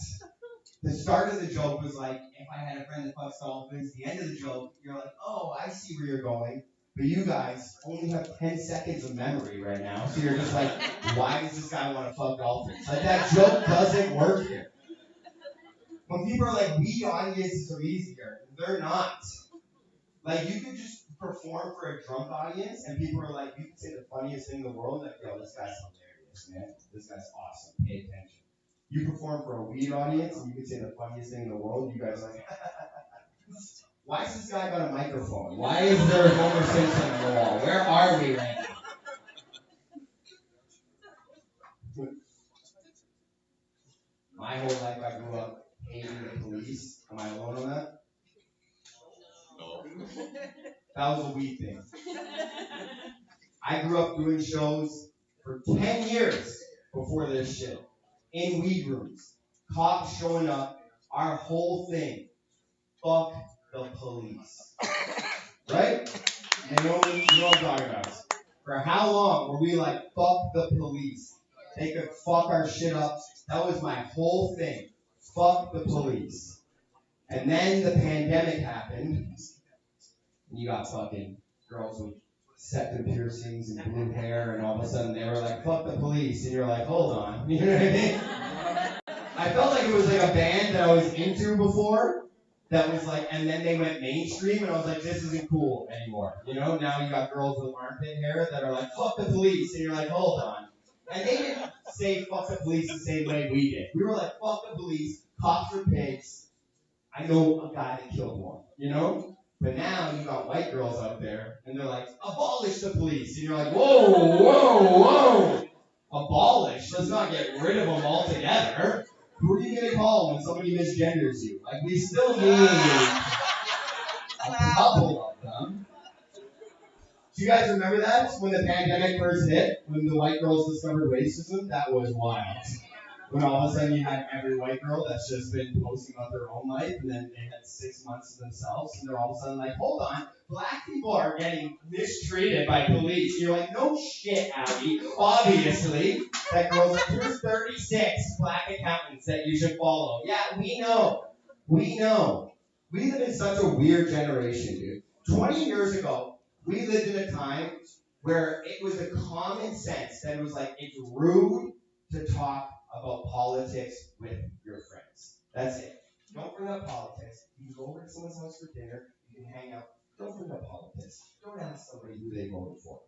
H: The start of the joke was like, if I had a friend that fucks dolphins. The end of the joke, you're like, oh, I see where you're going. But you guys only have 10 seconds of memory right now. So you're just like, why does this guy want to fuck dolphins? Like, that joke doesn't work here. When people are like, weed audiences are easier, they're not. Like, you could just perform for a drunk audience, and people are like, you can say the funniest thing in the world, like, yo, this guy's hilarious, man. This guy's awesome. Pay attention. You perform for a weed audience, and you can say the funniest thing in the world, you guys are like, why has this guy got a microphone? Why is there a Homer Simpson on the wall? Where are we right now? My whole life I grew up hating the police. Am I alone on that? No. That was a weed thing. I grew up doing shows for 10 years before this shit. In weed rooms. Cops showing up. Our whole thing. Fuck the police. Right? And you know what I'm talking about. For how long were we like, fuck the police? They could fuck our shit up. That was my whole thing. Fuck the police. And then the pandemic happened. And you got fucking girls with septum piercings and blue hair, and all of a sudden they were like, fuck the police. And you're like, hold on. You know what I mean? I felt like it was like a band that I was into before. That was like, and then they went mainstream, and I was like, this isn't cool anymore. You know, now you got girls with armpit hair that are like, fuck the police. And you're like, hold on. And they didn't say fuck the police the same way we did. We were like, fuck the police, cops are pigs. I know a guy that killed one, you know? But now you got white girls out there, and they're like, abolish the police. And you're like, whoa, whoa, whoa. Abolish? Let's not get rid of them altogether. Who are you going to call when somebody misgenders you? Like, we still need a couple of them. Do you guys remember that? When the pandemic first hit? When the white girls discovered racism? That was wild. When all of a sudden you had every white girl that's just been posting about their own life, and then they had 6 months to themselves, and they're all of a sudden like, hold on, black people are getting mistreated by police. And you're like, no shit, Abby. Obviously, that girl's like, here's 36 black accountants that you should follow. Yeah, we know. We know. We live in such a weird generation, dude. 20 years ago, we lived in a time where it was a common sense that it was like, it's rude to talk about politics with your friends. That's it. Don't bring up politics. You can go over to someone's house for dinner. You can hang out. Don't bring up politics. Don't ask somebody who they voted for.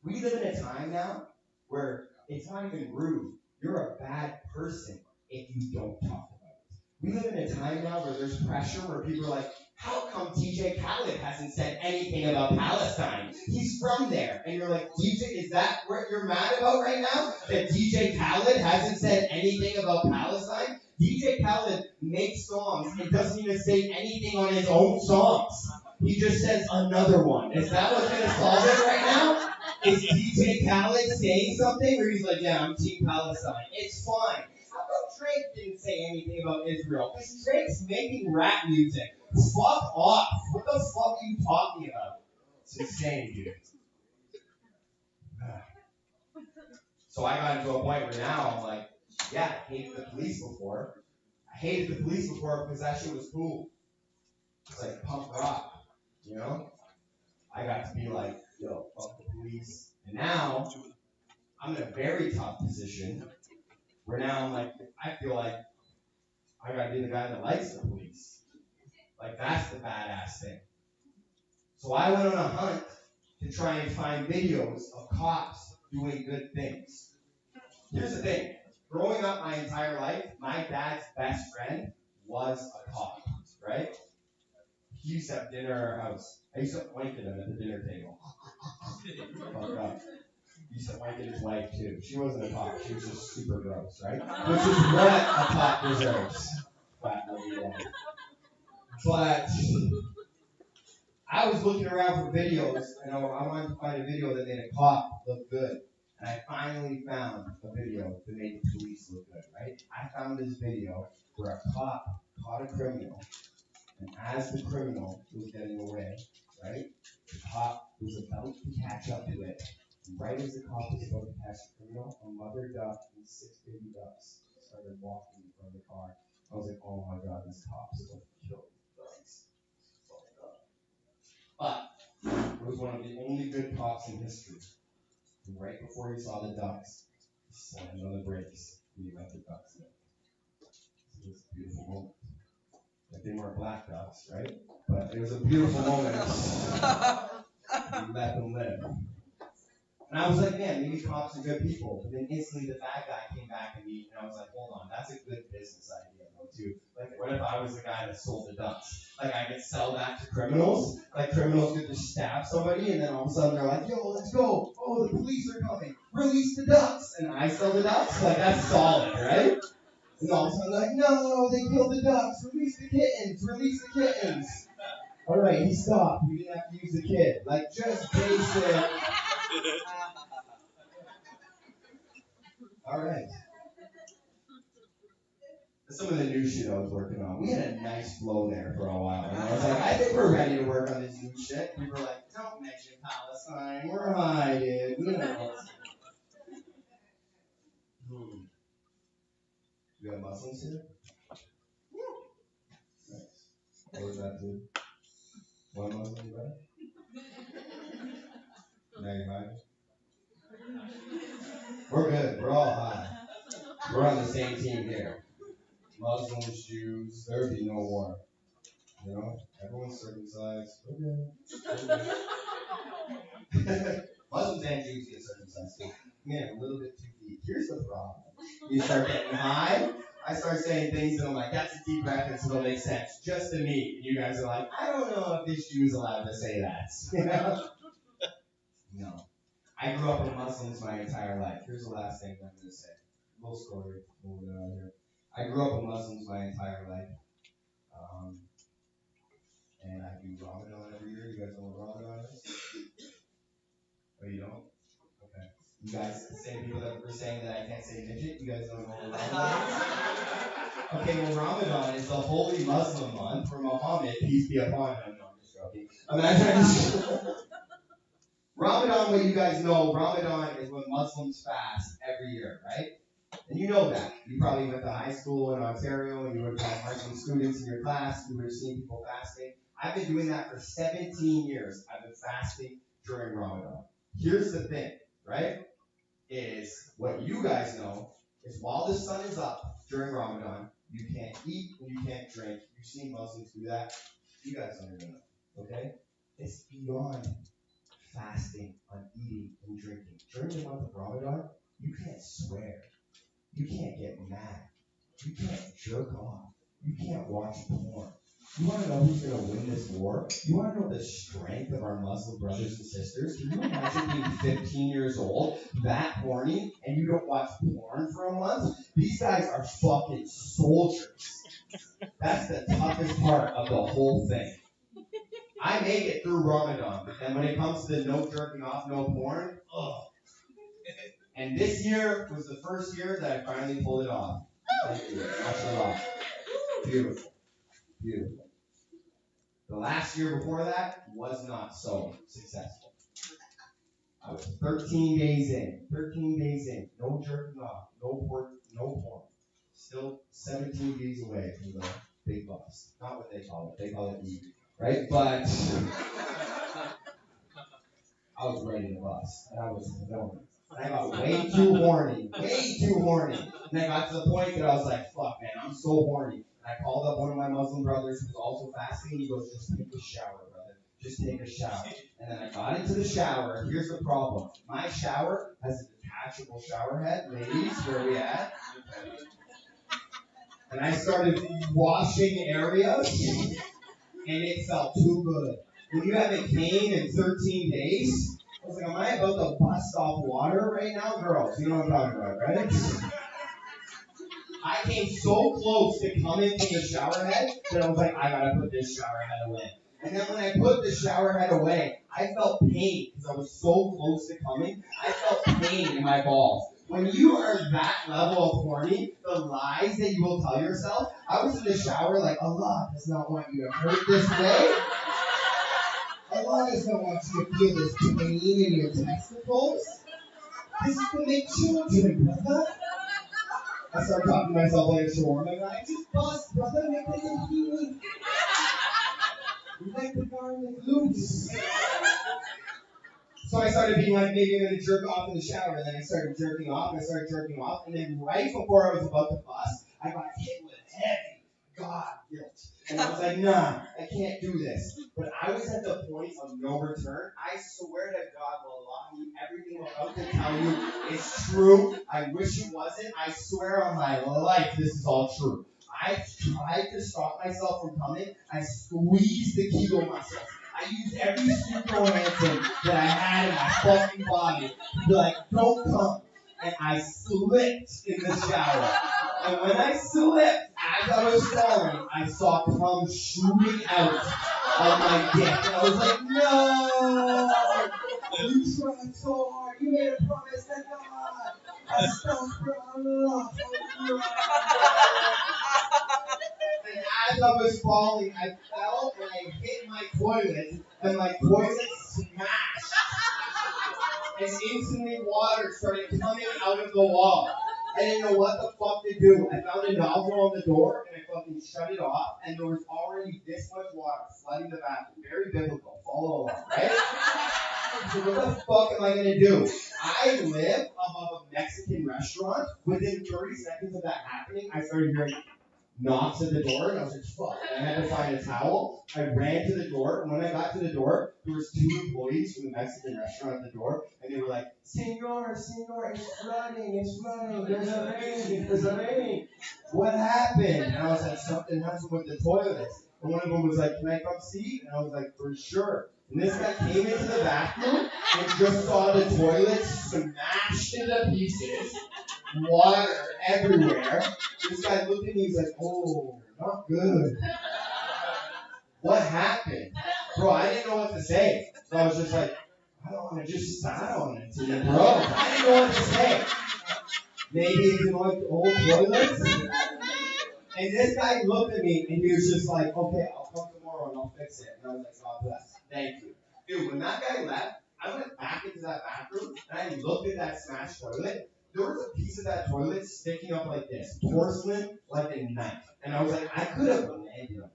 H: We live in a time now where it's not even rude. You're a bad person if you don't talk about it. We live in a time now where there's pressure, where people are like, how come DJ Khaled hasn't said anything about Palestine? He's from there. And you're like, DJ, is that what you're mad about right now? That DJ Khaled hasn't said anything about Palestine? DJ Khaled makes songs and doesn't even say anything on his own songs. He just says another one. Is that what's going to solve it right now? Is DJ Khaled saying something where he's like, yeah, I'm Team Palestine? It's fine. How come Drake didn't say anything about Israel? Because Drake's making rap music. Fuck off. What the fuck are you talking about? It's insane, dude. So I got into a point where now I'm like, yeah, I hated the police before. I hated the police before because that shit was cool. It's like punk rock, you know? I got to be like, yo, fuck the police. And now, I'm in a very tough position where now I'm like, I feel like I gotta be the guy that likes the police. Like, that's the badass thing. So I went on a hunt to try and find videos of cops doing good things. Here's the thing. Growing up my entire life, my dad's best friend was a cop, right? He used to have dinner at our house. I used to wank at him at the dinner table. Fuck up. He used to wank at his wife, too. She wasn't a cop. She was just super gross, right? Which is what a cop deserves. But I was looking around for videos, and I wanted to find a video that made a cop look good. And I finally found a video that made the police look good, right? I found this video where a cop caught a criminal, and as the criminal was getting away, right, the cop was about to catch up to it. And right as the cop was about to catch the criminal, a mother duck and 6 baby ducks started walking in front of the car. I was like, oh my god, this cop's going to kill these ducks. But it was one of the only good cops in history. And right before he saw the ducks, he slammed on the brakes and he let the ducks in. So it was a beautiful moment. Like they weren't black ducks, right? But it was a beautiful moment. He let them live. And I was like, man, maybe cops are good people. But then instantly the bad guy came back at me, and I was like, hold on, that's a good business idea, though, too. Like, what if I was the guy that sold the ducks? Like, I could sell that to criminals. Like, criminals could just stab somebody, and then all of a sudden they're like, yo, let's go. Oh, the police are coming. Release the ducks. And I sell the ducks? Like, that's solid, right? And all of a sudden they're like, no, they killed the ducks. Release the kittens. Release the kittens. All right, he stopped. We didn't have to use the kid. Like, just basic. All right. Some of the new shit I was working on. We had a nice flow there for a while. And I was like, I think we're ready to work on this new shit. People were like, don't mention Palestine. We're high, dude. You know. You got Muslims here? Nice. What was that, dude? One Muslim, brother? Now you're high? We're good. We're all high. We're on the same team here. Muslims, Jews, there'd be no war. You know? Everyone's circumcised. We're good. Muslims and Jews get circumcised too. Man, a little bit too deep. Here's the problem. You start getting high, I start saying things and I'm like, that's a deep reference, it'll make sense. Just to me. And you guys are like, I don't know if this Jew's allowed to say that. You know? No. I grew up with Muslims my entire life. Here's the last thing I'm going to say. Little story. We'll get out of here. I grew up with Muslims my entire life. And I do Ramadan every year. You guys know what Ramadan is? Oh, you don't? Okay. You guys, the same people that were saying that I can't say midget, you guys don't know what Ramadan is? Okay, well, Ramadan is the holy Muslim month for Muhammad, peace be upon him. No, I'm just joking. Imagine Ramadan, what you guys know, Ramadan is when Muslims fast every year, right? And you know that. You probably went to high school in Ontario and you would have had Muslim students in your class. You would have seen people fasting. I've been doing that for 17 years. I've been fasting during Ramadan. Here's the thing, right? Is what you guys know is while the sun is up during Ramadan, you can't eat and you can't drink. You've seen Muslims do that. You guys don't even know, okay? It's beyond fasting on eating and drinking. During the month of Ramadan, you can't swear. You can't get mad. You can't jerk off. You can't watch porn. You want to know who's going to win this war? You want to know the strength of our Muslim brothers and sisters? Can you imagine being 15 years old, that horny, and you don't watch porn for a month? These guys are fucking soldiers. That's the toughest part of the whole thing. I make it through Ramadan, and when it comes to the no jerking off, no porn, ugh. And this year was the first year that I finally pulled it off. Thank you. MashaAllah. Beautiful. Beautiful. The last year before that was not so successful. I was 13 days in. 13 days in. No jerking off. No porn. No porn. Still 17 days away from the big bus. Not what they call it. They call it Eve. Right? But I was ready to bust. And I was horny. And I got way too horny. Way too horny. And I got to the point that I was like, fuck, man, I'm so horny. And I called up one of my Muslim brothers who was also fasting, and he goes, just take a shower, brother. Just take a shower. And then I got into the shower. Here's the problem. My shower has a detachable shower head. Ladies, where are we at? And I started washing areas, and it felt too good. When you haven't came in 13 days, I was like, am I about to bust off water right now? Girls, you know what I'm talking about, right? I came so close to coming from the shower head that I was like, I gotta put this shower head away. And then when I put the shower head away, I felt pain because I was so close to coming. I felt pain in my balls. When you are that level of horny, the lies that you will tell yourself, I was in the shower like, Allah does not want you to hurt this way. Allah does not want you to feel this pain in your testicles. This is to make children, brother. I started talking to myself like a shawarma guy. Just bust, brother, make the tahini. Let the garlic loose. So I started being like, maybe I'm going to jerk off in the shower. And then I started jerking off, and I started jerking off. And then right before I was about to bust, I got hit with heavy God guilt. And I was like, nah, I can't do this. But I was at the point of no return. I swear to God, wallahi, everything I'm about to tell you is true. I wish it wasn't. I swear on my life, this is all true. I tried to stop myself from coming. I squeezed the Kegel muscles. I used every superanthem that I had in my fucking body to be like, don't come. And I slipped in the shower. And when I slipped, as I was falling, I saw cum shooting out of my dick. And I was like, no! You tried so hard. You made a promise to God. Astaghfirullah. And as I was falling, I fell and I hit my toilet, and my toilet smashed. And instantly water started coming out of the wall. I didn't know what the fuck to do. I found a nozzle on the door, and I fucking shut it off, and there was already this much water flooding the bathroom. Very biblical. Follow along, right? So what the fuck am I gonna do? I live above a Mexican restaurant. Within 30 seconds of that happening, I started hearing knocks at the door, and I was like, fuck. And I had to find a towel. I ran to the door, and when I got to the door, there was 2 employees from the Mexican restaurant at the door, and they were like, Senor, it's flooding, there's a rain. What happened? And I was like, something happened with the toilets. And one of them was like, can I come see? And I was like, for sure. And this guy came into the bathroom and just saw the toilet smashed into pieces, water everywhere. This guy looked at me, he's like, oh, not good. What happened? Bro, I didn't know what to say. So I was just like, I don't want to just sat on it to you, bro. I didn't know what to say. Maybe if you like old toilets. And this guy looked at me and he was just like, okay, I'll come tomorrow and I'll fix it. And I was like, God bless. Thank you. Dude, when that guy left, I went back into that bathroom and I looked at that smashed toilet. There was a piece of that toilet sticking up like this, porcelain like a knife. And I was like, I could have landed on that.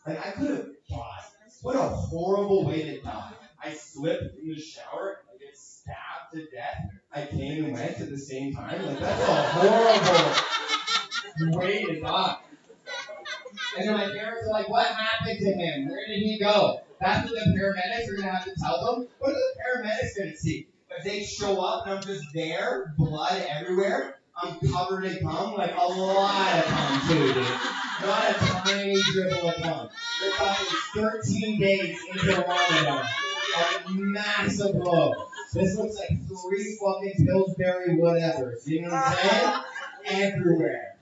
H: Like, I could have died. What a horrible way to die. I slipped in the shower, I get stabbed to death. I came and went at the same time. Like, that's a horrible way to die. And then my parents are like, what happened to him? Where did he go? That's what the paramedics are going to have to tell them. What are the paramedics going to see? If they show up and I'm just there, blood everywhere, I'm covered in cum, like a lot of cum too, dude. Not a tiny dribble of cum. They're talking 13 days into Ramadan. A massive blow. This looks like 3 fucking Pillsbury whatevers. You know what I'm saying? Everywhere.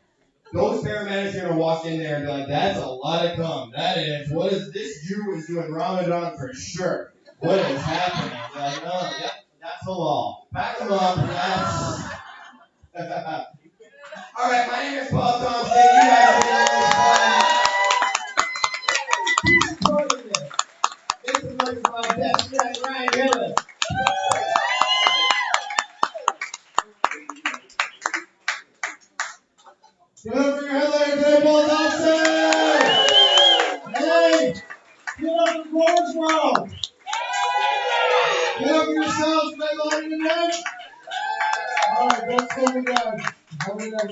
H: Those paramedics are going to walk in there and be like, that's a lot of cum. That is, what is this Jew is doing Ramadan for sure. What is happening? They're like, oh, yeah, that's halal. Back them up. That's... All right, my name is Paul Thompson. You guys are going to have fun. This is my best friend, Ryan Hillis.
A: Give it up for your headliner today, Paul Thompson! Hey! Give it up for Roseworld! Give it up for yourselves, headlining tonight! Alright, let's go again. Hold it up.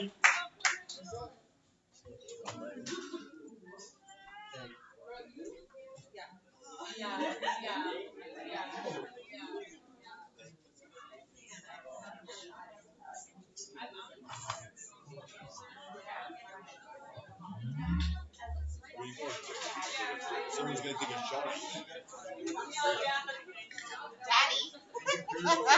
C: Someone's gonna take a shot.
I: Daddy. Daddy.